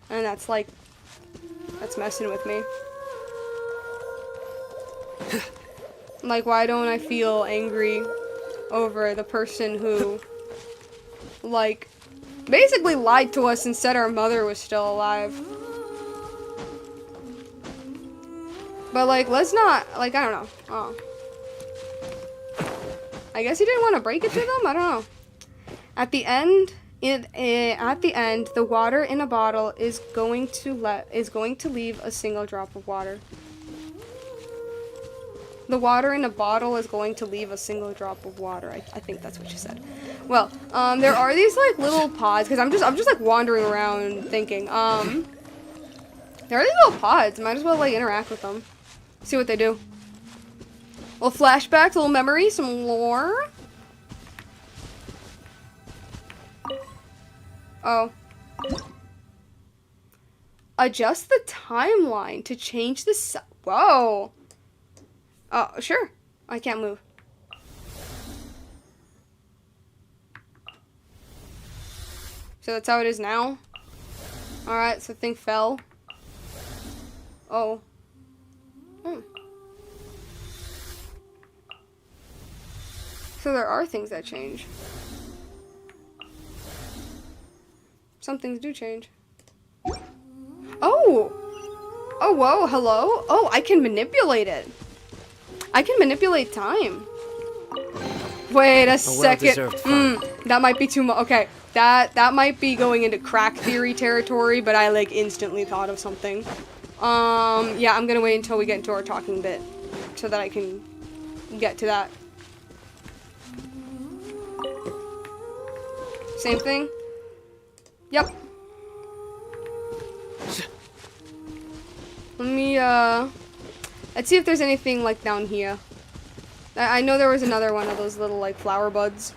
And that's, like, that's messing with me. Like, why don't I feel angry over the person who, like, basically lied to us and said our mother was still alive? But, like, let's not, like, I don't know. Oh. I guess he didn't want to break it to them? I don't know. At the end, the water in a bottle is going to leave a single drop of water. The water in a bottle is going to leave a single drop of water. I think that's what she said. Well, there are these, like, little pods, because I'm just like wandering around thinking. There are these little pods. Might as well, like, interact with them. See what they do. Little flashbacks, little memories, some lore. Oh. Adjust the timeline to change the whoa. Oh, sure. I can't move. So that's how it is now? Alright, so the thing fell. Oh. Hmm. So there are things that change. Some things do change. Oh! Oh, whoa, hello? Oh, I can manipulate it. I can manipulate time. Wait a second. That might be too much. Okay, that might be going into crack theory territory, but I, like, instantly thought of something. Yeah, I'm gonna wait until we get into our talking bit so that I can get to that. Same thing? Yep. Let me, let's see if there's anything, like, down here. I know there was another one of those little, like, flower buds.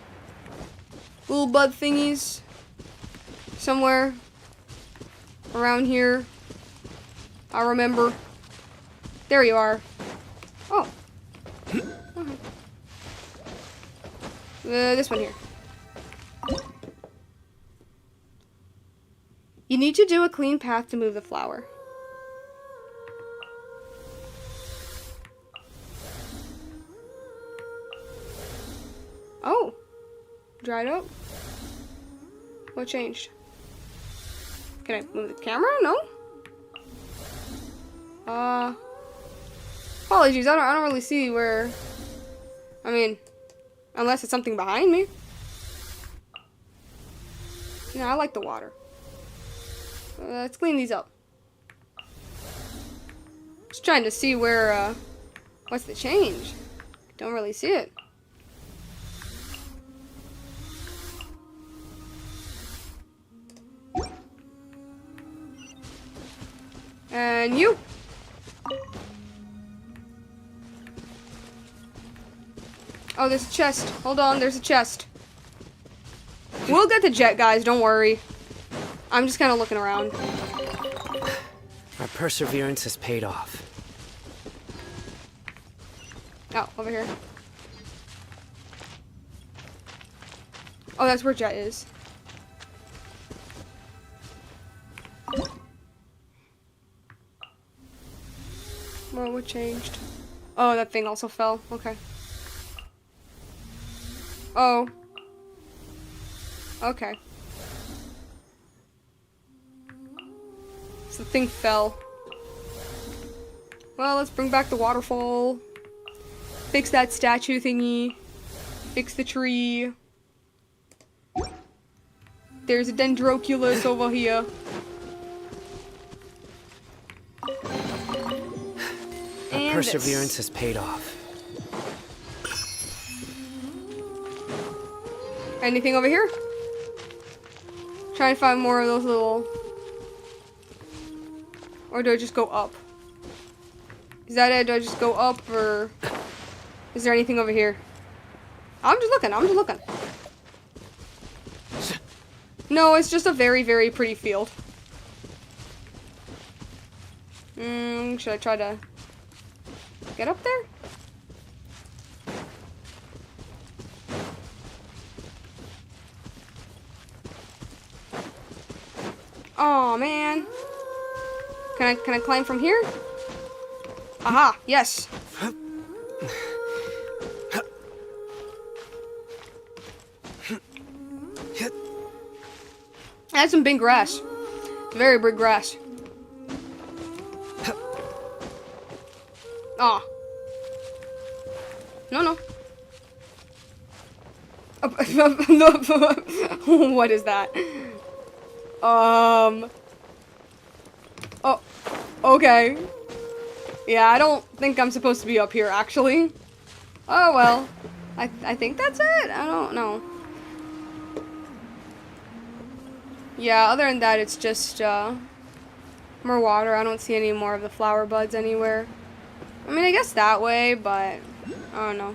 Little bud thingies. Somewhere around here. I remember. There you are. Oh. Okay. This one here. You need to do a clean path to move the flower. Oh. Dried up? What changed? Can I move the camera? No? Apologies, I don't really see where... I mean, unless it's something behind me. No, I like the water. Let's clean these up. Just trying to see where, what's the change? Don't really see it. And you. Oh, there's a chest. Hold on, there's a chest. We'll get the Jeht, guys, don't worry. I'm just kind of looking around. Our perseverance has paid off. Oh, over here. Oh, that's where Jeht is. Well, what changed? Oh, that thing also fell. Okay. Oh. Okay. So the thing fell. Well, let's bring back the waterfall. Fix that statue thingy. Fix the tree. There's a dendroculus over here. And Perseverance has paid off. Anything over here? Trying to find more of those little... Or do I just go up? Is that it? Do I just go up, or... Is there anything over here? I'm just looking, I'm just looking. No, it's just a very, very pretty field. Should I try to get up there? Oh man. Can I climb from here? Aha, yes. That's some big grass. Very big grass. Oh. No. What is that? Oh. Okay. Yeah, I don't think I'm supposed to be up here, actually. Oh, well. I think that's it? I don't know. Yeah, other than that, it's just, more water. I don't see any more of the flower buds anywhere. I mean, I guess that way, but I don't know.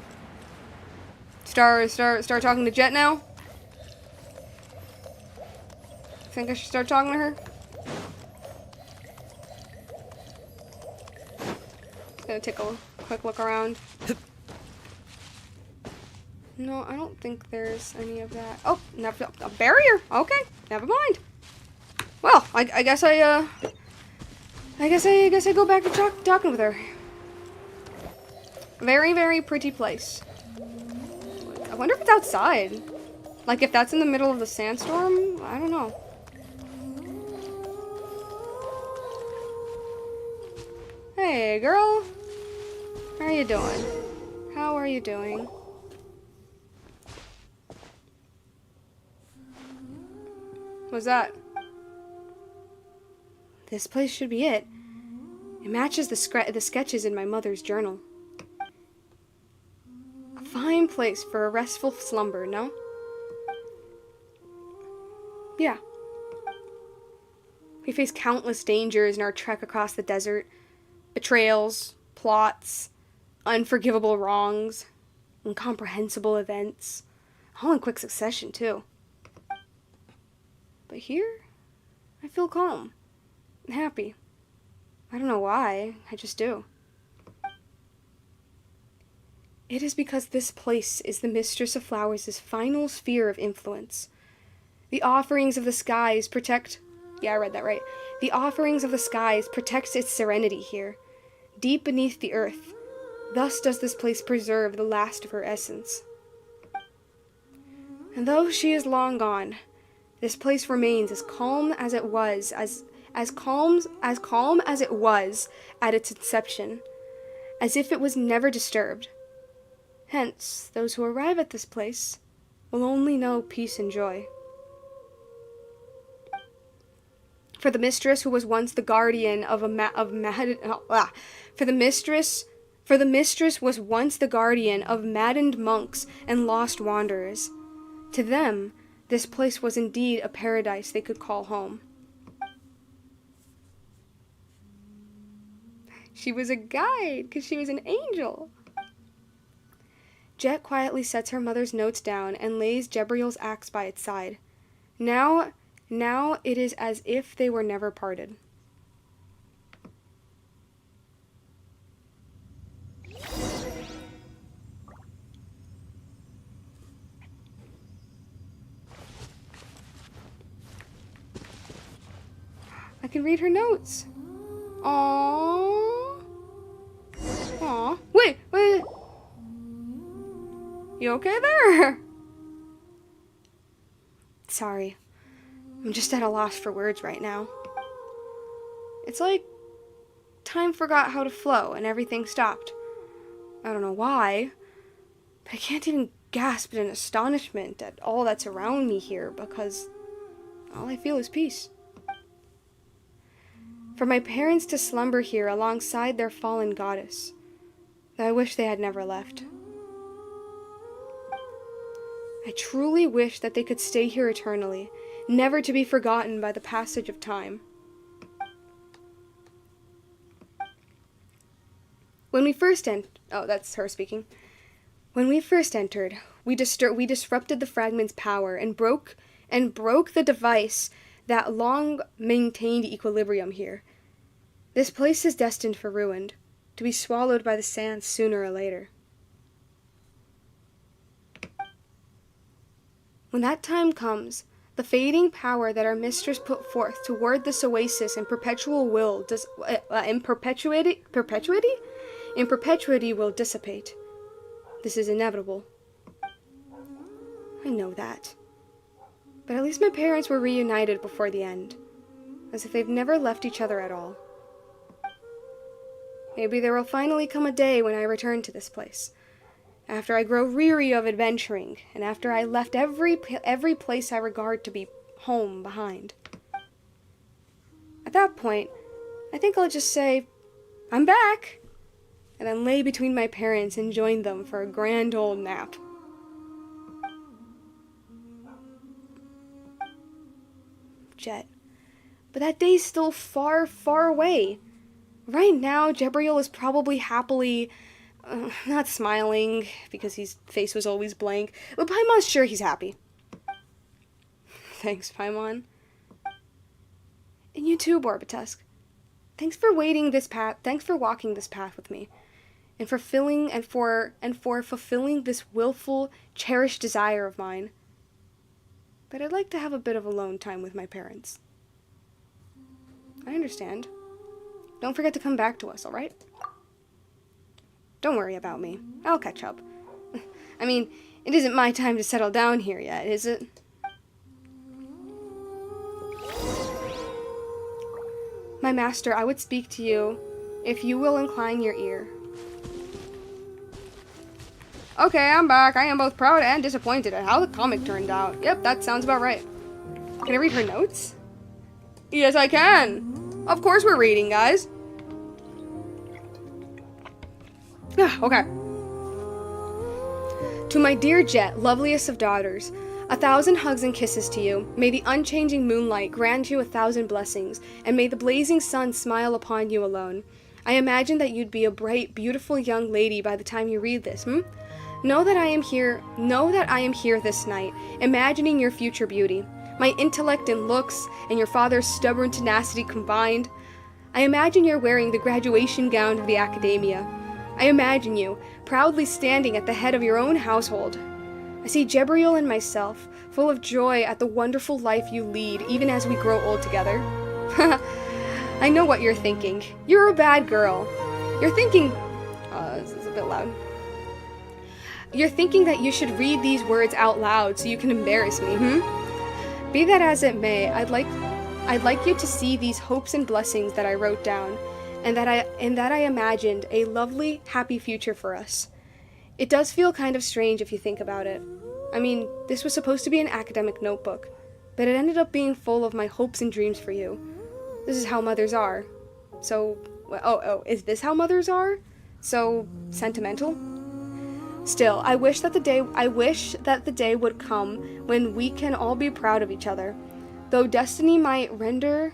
Start talking to Jeht now? Think I should start talking to her? Gonna take a quick look around. No, I don't think there's any of that. Oh, never, a barrier. Okay, never mind. Well, I guess I go back to talking with her. Very, very pretty place. I wonder if it's outside. Like if that's in the middle of the sandstorm. I don't know. Hey, girl. How are you doing? How are you doing? What's that? This place should be it. It matches the sketches in my mother's journal. A fine place for a restful slumber, no? Yeah. We face countless dangers in our trek across the desert. Betrayals, plots, unforgivable wrongs, incomprehensible events. All in quick succession, too. But here, I feel calm and happy. I don't know why, I just do. It is because this place is the Mistress of Flowers' final sphere of influence. The offerings of the skies protect... Yeah, I read that right. The offerings of the skies protects its serenity here, deep beneath the earth. Thus does this place preserve the last of her essence. And though she is long gone, this place remains as calm as it was, as calm as it was at its inception, as if it was never disturbed. Hence, those who arrive at this place will only know peace and joy. For the mistress who was once the guardian of For the mistress was once the guardian of maddened monks and lost wanderers. To them, this place was indeed a paradise they could call home. She was a guide, because she was an angel. Jeht quietly sets her mother's notes down and lays Jebriel's axe by its side. Now it is as if they were never parted. I can read her notes. Aww. Aww. Wait. You okay there? Sorry. I'm just at a loss for words right now. It's like time forgot how to flow and everything stopped. I don't know why, but I can't even gasp in astonishment at all that's around me here because all I feel is peace. For my parents to slumber here alongside their fallen goddess, I wish they had never left. I truly wish that they could stay here eternally, never to be forgotten by the passage of time. When we first that's her speaking. When we first entered, we disrupted the fragment's power and broke and broke the device that long maintained equilibrium here. This place is destined for ruin, to be swallowed by the sands sooner or later. When that time comes, the fading power that our mistress put forth toward this oasis in perpetuity will dissipate. This is inevitable. I know that. But at least my parents were reunited before the end, as if they've never left each other at all. Maybe there will finally come a day when I return to this place, after I grow weary of adventuring, and after I left every place I regard to be home behind. At that point, I think I'll just say, I'm back, and then lay between my parents and join them for a grand old nap. Jeht. But that day's still far, far away. Right now, Jebriel is probably happily, not smiling, because his face was always blank, but Paimon's sure he's happy. Thanks, Paimon. And you too, Borbatusk. Thanks for walking this path with me, and for fulfilling this willful, cherished desire of mine. But I'd like to have a bit of alone time with my parents. I understand. Don't forget to come back to us, alright? Don't worry about me. I'll catch up. I mean, it isn't my time to settle down here yet, is it? My master, I would speak to you if you will incline your ear. Okay, I'm back. I am both proud and disappointed at how the comic turned out. Yep, that sounds about right. Can I read her notes? Yes, I can. Of course we're reading, guys. Okay. To my dear Jeht, loveliest of daughters, 1,000 hugs and kisses to you. May the unchanging moonlight grant you 1,000 blessings, and may the blazing sun smile upon you alone. I imagine that you'd be a bright, beautiful young lady by the time you read this, Know that I am here this night, imagining your future beauty. My intellect and looks, and your father's stubborn tenacity combined. I imagine you're wearing the graduation gown of the academia. I imagine you, proudly standing at the head of your own household. I see Jebriel and myself, full of joy at the wonderful life you lead, even as we grow old together. I know what you're thinking. You're a bad girl. You're thinking... this is a bit loud. You're thinking that you should read these words out loud so you can embarrass me, Be that as it may, I'd like you to see these hopes and blessings that I wrote down, and that I imagined a lovely, happy future for us. It does feel kind of strange if you think about it. I mean, this was supposed to be an academic notebook, but it ended up being full of my hopes and dreams for you. This is how mothers are. So, is this how mothers are? So sentimental? Still, I wish that the day would come when we can all be proud of each other. Though destiny might render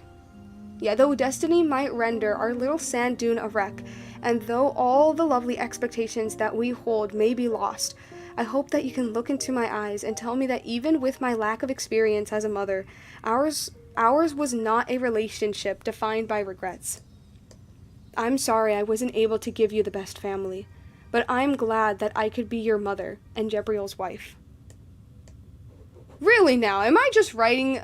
our little sand dune a wreck, and though all the lovely expectations that we hold may be lost, I hope that you can look into my eyes and tell me that even with my lack of experience as a mother, ours was not a relationship defined by regrets. I'm sorry I wasn't able to give you the best family, but I'm glad that I could be your mother and Jebriel's wife. Really now, am I just writing,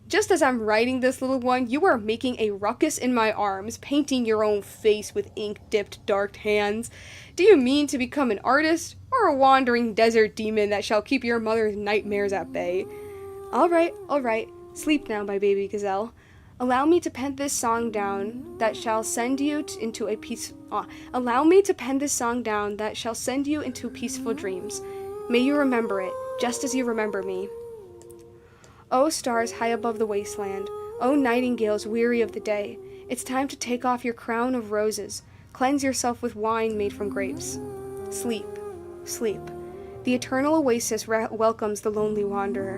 just as I'm writing this, little one, you are making a ruckus in my arms, painting your own face with ink-dipped dark hands. Do you mean to become an artist, or a wandering desert demon that shall keep your mother's nightmares at bay? All right, sleep now, my baby gazelle. Allow me to pen this song down that shall send you into peaceful dreams. May you remember it, just as you remember me. O stars high above the wasteland, O nightingales weary of the day, it's time to take off your crown of roses, cleanse yourself with wine made from grapes. Sleep, sleep. The eternal oasis welcomes the lonely wanderer,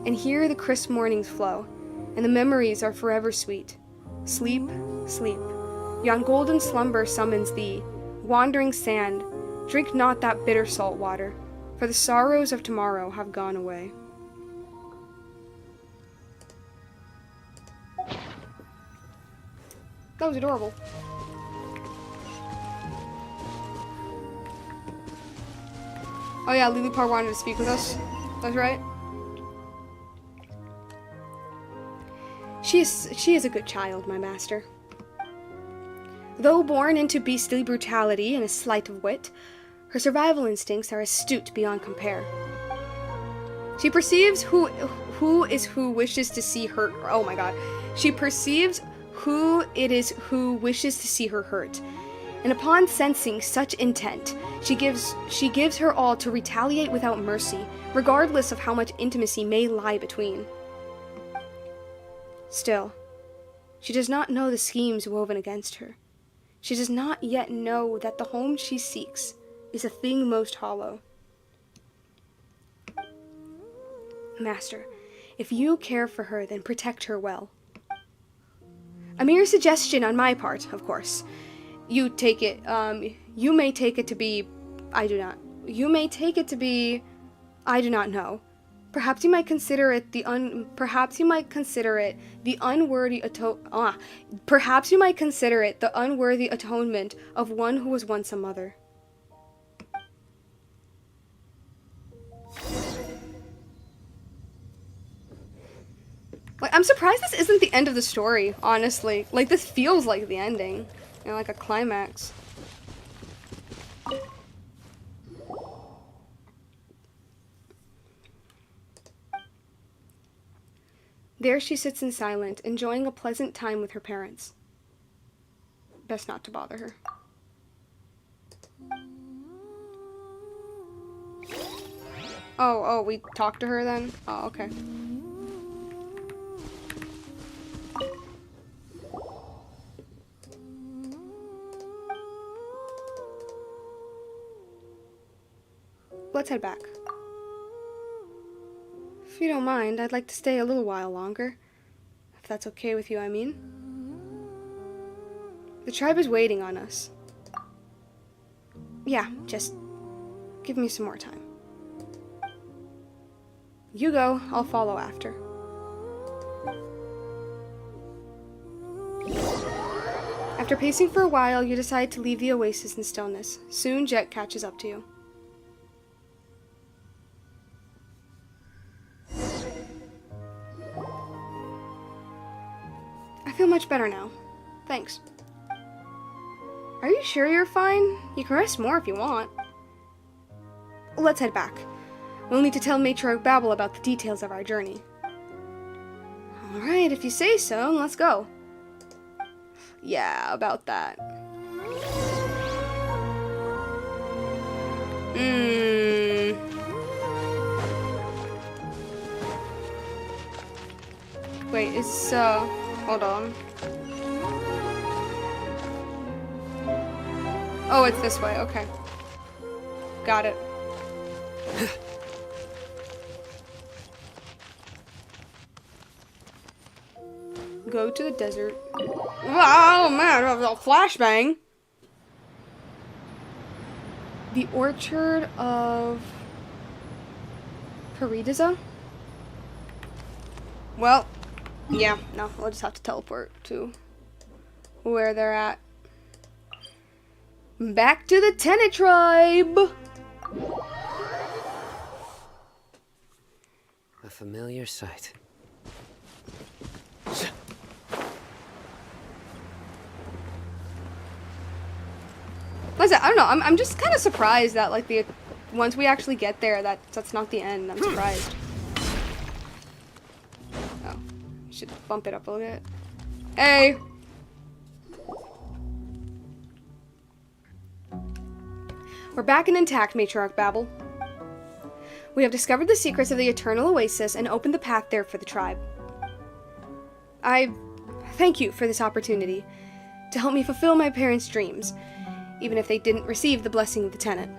and here the crisp mornings flow, and the memories are forever sweet. Sleep, sleep. Yon golden slumber summons thee. Wandering sand, drink not that bitter salt water, for the sorrows of tomorrow have gone away. That was adorable. Oh yeah, Lillipar wanted to speak with us. That's right. She is a good child, my master. Though born into beastly brutality and a sleight of wit, her survival instincts are astute beyond compare. She perceives who wishes to see her. Oh my god. She perceives who it is who wishes to see her hurt. And upon sensing such intent, she gives her all to retaliate without mercy, regardless of how much intimacy may lie between. Still, she does not know the schemes woven against her. She does not yet know that the home she seeks is a thing most hollow. Master, if you care for her, then protect her well. A mere suggestion on my part, of course. You may take it to be, I do not. You may take it to be, I do not know. Perhaps you might consider it the unworthy atonement of one who was once a mother. Like, I'm surprised this isn't the end of the story, honestly. Like, this feels like the ending. You know, like a climax. There she sits in silence, enjoying a pleasant time with her parents. Best not to bother her. Oh, we talked to her then? Oh, okay. Let's head back. If you don't mind, I'd like to stay a little while longer. If that's okay with you, I mean. The tribe is waiting on us. Yeah, just give me some more time. You go, I'll follow after. After pacing for a while, you decide to leave the oasis in stillness. Soon, Jeht catches up to you. I feel much better now. Thanks. Are you sure you're fine? You can rest more if you want. Let's head back. We'll need to tell Matriarch Babel about the details of our journey. Alright, if you say so, let's go. Yeah, about that. Wait, is, hold on. Oh, it's this way, okay. Got it. Go to the desert. Oh man, a flashbang. The orchard of Paradisa? Well, yeah, no, we'll just have to teleport to where they're at. Back to the Tenet tribe! A familiar sight. Listen, I don't know, I'm just kind of surprised that, like, once we actually get there, that's not the end. I'm surprised. Oh, should bump it up a little bit. Hey! We're back and intact, Matriarch Babel. We have discovered the secrets of the Eternal Oasis and opened the path there for the tribe. I thank you for this opportunity to help me fulfill my parents' dreams, even if they didn't receive the blessing of the Tenet.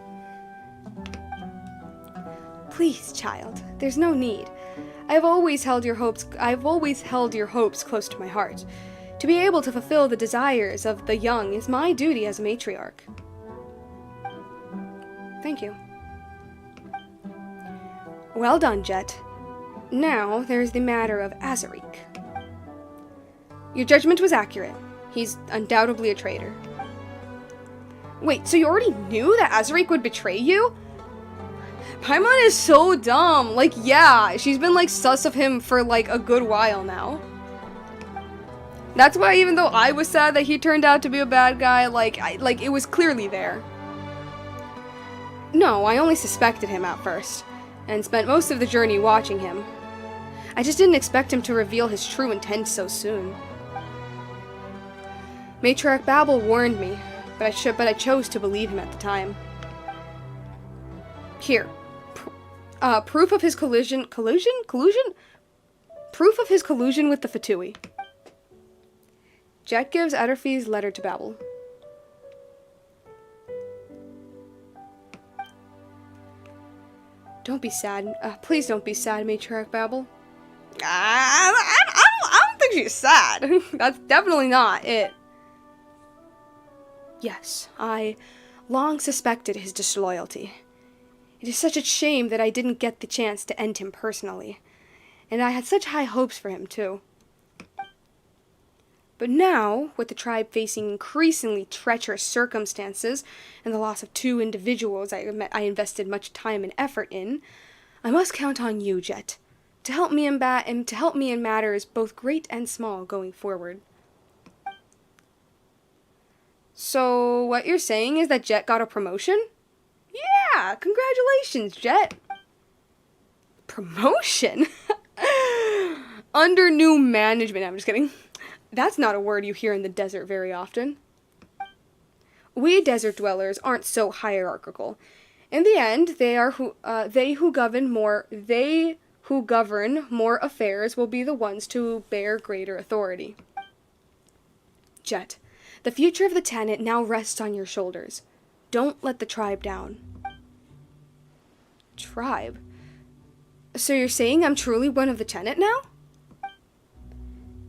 Please, child, there's no need. I've always held your hopes close to my heart. To be able to fulfill the desires of the young is my duty as a matriarch. Thank you. Well done, Jeht. Now, there's the matter of Azarik. Your judgment was accurate. He's undoubtedly a traitor. Wait, so you already knew that Azariq would betray you? Paimon is so dumb. Like, yeah, she's been, like, sus of him for, like, a good while now. That's why even though I was sad that he turned out to be a bad guy, like, it was clearly there. No, I only suspected him at first, and spent most of the journey watching him. I just didn't expect him to reveal his true intent so soon. Matriarch Babel warned me, but I chose to believe him at the time. Here. Proof of his collusion with the Fatui. Jeht gives Adarfi's letter to Babel. Don't be sad. Please don't be sad, Matriarch Babel. I don't think she's sad. That's definitely not it. Yes, I long suspected his disloyalty. It is such a shame that I didn't get the chance to end him personally. And I had such high hopes for him, too. But now, with the tribe facing increasingly treacherous circumstances and the loss of 2 individuals I invested much time and effort in, I must count on you, Jeht, to help me in matters both great and small going forward. So, what you're saying is that Jeht got a promotion? Yeah, congratulations, Jeht. Promotion? Under new management. I'm just kidding. That's not a word you hear in the desert very often. We desert dwellers aren't so hierarchical. In the end, they who govern more affairs will be the ones to bear greater authority. Jeht, the future of the Tanit now rests on your shoulders. Don't let the tribe down. Tribe? So you're saying I'm truly one of the Tanit now?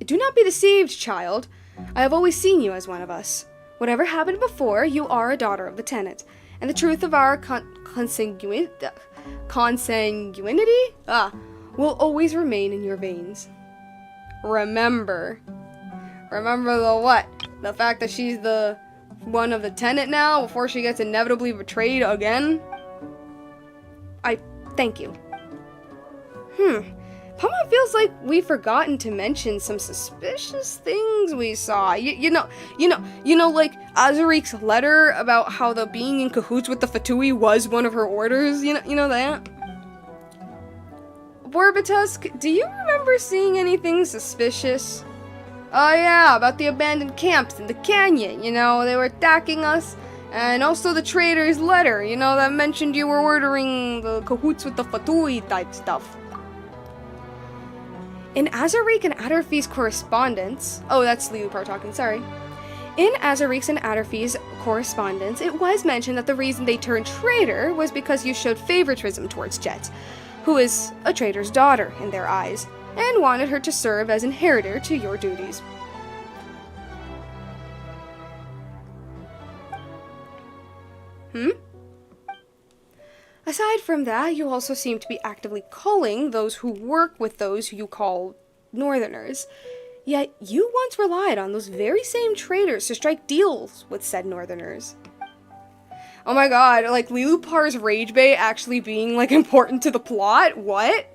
Do not be deceived, child. I have always seen you as one of us. Whatever happened before, you are a daughter of the Tanit, and the truth of our consanguinity will always remain in your veins. Remember the what? The fact that she's the one of the Tanit now before she gets inevitably betrayed again? I thank you. Paimon feels like we've forgotten to mention some suspicious things we saw. You know, like Azariq's letter about how the being in cahoots with the Fatui was one of her orders. You know that? Borbitusk, do you remember seeing anything suspicious? Oh yeah, about the abandoned camps in the canyon. You know, they were attacking us. And also the trader's letter, you know, that mentioned you were ordering the cahoots with the Fatui type stuff. In Azariq and Adarfi's correspondence... Oh, that's Lilupar talking, sorry. In Azariq's and Adarfi's correspondence, it was mentioned that the reason they turned traitor was because you showed favoritism towards Jeht, who is a traitor's daughter in their eyes, and wanted her to serve as inheritor to your duties. Aside from that, you also seem to be actively culling those who work with those who you call Northerners. Yet, you once relied on those very same traitors to strike deals with said Northerners. Oh my god, like, Lilupar's rage bait actually being, like, important to the plot? What?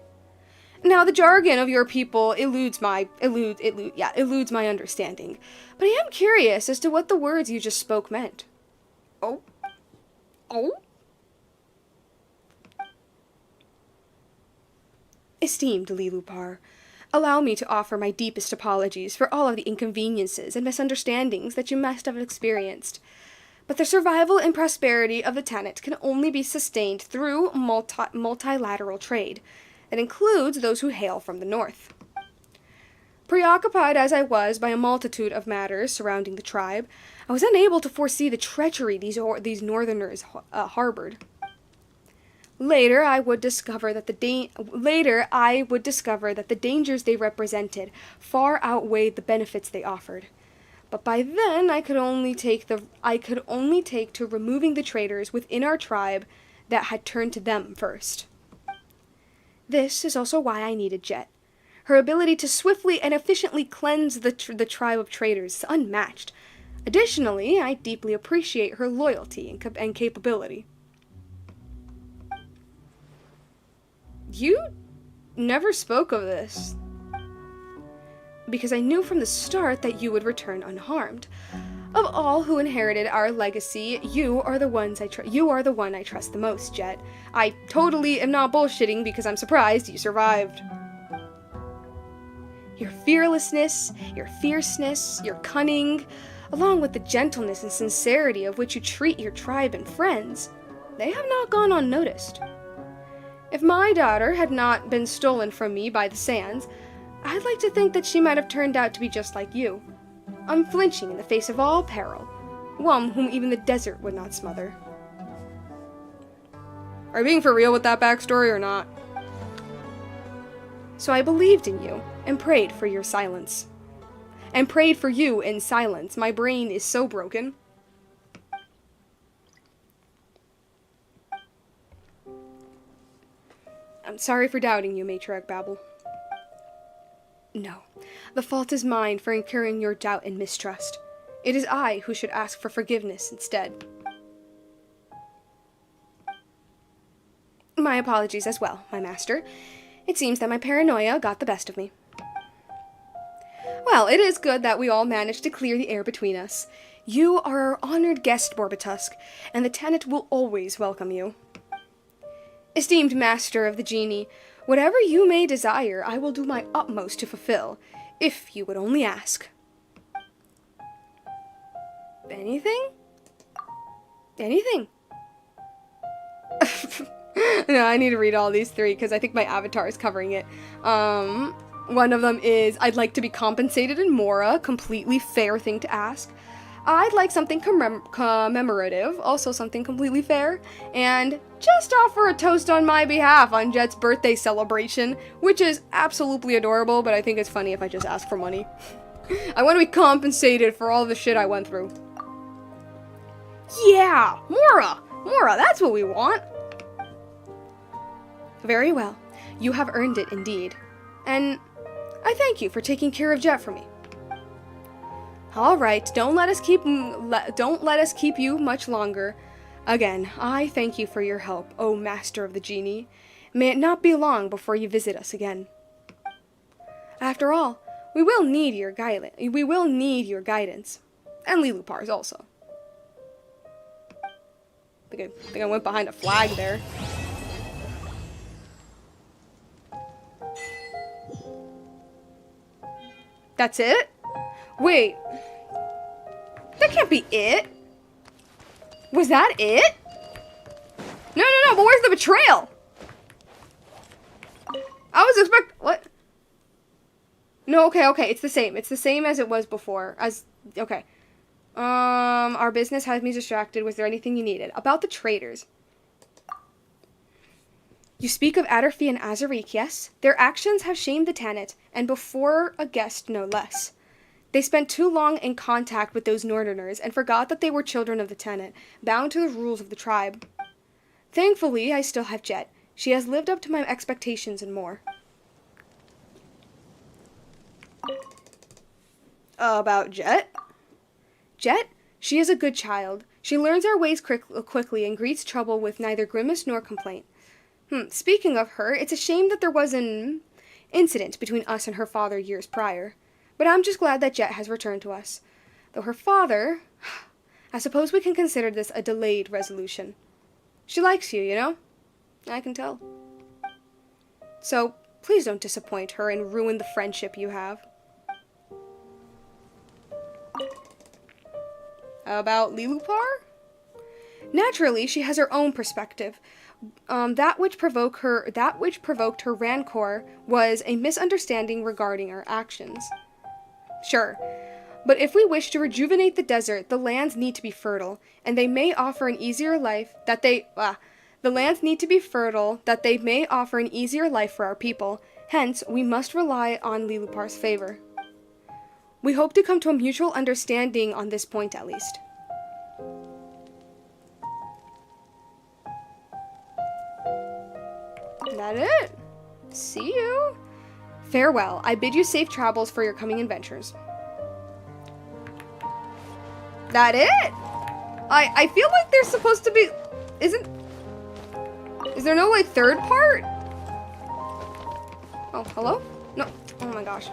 Now, the jargon of your people eludes my understanding. But I am curious as to what the words you just spoke meant. Oh? Esteemed Lilupar, allow me to offer my deepest apologies for all of the inconveniences and misunderstandings that you must have experienced. But the survival and prosperity of the Tanit can only be sustained through multilateral trade. That includes those who hail from the north. Preoccupied as I was by a multitude of matters surrounding the tribe, I was unable to foresee the treachery these Northerners harbored. Later, I would discover that the dangers they represented far outweighed the benefits they offered. But by then, I could only take to removing the traitors within our tribe that had turned to them first. This is also why I needed Jeht. Her ability to swiftly and efficiently cleanse the tribe of traitors is unmatched. Additionally, I deeply appreciate her loyalty and capability. You never spoke of this, because I knew from the start that you would return unharmed. Of all who inherited our legacy, you are the one I trust the most, Jeht. I totally am not bullshitting because I'm surprised you survived. Your fearlessness, your fierceness, your cunning, along with the gentleness and sincerity of which you treat your tribe and friends, they have not gone unnoticed. If my daughter had not been stolen from me by the sands, I'd like to think that she might have turned out to be just like you, unflinching in the face of all peril, one whom even the desert would not smother. Are you being for real with that backstory or not? So I believed in you and prayed for your silence. And prayed for you in silence. My brain is so broken. I'm sorry for doubting you, Matriarch Babel. No, the fault is mine for incurring your doubt and mistrust. It is I who should ask for forgiveness instead. My apologies as well, my master. It seems that my paranoia got the best of me. Well, it is good that we all managed to clear the air between us. You are our honored guest, Borbitusk, and the Tenet will always welcome you. Esteemed master of the genie, whatever you may desire, I will do my utmost to fulfill, if you would only ask. Anything? Anything? No, I need to read all these three, because I think my avatar is covering it. One of them is, I'd like to be compensated in Mora, completely fair thing to ask. I'd like something commemorative, also something completely fair, and just offer a toast on my behalf on Jeht's birthday celebration, which is absolutely adorable, but I think it's funny if I just ask for money. I want to be compensated for all the shit I went through. Yeah! Mora! Mora, that's what we want! Very well. You have earned it indeed. And I thank you for taking care of Jeht for me. All right, don't let us keep you much longer. Again, I thank you for your help, O Master of the Genie. May it not be long before you visit us again. After all, we will need your guidance. And Lilupar's also. I think I went behind a flag there. That's it? Wait. That can't be it. Was that it? No, but where's the betrayal? I was what? No, okay, it's the same. It's the same as it was before. Okay. Our business has me distracted. Was there anything you needed? About the traitors. You speak of Aderfi and Azarik, yes? Their actions have shamed the Tenet, and before a guest no less. They spent too long in contact with those Northerners and forgot that they were children of the Tenet, bound to the rules of the tribe. Thankfully, I still have Jeht. She has lived up to my expectations and more. About Jeht? Jeht? She is a good child. She learns our ways quickly and greets trouble with neither grimace nor complaint. Speaking of her, it's a shame that there was an incident between us and her father years prior. But I'm just glad that Jeht has returned to us. Though her father, I suppose we can consider this a delayed resolution. She likes you, you know? I can tell. So, please don't disappoint her and ruin the friendship you have. About Lilupar? Naturally, she has her own perspective. That which provoked her rancor was a misunderstanding regarding our actions. Sure, but if we wish to rejuvenate the desert, the lands need to be fertile, and they may offer an easier life the lands need to be fertile that they may offer an easier life for our people. Hence, we must rely on Lilupar's favor. We hope to come to a mutual understanding on this point at least. That it? See you? Farewell. I bid you safe travels for your coming adventures. That it? I feel like there's supposed to be... Is there no, like, third part? Oh, hello? No. Oh my gosh.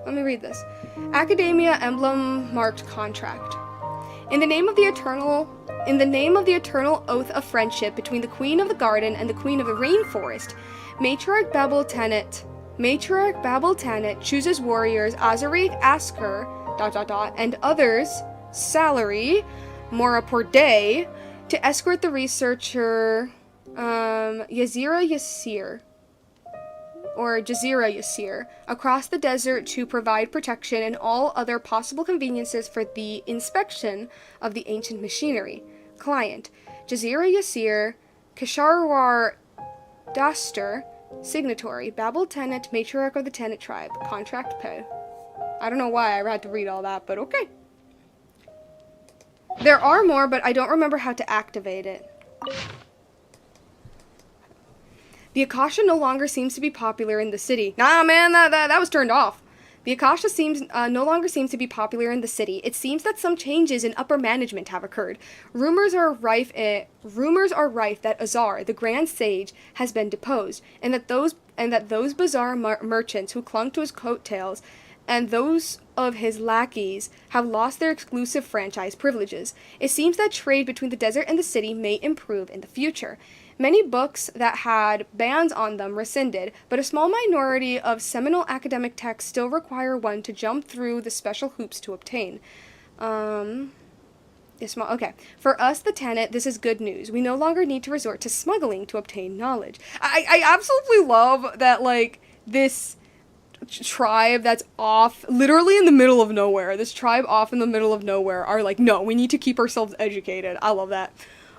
Let me read this. Academia emblem marked contract. In the name of the eternal oath of friendship between the Queen of the Garden and the Queen of the Rainforest, Matriarch Babel Tanit chooses warriors Azarik Asker, and others, salary, Mora per day, to escort the researcher, Jazira Yassir, across the desert to provide protection and all other possible conveniences for the inspection of the ancient machinery. Client, Jazira Yassir, Kasharwar Daster, signatory, Babel Tenant, matriarch of the Tenant tribe, contract pay. I don't know why I had to read all that, but okay. There are more, but I don't remember how to activate it. The Akasha no longer seems to be popular in the city. Nah, man, that was turned off. The Akasha no longer seems to be popular in the city. It seems that some changes in upper management have occurred. Rumors are rife that Azar, the Grand Sage, has been deposed, and that those bizarre merchants who clung to his coattails and those of his lackeys have lost their exclusive franchise privileges. It seems that trade between the desert and the city may improve in the future. Many books that had bans on them rescinded, but a small minority of seminal academic texts still require one to jump through the special hoops to obtain. Okay. For us, the Tenant, this is good news. We no longer need to resort to smuggling to obtain knowledge. I absolutely love that, like, this tribe that's off, literally in the middle of nowhere. This tribe off in the middle of nowhere are like, no, we need to keep ourselves educated. I love that.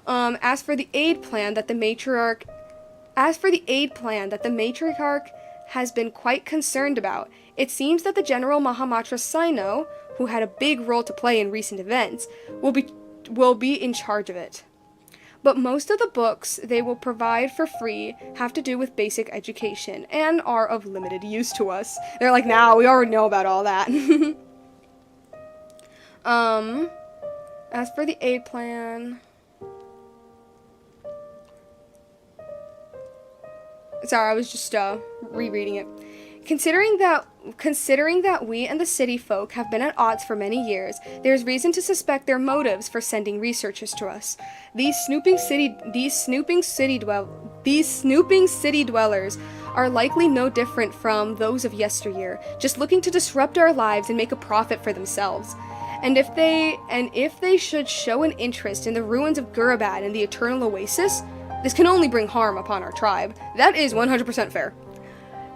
As for the aid plan that the matriarch has been quite concerned about, it seems that the General Mahamatra Sino, who had a big role to play in recent events, will be in charge of it. But most of the books they will provide for free have to do with basic education and are of limited use to us. They're like, nah, we already know about all that. As for the aid plan... Sorry, I was just rereading it. Considering that we and the city folk have been at odds for many years, there is reason to suspect their motives for sending researchers to us. These snooping city dwellers are likely no different from those of yesteryear, just looking to disrupt our lives and make a profit for themselves. And if they should show an interest in the ruins of Gurabad and the Eternal Oasis, this can only bring harm upon our tribe. That is 100% fair.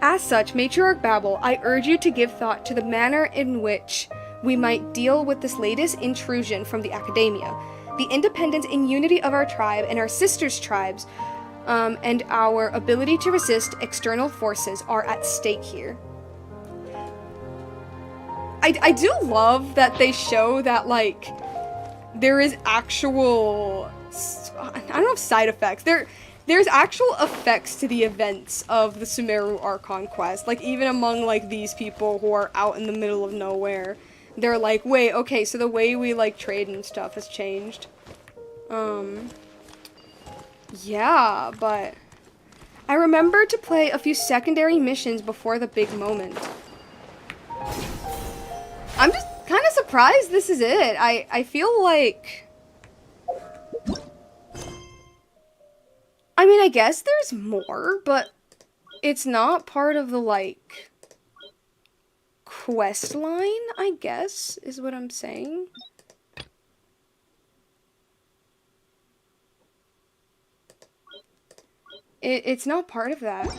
As such, Matriarch Babel, I urge you to give thought to the manner in which we might deal with this latest intrusion from the academia. The independence and unity of our tribe and our sisters' tribes, and our ability to resist external forces are at stake here. I do love that they show that, like, there is actual... I don't know if side effects. There's actual effects to the events of the Sumeru Archon quest. Like, even among, like, these people who are out in the middle of nowhere. They're like, wait, okay, so the way we, like, trade and stuff has changed. Yeah, but... I remember to play a few secondary missions before the big moment. I'm just kind of surprised this is it. I feel like... I mean, I guess there's more, but it's not part of the, like, quest line, I guess, is what I'm saying. It's not part of that.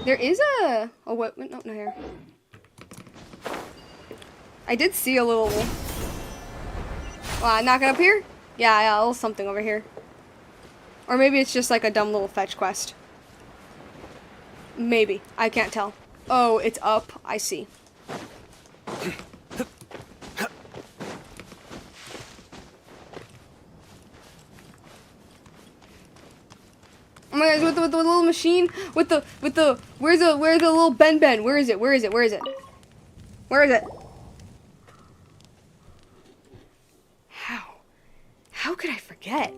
There is a what? No, not here. I did see a little... knocking up here? Yeah, a little something over here. Or maybe it's just like a dumb little fetch quest. Maybe. I can't tell. Oh, it's up. I see. Oh my gosh, with the little machine, where's the little Ben? Where is it? Where is it? Where is it? Where is it? How could I forget?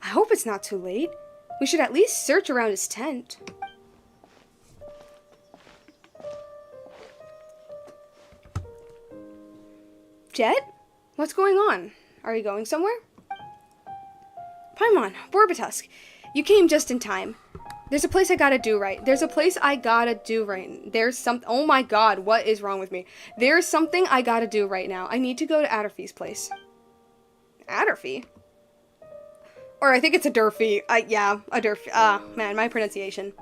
I hope it's not too late. We should at least search around his tent. Jeht? What's going on? Are you going somewhere? Paimon, Borbatusk, you came just in time. There's a place I gotta do right. Oh my god, what is wrong with me? There's something I gotta do right now. I need to go to Adderfy's place. Adderfy? Or I think it's a Durfy. Yeah, a Durfy. Man, my pronunciation.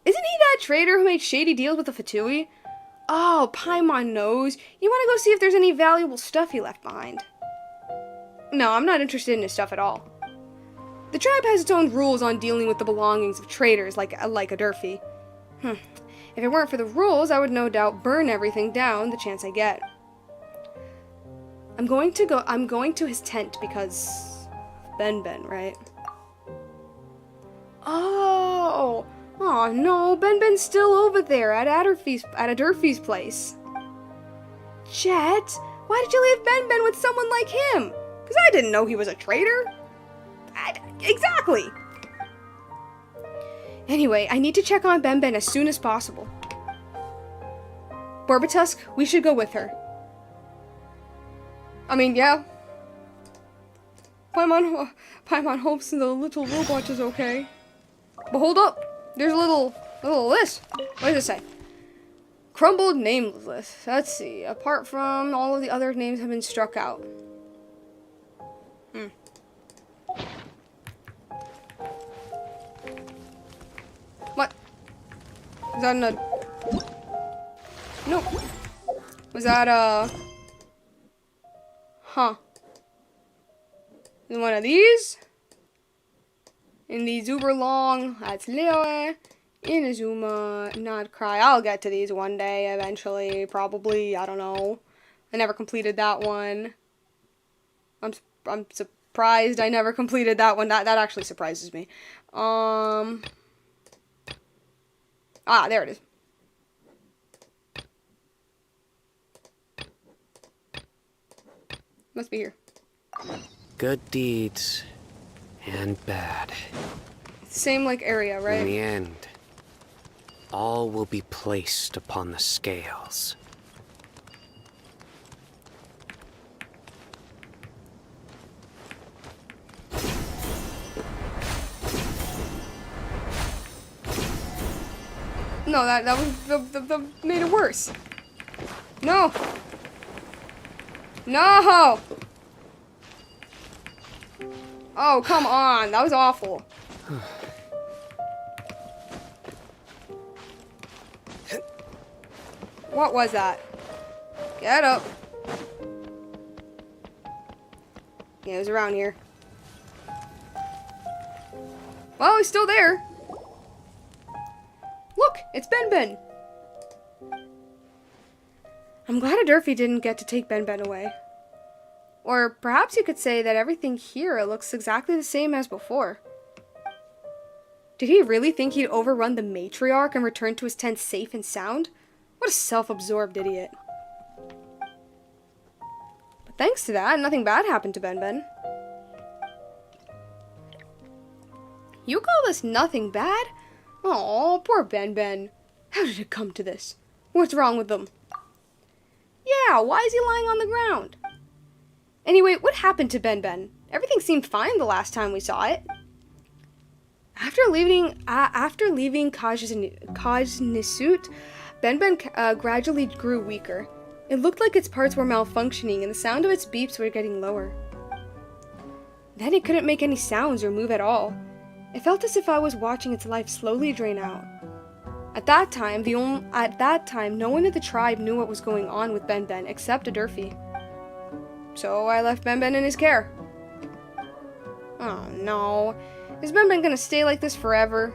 Isn't he that trader who made shady deals with the Fatui? Oh, Paimon knows. You want to go see if there's any valuable stuff he left behind? No, I'm not interested in his stuff at all. The tribe has its own rules on dealing with the belongings of traders like a Durfy. If it weren't for the rules, I would no doubt burn everything down the chance I get. I'm going to his tent because Ben, right? Oh no, Ben's still over there at Adderfy's place. Jeht, why did you leave Ben with someone like him? Because I didn't know he was a traitor. Exactly. Anyway, I need to check on Ben as soon as possible. Borbatusk, we should go with her. I mean, yeah. Paimon hopes the little robot is okay. But hold up. There's a little list. What does it say? Crumbled names list. Let's see. Apart from all of the other names have been struck out. What? Is that no. Was that huh. One of these? In the uber long, that's Leo. Inazuma, not cry. I'll get to these one day, eventually, probably. I don't know. I never completed that one. I'm surprised I never completed that one. That actually surprises me. There it is. Must be here. Good deeds and bad. Same like area, right? In the end, all will be placed upon the scales. No, that was made it worse. No. No. Oh, come on. That was awful. What was that? Get up. Yeah, it was around here. Well, he's still there. Look, it's Ben. I'm glad Adderfy didn't get to take Ben away. Or perhaps you could say that everything here looks exactly the same as before. Did he really think he'd overrun the matriarch and return to his tent safe and sound? What a self-absorbed idiot. But thanks to that, nothing bad happened to Ben. You call this nothing bad? Aw, poor Ben. How did it come to this? What's wrong with them? Yeah, why is he lying on the ground? Anyway, what happened to Ben? Everything seemed fine the last time we saw it. After leaving Kajnisut, Ben gradually grew weaker. It looked like its parts were malfunctioning and the sound of its beeps were getting lower. Then it couldn't make any sounds or move at all. It felt as if I was watching its life slowly drain out. At that time, no one in the tribe knew what was going on with Ben except Adderfy. So I left Ben in his care. Oh no. Is Ben gonna stay like this forever?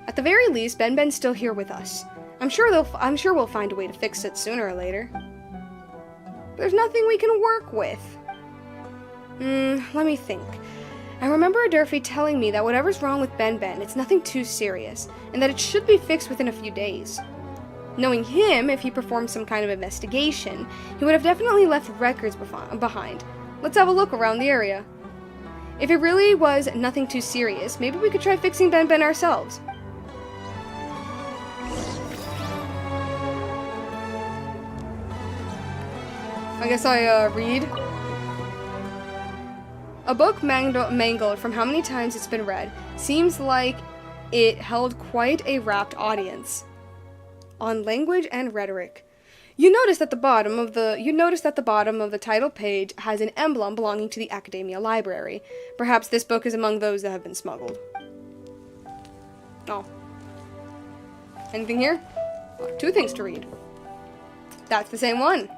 At the very least, Ben's still here with us. I'm sure we'll find a way to fix it sooner or later. There's nothing we can work with. Let me think. I remember Durfee telling me that whatever's wrong with Ben, it's nothing too serious, and that it should be fixed within a few days. Knowing him, if he performed some kind of investigation, he would have definitely left records behind. Let's have a look around the area. If it really was nothing too serious, maybe we could try fixing Ben ourselves. I guess I, read. A book mangled from how many times it's been read seems like it held quite a rapt audience. On language and rhetoric. You notice that the bottom of the title page has an emblem belonging to the Academia Library. Perhaps this book is among those that have been smuggled. Oh. Anything here? Oh, 2 things to read. That's the same one.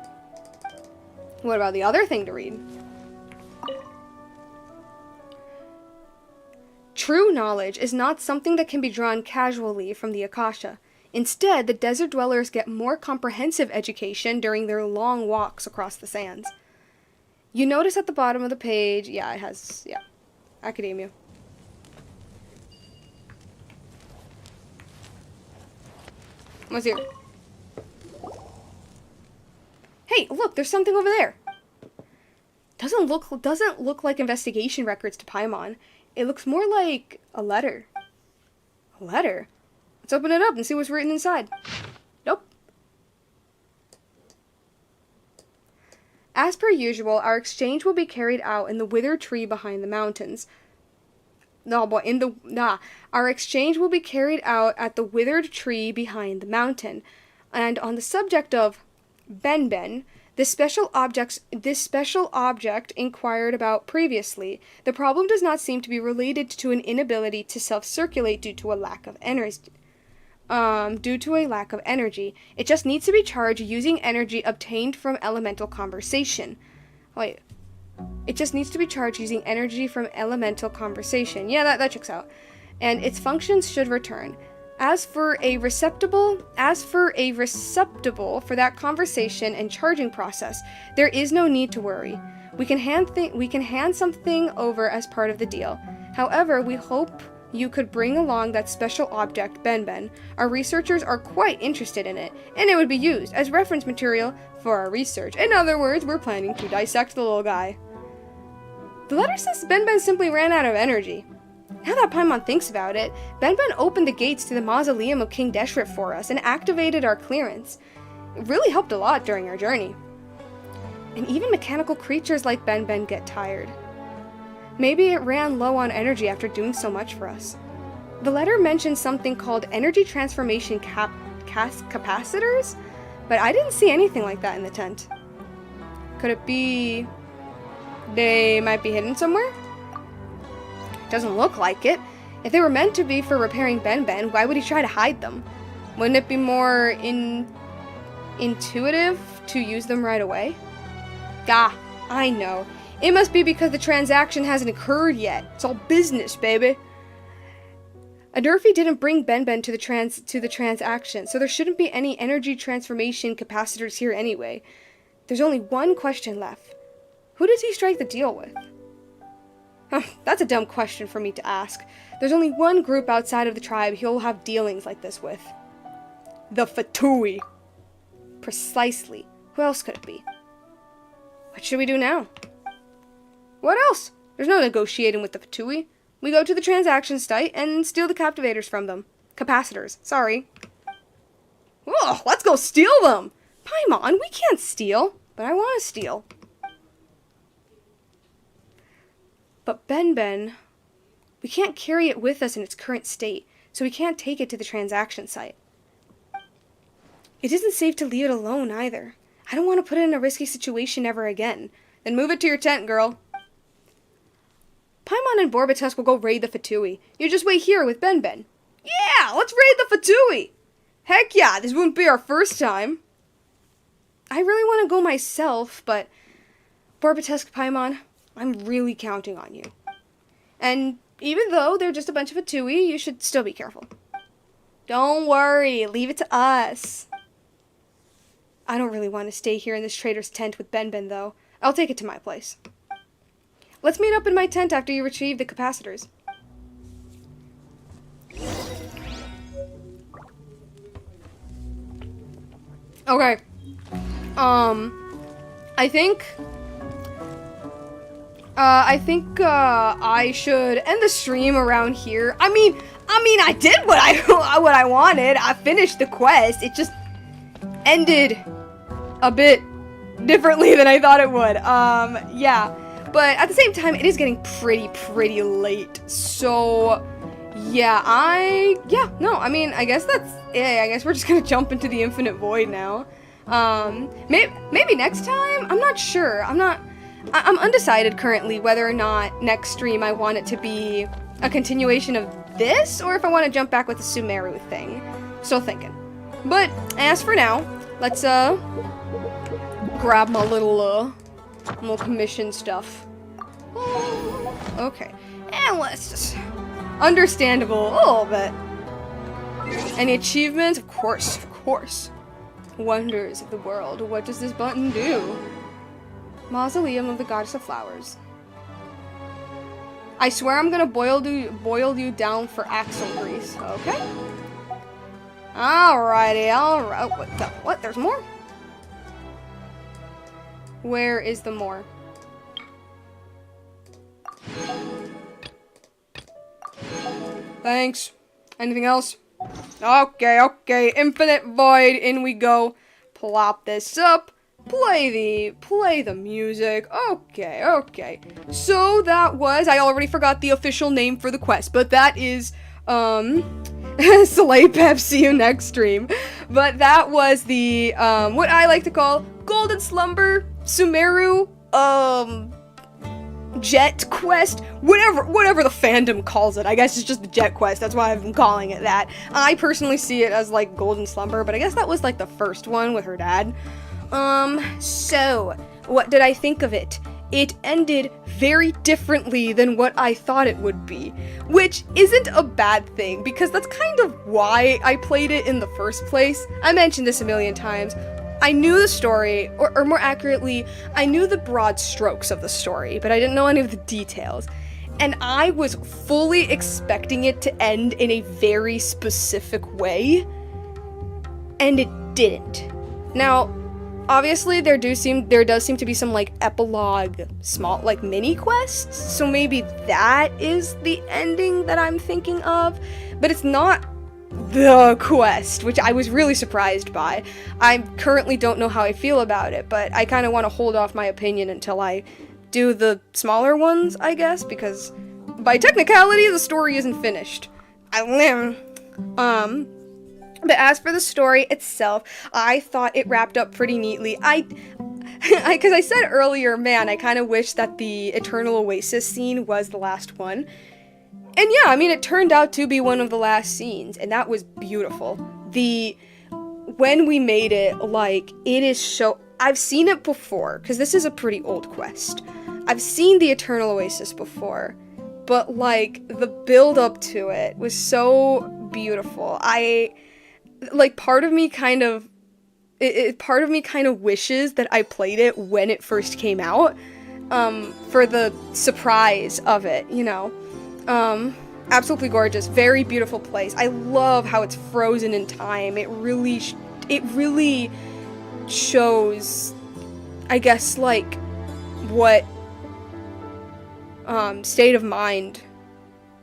What about the other thing to read? True knowledge is not something that can be drawn casually from the Akasha. Instead, the desert dwellers get more comprehensive education during their long walks across the sands. You notice at the bottom of the page, it has, Academia. What's here? Hey, look, there's something over there. Doesn't look like investigation records to Paimon. It looks more like a letter. A letter? Let's open it up and see what's written inside. Nope. As per usual, our exchange will be carried out in the withered tree behind the mountains. Our exchange will be carried out at the withered tree behind the mountain. And on the subject of Ben, this special object inquired about previously, the problem does not seem to be related to an inability to self-circulate due to a lack of energy. It just needs to be charged using energy obtained from elemental conversation. Wait. It just needs to be charged using energy from elemental conversation. Yeah, that checks out. And its functions should return. As for a receptacle for that conversation and charging process, there is no need to worry. We can hand something over as part of the deal. However, we hope you could bring along that special object, Ben. Our researchers are quite interested in it, and it would be used as reference material for our research. In other words, we're planning to dissect the little guy. The letter says Ben simply ran out of energy. Now that Paimon thinks about it, Ben opened the gates to the mausoleum of King Deshret for us and activated our clearance. It really helped a lot during our journey. And even mechanical creatures like Ben get tired. Maybe it ran low on energy after doing so much for us. The letter mentioned something called energy transformation capacitors, but I didn't see anything like that in the tent. Could it be they might be hidden somewhere? Doesn't look like it. If they were meant to be for repairing Ben, why would he try to hide them? Wouldn't it be more intuitive to use them right away? I know. It must be because the transaction hasn't occurred yet. It's all business, baby. Durfee didn't bring Ben to the transaction, so there shouldn't be any energy transformation capacitors here anyway. There's only one question left. Who does he strike the deal with? That's a dumb question for me to ask. There's only one group outside of the tribe he'll have dealings like this with. The Fatui. Precisely. Who else could it be? What should we do now? What else? There's no negotiating with the Fatui. We go to the transaction site and steal the captivators from them. Capacitors, sorry. Oh, let's go steal them! Paimon, we can't steal, but I want to steal. But Ben, we can't carry it with us in its current state, so we can't take it to the transaction site. It isn't safe to leave it alone either. I don't want to put it in a risky situation ever again. Then move it to your tent, girl. Paimon and Borbatusk will go raid the Fatui. You just wait here with Ben. Yeah, let's raid the Fatui! Heck yeah, this wouldn't be our first time. I really want to go myself, but Borbatusk, Paimon, I'm really counting on you. And even though they're just a bunch of Fatui, you should still be careful. Don't worry, leave it to us. I don't really want to stay here in this trader's tent with Ben, though. I'll take it to my place. Let's meet up in my tent after you retrieve the capacitors. Okay. I should end the stream around here. I mean, I did what I wanted. I finished the quest. It just ended a bit differently than I thought it would. Yeah. But at the same time, it is getting pretty late. So, yeah, I guess that's it. I guess we're just gonna jump into the infinite void now. Maybe next time? I'm not sure. I'm undecided currently whether or not next stream I want it to be a continuation of this, or if I want to jump back with the Sumeru thing. Still thinking. But, as for now, let's, grab my little commission stuff. Okay. And let's just... Understandable, a little bit. Any achievements? Of course. Wonders of the world. What does this button do? Mausoleum of the Goddess of Flowers. I swear I'm gonna boil you down for axle grease. Okay. Alrighty, alright. What? There's more? Where is the more? Thanks. Anything else? Okay. Infinite void. In we go. Plop this up. Play the music. Okay. So that was, I already forgot the official name for the quest, but that is, Slay Pep, see you next stream. But that was the, what I like to call Golden Slumber, Sumeru, Jeht quest, whatever the fandom calls it. I guess it's just the Jeht quest, that's why I've been calling it that. I personally see it as, like, Golden Slumber, but I guess that was, like, the first one with her dad. So, what did I think of it? It ended very differently than what I thought it would be, which isn't a bad thing, because that's kind of why I played it in the first place. I mentioned this a million times. I knew the story, or more accurately, I knew the broad strokes of the story, but I didn't know any of the details. And I was fully expecting it to end in a very specific way, and it didn't. Now, obviously, there does seem to be some, like, epilogue, small, like, mini quests, so maybe that is the ending that I'm thinking of, but it's not the quest, which I was really surprised by. I currently don't know how I feel about it, but I kind of want to hold off my opinion until I do the smaller ones, I guess, because by technicality, the story isn't finished. But as for the story itself, I thought it wrapped up pretty neatly. Because I said earlier, man, I kind of wish that the Eternal Oasis scene was the last one. And yeah, I mean, it turned out to be one of the last scenes, and that was beautiful. When we made it, like, it is so... I've seen it before, because this is a pretty old quest. I've seen the Eternal Oasis before, but, like, the build-up to it was so beautiful. Part of me kind of wishes that I played it when it first came out, for the surprise of it, you know. Absolutely gorgeous, very beautiful place. I love how it's frozen in time. It really shows, I guess, like, what, state of mind,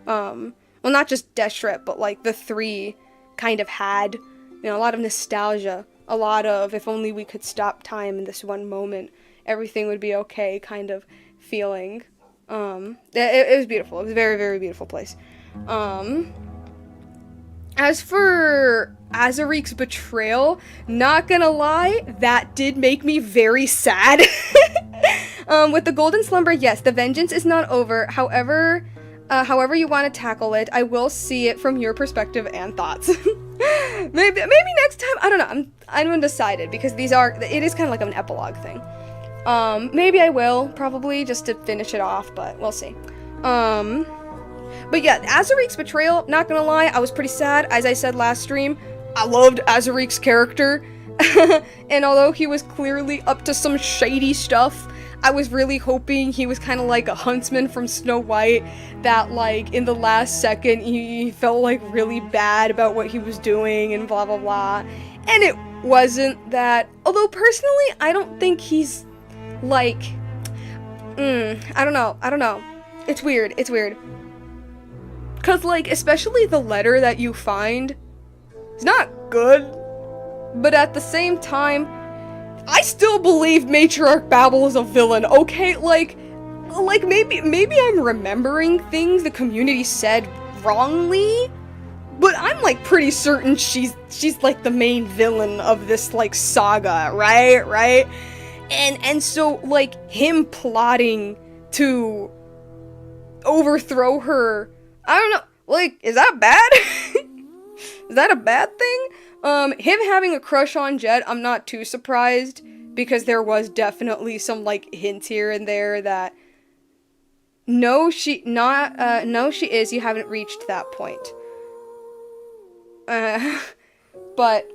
well, not just Deshret, but, like, the three kind of had, you know, a lot of nostalgia, a lot of, if only we could stop time in this one moment, everything would be okay kind of feeling. It was beautiful. It was a very, very beautiful place. As for Azurik's betrayal, not gonna lie, that did make me very sad. With the Golden Slumber, yes, the vengeance is not over. However you want to tackle it, I will see it from your perspective and thoughts. maybe next time, I don't know, I'm undecided, because it is kind of like an epilogue thing. Maybe I will, probably, just to finish it off, but we'll see. But yeah, Azurik's betrayal, not gonna lie, I was pretty sad. As I said last stream, I loved Azurik's character. And although he was clearly up to some shady stuff, I was really hoping he was kind of like a huntsman from Snow White, that like in the last second he felt like really bad about what he was doing and blah blah blah. And it wasn't that. Although personally, I don't think he's like, I don't know. It's weird. Cause like, especially the letter that you find, it's not good. But at the same time, I still believe Matriarch Babel is a villain, okay? Like maybe I'm remembering things the community said wrongly, but I'm like pretty certain she's like the main villain of this like saga, right? And so like him plotting to overthrow her, I don't know, like, is that bad? Is that a bad thing? Him having a crush on Jeht, I'm not too surprised, because there was definitely some, like, hints here and there that, no, she is, you haven't reached that point. But,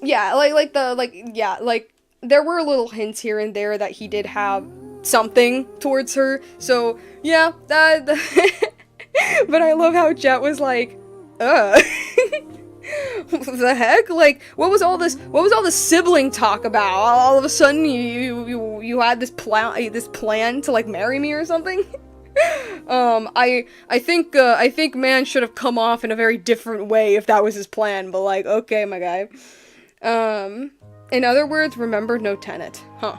yeah, there were little hints here and there that he did have something towards her, so, yeah, that, but I love how Jeht was like, what the heck? Like, what was all this sibling talk about? All of a sudden, you had this plan to like marry me or something? I think man should have come off in a very different way if that was his plan. But like, okay, my guy. In other words, remember no Tenet, huh?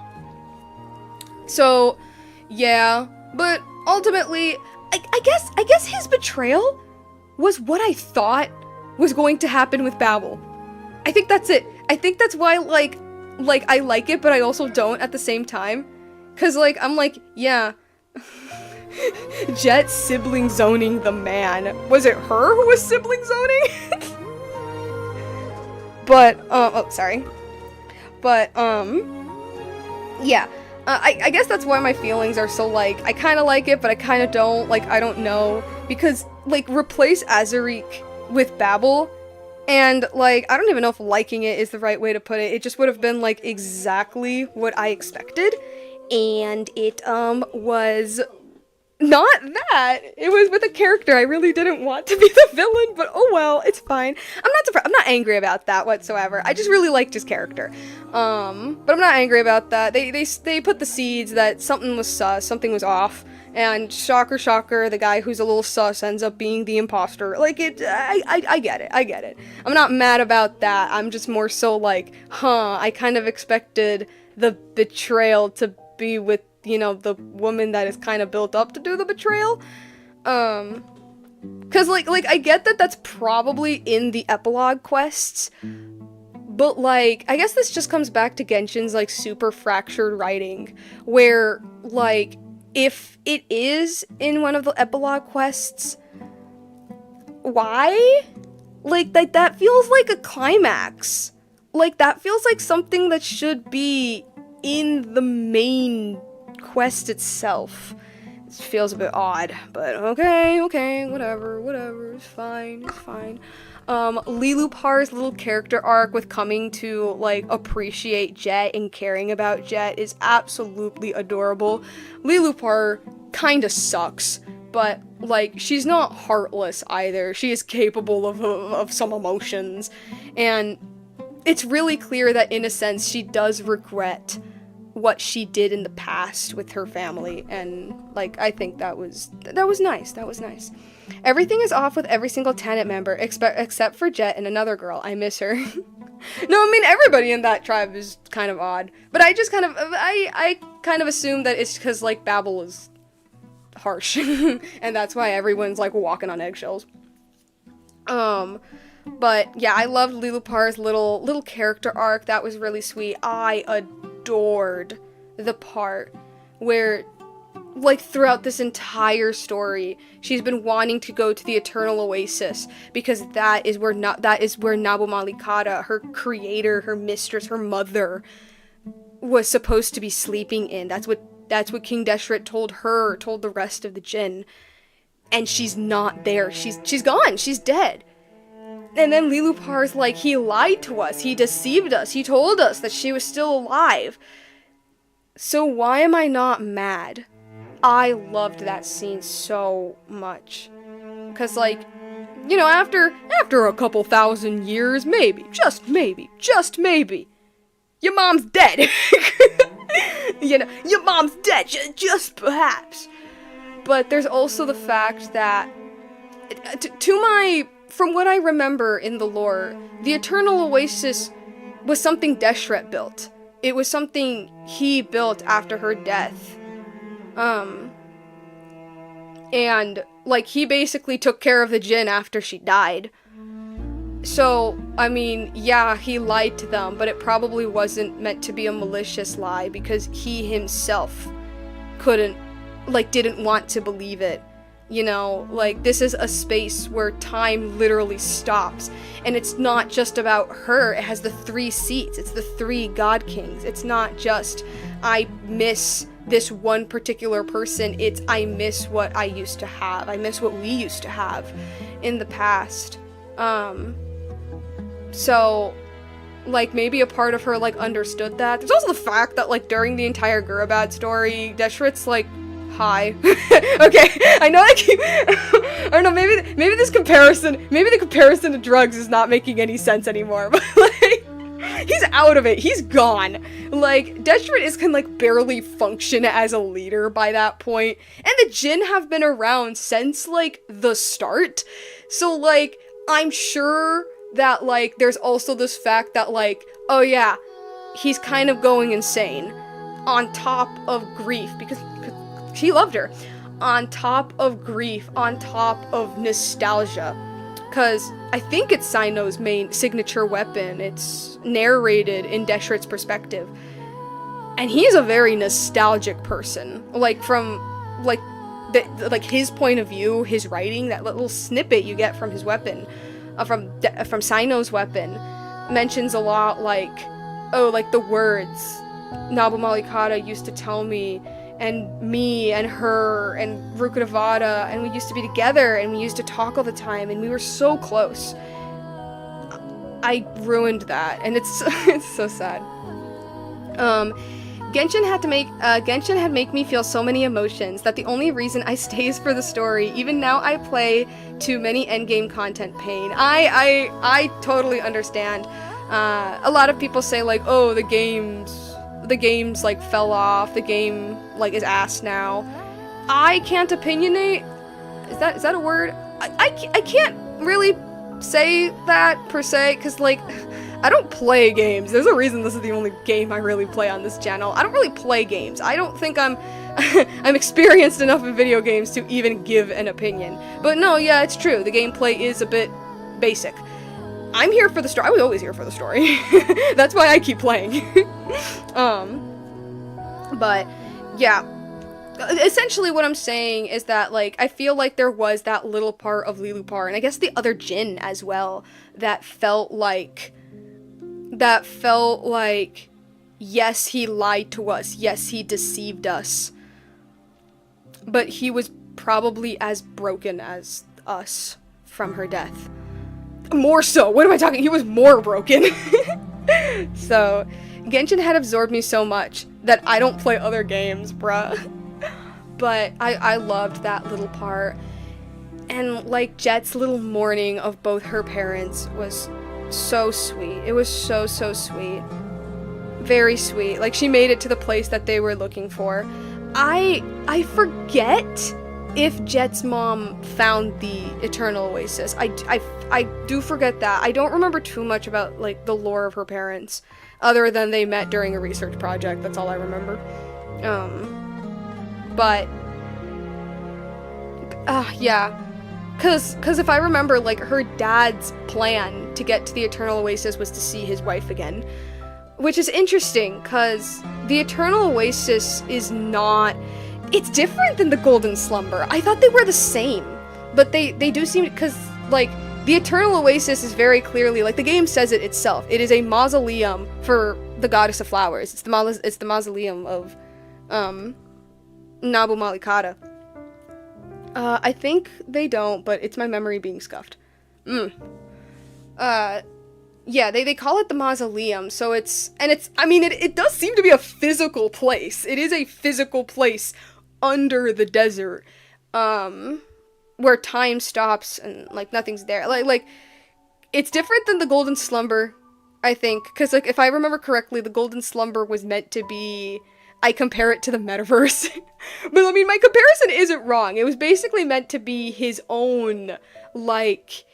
So, yeah, but ultimately, I guess his betrayal was what I thought was going to happen with Babel. I think that's it. I think that's why, like, I like it, but I also don't at the same time. Cause, like, I'm like, yeah. Jeht sibling zoning the man. Was it her who was sibling zoning? But, oh, sorry. But, yeah. I guess that's why my feelings are so, like, I kind of like it, but I kind of don't. Like, I don't know. Because, like, replace Azarik with Babel, and, like, I don't even know if liking it is the right way to put it. It just would have been, like, exactly what I expected. And it, was not that. It was with a character I really didn't want to be the villain, but oh well, it's fine. I'm not surprised. I'm not angry about that whatsoever. I just really liked his character. But I'm not angry about that. They put the seeds that something was sus, something was off, and shocker, the guy who's a little sus ends up being the imposter. Like, I get it. I'm not mad about that. I'm just more so like, I kind of expected the betrayal to be with, you know, the woman that is kind of built up to do the betrayal. Cause like I get that that's probably in the epilogue quests, but like, I guess this just comes back to Genshin's like super fractured writing, where like, if it is in one of the epilogue quests, why? Like that feels like a climax. Like, that feels like something that should be in the main quest itself. It feels a bit odd, but okay, whatever, it's fine. Lilupar's little character arc with coming to, like, appreciate Jeht and caring about Jeht is absolutely adorable. Lilupar kinda sucks, but, like, she's not heartless either. She is capable of some emotions, and it's really clear that, in a sense, she does regret what she did in the past with her family, and, like, I think that was nice. Everything is off with every single Tenet member, except for Jeht and another girl. I miss her. No, I mean, everybody in that tribe is kind of odd, but I just kind of, I kind of assume that it's because, like, Babel is harsh, and that's why everyone's, like, walking on eggshells. But, yeah, I loved Lilupar's little character arc. That was really sweet. I adored the part where, like, throughout this entire story, she's been wanting to go to the Eternal Oasis, because that is where Nabu Malikata, her creator, her mistress, her mother, was supposed to be sleeping in. That's what King Deshret told the rest of the Jinn. And she's not there. She's gone. She's dead. And then Lilupar's like, he lied to us, he deceived us, he told us that she was still alive. So why am I not mad? I loved that scene so much. Cause like, you know, after a couple thousand years, maybe, just maybe, your mom's dead. You know, your mom's dead, just perhaps. But there's also the fact that, from what I remember in the lore, the Eternal Oasis was something Deshret built. It was something he built after her death. And, like, he basically took care of the Jinn after she died. So, I mean, yeah, he lied to them, but it probably wasn't meant to be a malicious lie, because he himself didn't want to believe it. You know, like, this is a space where time literally stops, and it's not just about her. It has the 3 seats. It's the 3 God Kings. It's not just, I miss this one particular person. It's, I miss what I used to have. I miss what we used to have in the past. So, like, maybe a part of her, like, understood that. There's also the fact that, like, during the entire Gurabad story, Deshret's, like, hi. Okay, I know I keep, I don't know, maybe the comparison to drugs is not making any sense anymore, but, like, he's out of it, he's gone. Like, Deshret can, like, barely function as a leader by that point, and the Jinn have been around since, like, the start, so, like, I'm sure that, like, there's also this fact that, like, oh yeah, he's kind of going insane, on top of grief, because she loved her, on top of grief, on top of nostalgia, because I think it's Sino's main signature weapon. It's narrated in Deshret's perspective, and he's a very nostalgic person, like, from, like, his point of view, his writing, that little snippet you get from his weapon, from Sino's weapon, mentions a lot, like, oh, like, the words Nabu Malikata used to tell me, and me, and her, and Rukadavada, and we used to be together, and we used to talk all the time, and we were so close. I ruined that, and it's so sad. Genshin had make me feel so many emotions that the only reason I stay is for the story. Even now I play too many endgame content pain. I totally understand. A lot of people say, like, oh, the game's like fell off, the game like is ass now. I can't opinionate. Is that a word? I can't really say that per se, because, like, I don't play games. There's a reason this is the only game I really play on this channel. I don't really play games. I don't think I'm I'm experienced enough in video games to even give an opinion. But no, yeah, it's true. The gameplay is a bit basic. I'm here for the story. I was always here for the story. That's why I keep playing. But yeah, essentially what I'm saying is that, like, I feel like there was that little part of Lilupar, and I guess the other Jinn as well, that felt like, yes, he lied to us, yes, he deceived us, but he was probably as broken as us from her death. More so, what am I talking? He was more broken. So, Genshin had absorbed me so much that I don't play other games, bruh. But I loved that little part. And, like, Jeht's little mourning of both her parents was so sweet. It was so, so sweet. Very sweet. Like, she made it to the place that they were looking for. I forget if Jeht's mom found the Eternal Oasis. I do forget that. I don't remember too much about, like, the lore of her parents, other than they met during a research project. That's all I remember. But yeah, cause if I remember, like, her dad's plan to get to the Eternal Oasis was to see his wife again, which is interesting, cause the Eternal Oasis is not, it's different than the Golden Slumber. I thought they were the same, but they do seem, cause, like, the Eternal Oasis is very clearly, like, the game says it itself, it is a mausoleum for the Goddess of Flowers. It's the mausoleum of Nabu Malikata. I think they don't, but it's my memory being scuffed. Yeah, they call it the mausoleum, so I mean, it does seem to be a physical place. It is a physical place under the desert, where time stops and, like, nothing's there. Like, it's different than the Golden Slumber, I think, because, like, if I remember correctly, the Golden Slumber was meant to be, I compare it to the metaverse. But, I mean, my comparison isn't wrong. It was basically meant to be his own, like,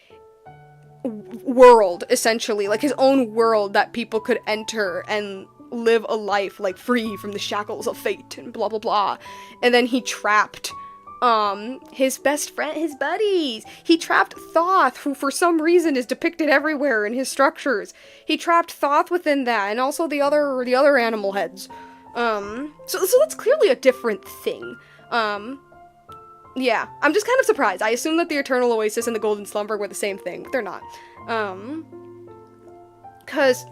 world, essentially, like his own world that people could enter and live a life, like, free from the shackles of fate and blah blah blah. And then he trapped his best friend, his buddies. He trapped Thoth, who for some reason is depicted everywhere in his structures. He trapped Thoth within that, and also the other animal heads. So that's clearly a different thing. Yeah, I'm just kind of surprised. I assumed that the Eternal Oasis and the Golden Slumber were the same thing, but they're not. Because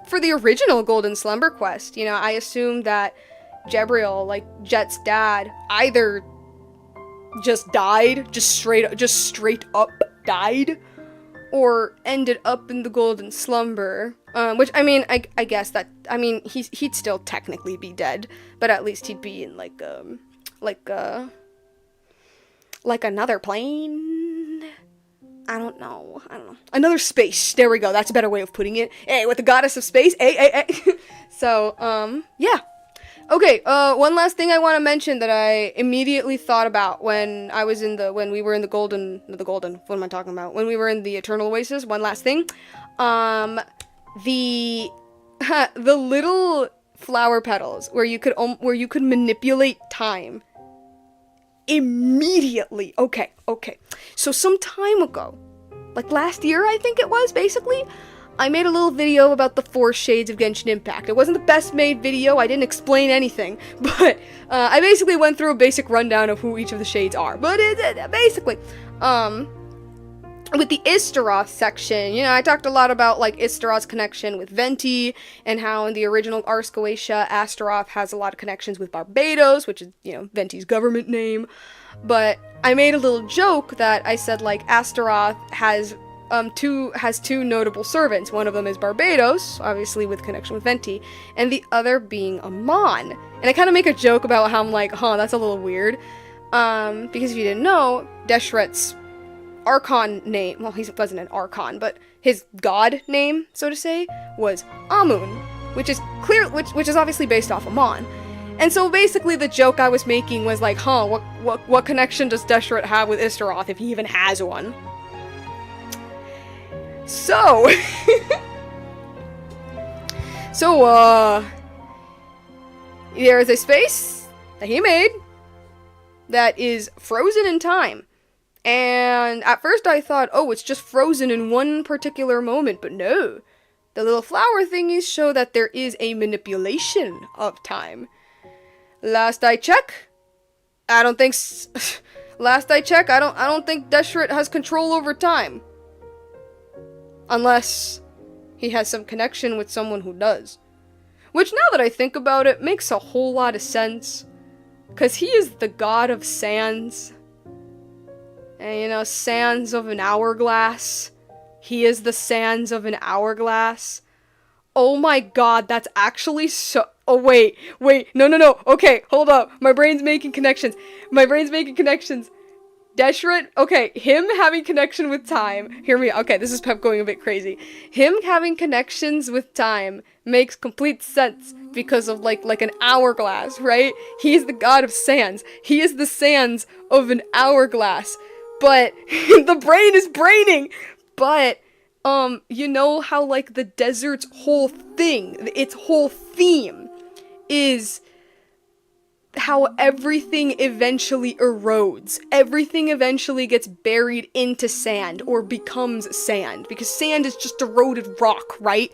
for the original Golden Slumber quest, you know, I assumed that Jebriel, like Jet's dad, either just died, just straight up died, or ended up in the Golden Slumber. Which, I mean, I guess that, I mean, he'd still technically be dead, but at least he'd be in, like another plane? I don't know. Another space. There we go. That's a better way of putting it. Hey, with the goddess of space. Hey. So, yeah. Okay, one last thing I want to mention that I immediately thought about when we were in the Golden, what am I talking about? When we were in the Eternal Oasis, one last thing. The little flower petals where you could manipulate time. Immediately. Okay. So some time ago, like last year, I think it was, basically, I made a little video about the 4 shades of Genshin Impact. It wasn't the best made video, I didn't explain anything, but I basically went through a basic rundown of who each of the shades are. But basically, with the Istaroth section, you know, I talked a lot about, like, Istaroth's connection with Venti, and how in the original Ars Goetia, Astaroth has a lot of connections with Barbados, which is, you know, Venti's government name. But I made a little joke that I said, like, Astaroth has two notable servants. One of them is Barbados, obviously with connection with Venti, and the other being Amon. And I kind of make a joke about how I'm like, that's a little weird. Because if you didn't know, Deshret's Archon name, well, he wasn't an Archon, but his god name, so to say, was Amun, which is obviously based off Amon. And so basically the joke I was making was like, what connection does Deshret have with Istaroth, if he even has one? So, there is a space that he made that is frozen in time. And at first I thought, it's just frozen in one particular moment, but no. The little flower thingies show that there is a manipulation of time. Last I check, I don't think Deshret has control over time. Unless he has some connection with someone who does. Which, now that I think about it, makes a whole lot of sense. Because he is the god of sands. And, you know, sands of an hourglass. He is the sands of an hourglass. Oh my god, that's actually so... Oh, wait, no. Okay, hold up. My brain's making connections. Deshret, okay, him having connection with time, hear me, okay, this is Pep going a bit crazy. Him having connections with time makes complete sense because of, like an hourglass, right? He is the god of sands. He is the sands of an hourglass. But, the brain is braining! But, you know how, like, the desert's whole thing, its whole theme, is how everything eventually erodes. Everything eventually gets buried into sand, or becomes sand, because sand is just eroded rock, right?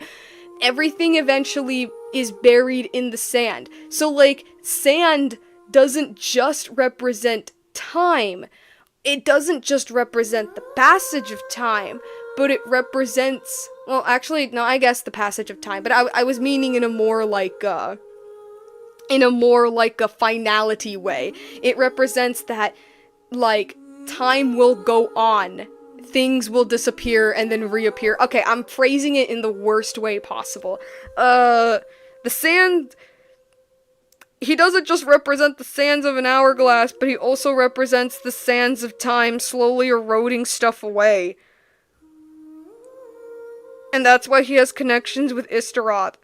Everything eventually is buried in the sand. So, like, sand doesn't just represent time. It doesn't just represent the passage of time, but it represents, well, actually, no, I guess the passage of time, but I was meaning in a more like a finality way. It represents that, like, time will go on things will disappear and then reappear. Okay, I'm phrasing it in the worst way possible. The sand... He doesn't just represent the sands of an hourglass, but he also represents the sands of time slowly eroding stuff away. And that's why he has connections with Istaroth.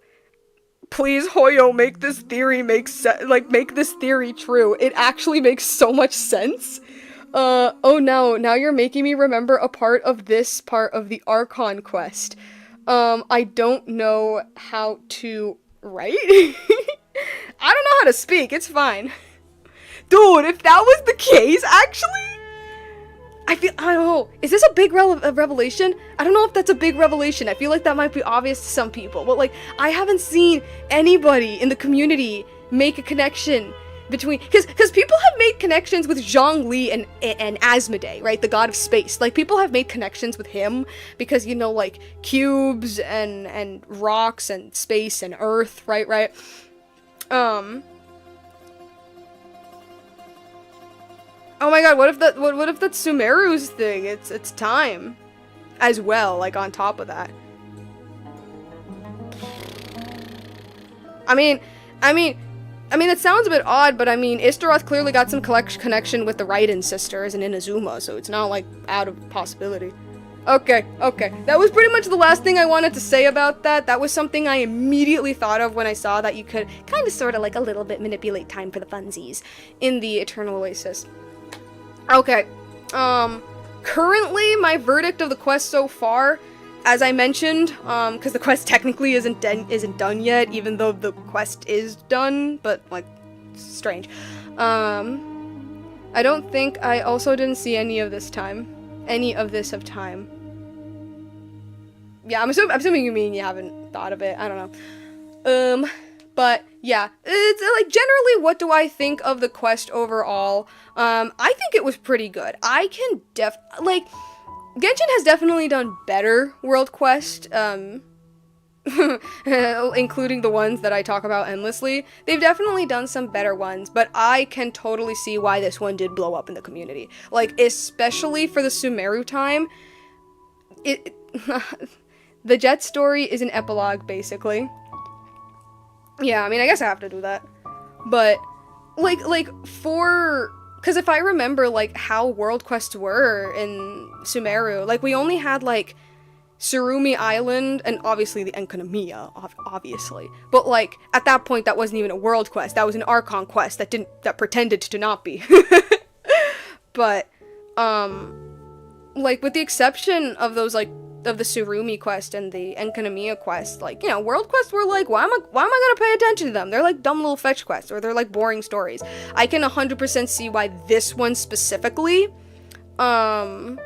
Please, Hoyo, make this theory make this theory true. It actually makes so much sense. Oh no, now you're making me remember a part of the Archon quest. I don't know how to write? I don't know how to speak, it's fine. Dude, if that was the case, actually, I don't know, is this a big revelation? I don't know if that's a big revelation. I feel like that might be obvious to some people, but like, I haven't seen anybody in the community make a connection between, because people have made connections with Zhongli and Asmodee, right, the god of space. Like, people have made connections with him because, you know, like, cubes and rocks and space and earth, right? Oh my god, what if that's Sumeru's thing? It's time as well, like, on top of that. I mean, it sounds a bit odd, but I mean, Istaroth clearly got some connection with the Raiden sisters and Inazuma, so it's not, like, out of possibility. Okay. That was pretty much the last thing I wanted to say about that. That was something I immediately thought of when I saw that you could kind of sort of like a little bit manipulate time for the funsies in the Eternal Oasis. Okay, currently my verdict of the quest so far, as I mentioned, because the quest technically isn't done yet, even though the quest is done, but, like, strange. I also didn't see any of this of time. Yeah, I'm assuming you mean you haven't thought of it, I don't know. But, yeah, it's, like, generally, what do I think of the quest overall? I think it was pretty good. Genshin has definitely done better world quest, including the ones that I talk about endlessly. They've definitely done some better ones, but I can totally see why this one did blow up in the community. Like, especially for the Sumeru time, the Jeht story is an epilogue, basically. Yeah, I mean, I guess I have to do that. But, because if I remember, like, how world quests were in Sumeru, like, we only had, like, Surumi Island, and obviously the Enkanomiya, obviously. But, like, at that point, that wasn't even a world quest. That was an Archon quest that pretended to not be. But, like, with the exception of those, like, of the Surumi quest and the Enkanomiya quest, like, you know, world quests were like, why am I gonna pay attention to them? They're like dumb little fetch quests, or they're like boring stories. I can 100% see why this one specifically, I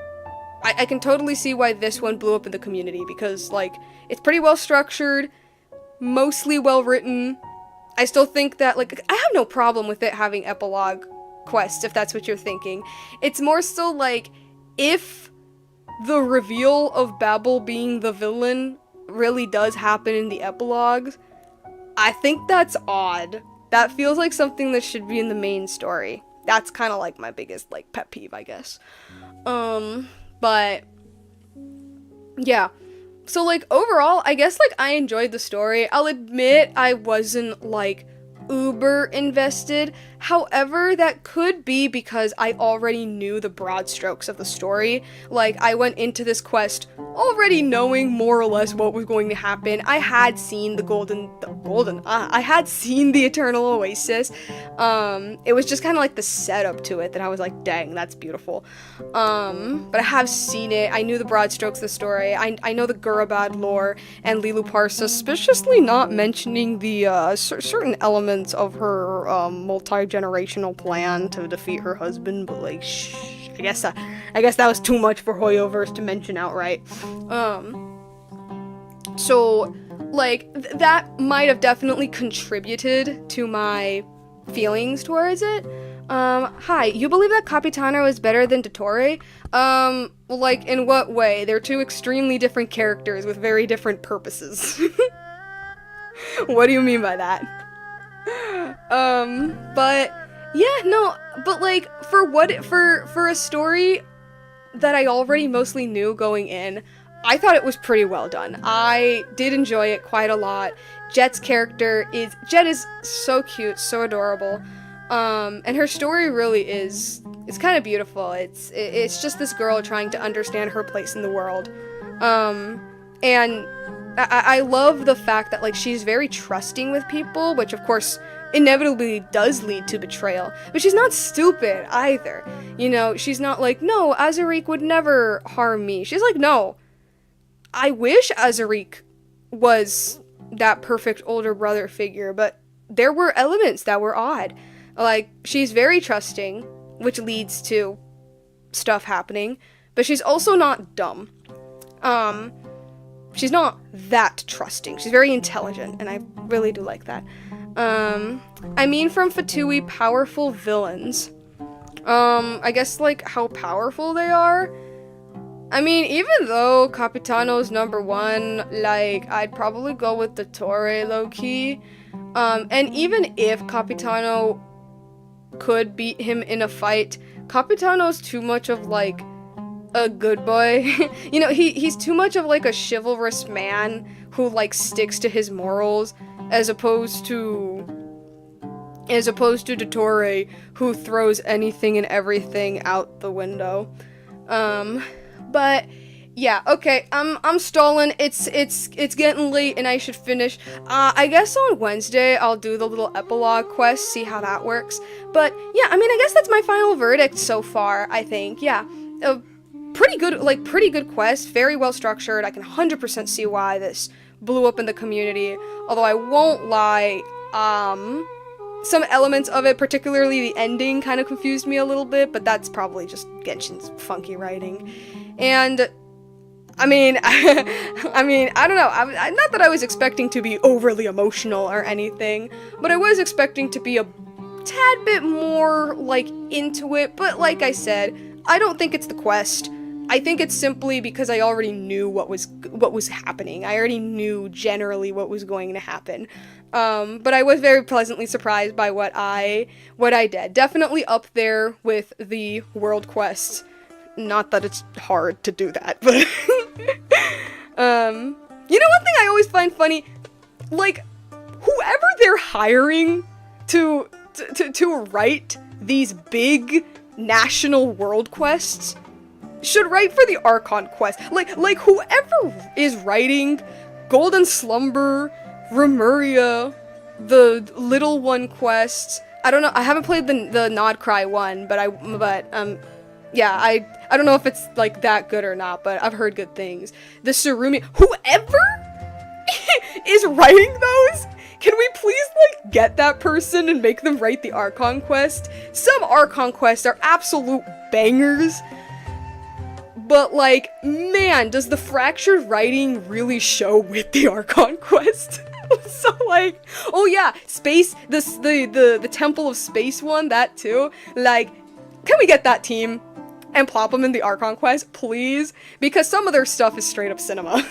can totally see why this one blew up in the community, because, like, it's pretty well structured, mostly well written. I still think that, like, I have no problem with it having epilogue quests, if that's what you're thinking. It's more so, like, if the reveal of Babel being the villain really does happen in the epilogues, I think that's odd. That feels like something that should be in the main story. That's kind of like my biggest, like, pet peeve, I guess. But yeah. So, like, overall, I guess, like, I enjoyed the story. I'll admit I wasn't, like, uber invested. However, that could be because I already knew the broad strokes of the story. Like, I went into this quest already knowing more or less what was going to happen. I had seen I had seen the Eternal Oasis. It was just kind of like the setup to it that I was like, dang, that's beautiful. But I have seen it. I knew the broad strokes of the story. I know the Gurabad lore, and Lilupar suspiciously not mentioning the certain elements of her multi-generational plan to defeat her husband, but, like, I guess that was too much for Hoyoverse to mention outright. So, like, that might have definitely contributed to my feelings towards it. Hi, you believe that Capitano is better than Dottore? Like, in what way? They're two extremely different characters with very different purposes. What do you mean by that? But, yeah, no, but, like, for a story that I already mostly knew going in, I thought it was pretty well done. I did enjoy it quite a lot. Jeht is so cute, so adorable. And her story really is, it's kind of beautiful. It's just this girl trying to understand her place in the world. And I love the fact that, like, she's very trusting with people, which of course inevitably does lead to betrayal. But she's not stupid either. You know, she's not like, no, Azariq would never harm me. She's like, no, I wish Azariq was that perfect older brother figure, but there were elements that were odd. Like, she's very trusting, which leads to stuff happening, but she's also not dumb. She's not that trusting. She's very intelligent, and I really do like that. I mean, from Fatui, powerful villains. I guess, like, how powerful they are. I mean, even though Capitano's number one, like, I'd probably go with the Torre low-key. And even if Capitano could beat him in a fight, Capitano's too much of, like, a good boy. You know, he's too much of, like, a chivalrous man who, like, sticks to his morals, as opposed to the Torre, who throws anything and everything out the window. But yeah, okay, I'm stalling. It's getting late and I should finish. I guess on Wednesday I'll do the little epilogue quest, see how that works. But yeah, I mean, I guess that's my final verdict so far, I think. Yeah. Pretty good quest, very well structured. I can 100% see why this blew up in the community. Although I won't lie, some elements of it, particularly the ending, kind of confused me a little bit, but that's probably just Genshin's funky writing. And I mean, I don't know. Not that I was expecting to be overly emotional or anything, but I was expecting to be a tad bit more, like, into it. But like I said, I don't think it's the quest. I think it's simply because I already knew what was happening. I already knew generally what was going to happen. But I was very pleasantly surprised by what I did. Definitely up there with the world quests. Not that it's hard to do that, but you know, one thing I always find funny, like, whoever they're hiring to write these big national world quests should write for the Archon quest. Like whoever is writing Golden Slumber, Remuria, the Little One quests. I don't know. I haven't played the Nod Cry one, yeah, I don't know if it's, like, that good or not, but I've heard good things. The Surumi, whoever is writing those, can we please, like, get that person and make them write the Archon quest? Some Archon quests are absolute bangers, but, like, man, does the fractured writing really show with the Archon quest? So, like, oh yeah, space, the Temple of Space one, that too. Like, can we get that team and plop them in the Archon quest, please? Because some of their stuff is straight up cinema.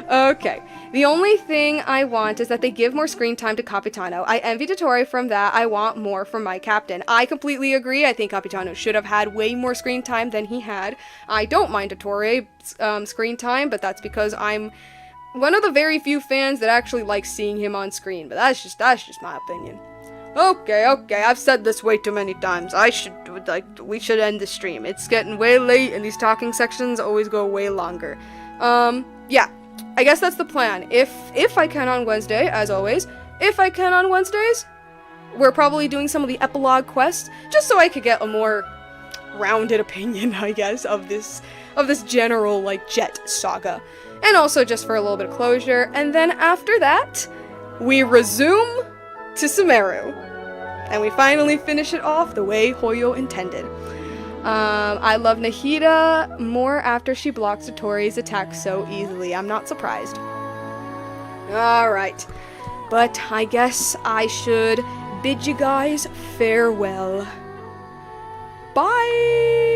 Okay, the only thing I want is that they give more screen time to Capitano. I envy Dottore from that. I want more from my captain. I completely agree. I think Capitano should have had way more screen time than he had. I don't mind Dottore's screen time, but that's because I'm one of the very few fans that actually likes seeing him on screen. But that's just my opinion. Okay, I've said this way too many times. We should end the stream. It's getting way late, and these talking sections always go way longer. Yeah, I guess that's the plan. If I can on Wednesday, as always, if I can on Wednesdays, we're probably doing some of the epilogue quests, just so I could get a more rounded opinion, I guess, of this general, like, Jeht saga. And also just for a little bit of closure. And then after that, we resume to Sumeru. And we finally finish it off the way Hoyo intended. I love Nahida more after she blocks Dottore's attack so easily. I'm not surprised. Alright. But I guess I should bid you guys farewell. Bye!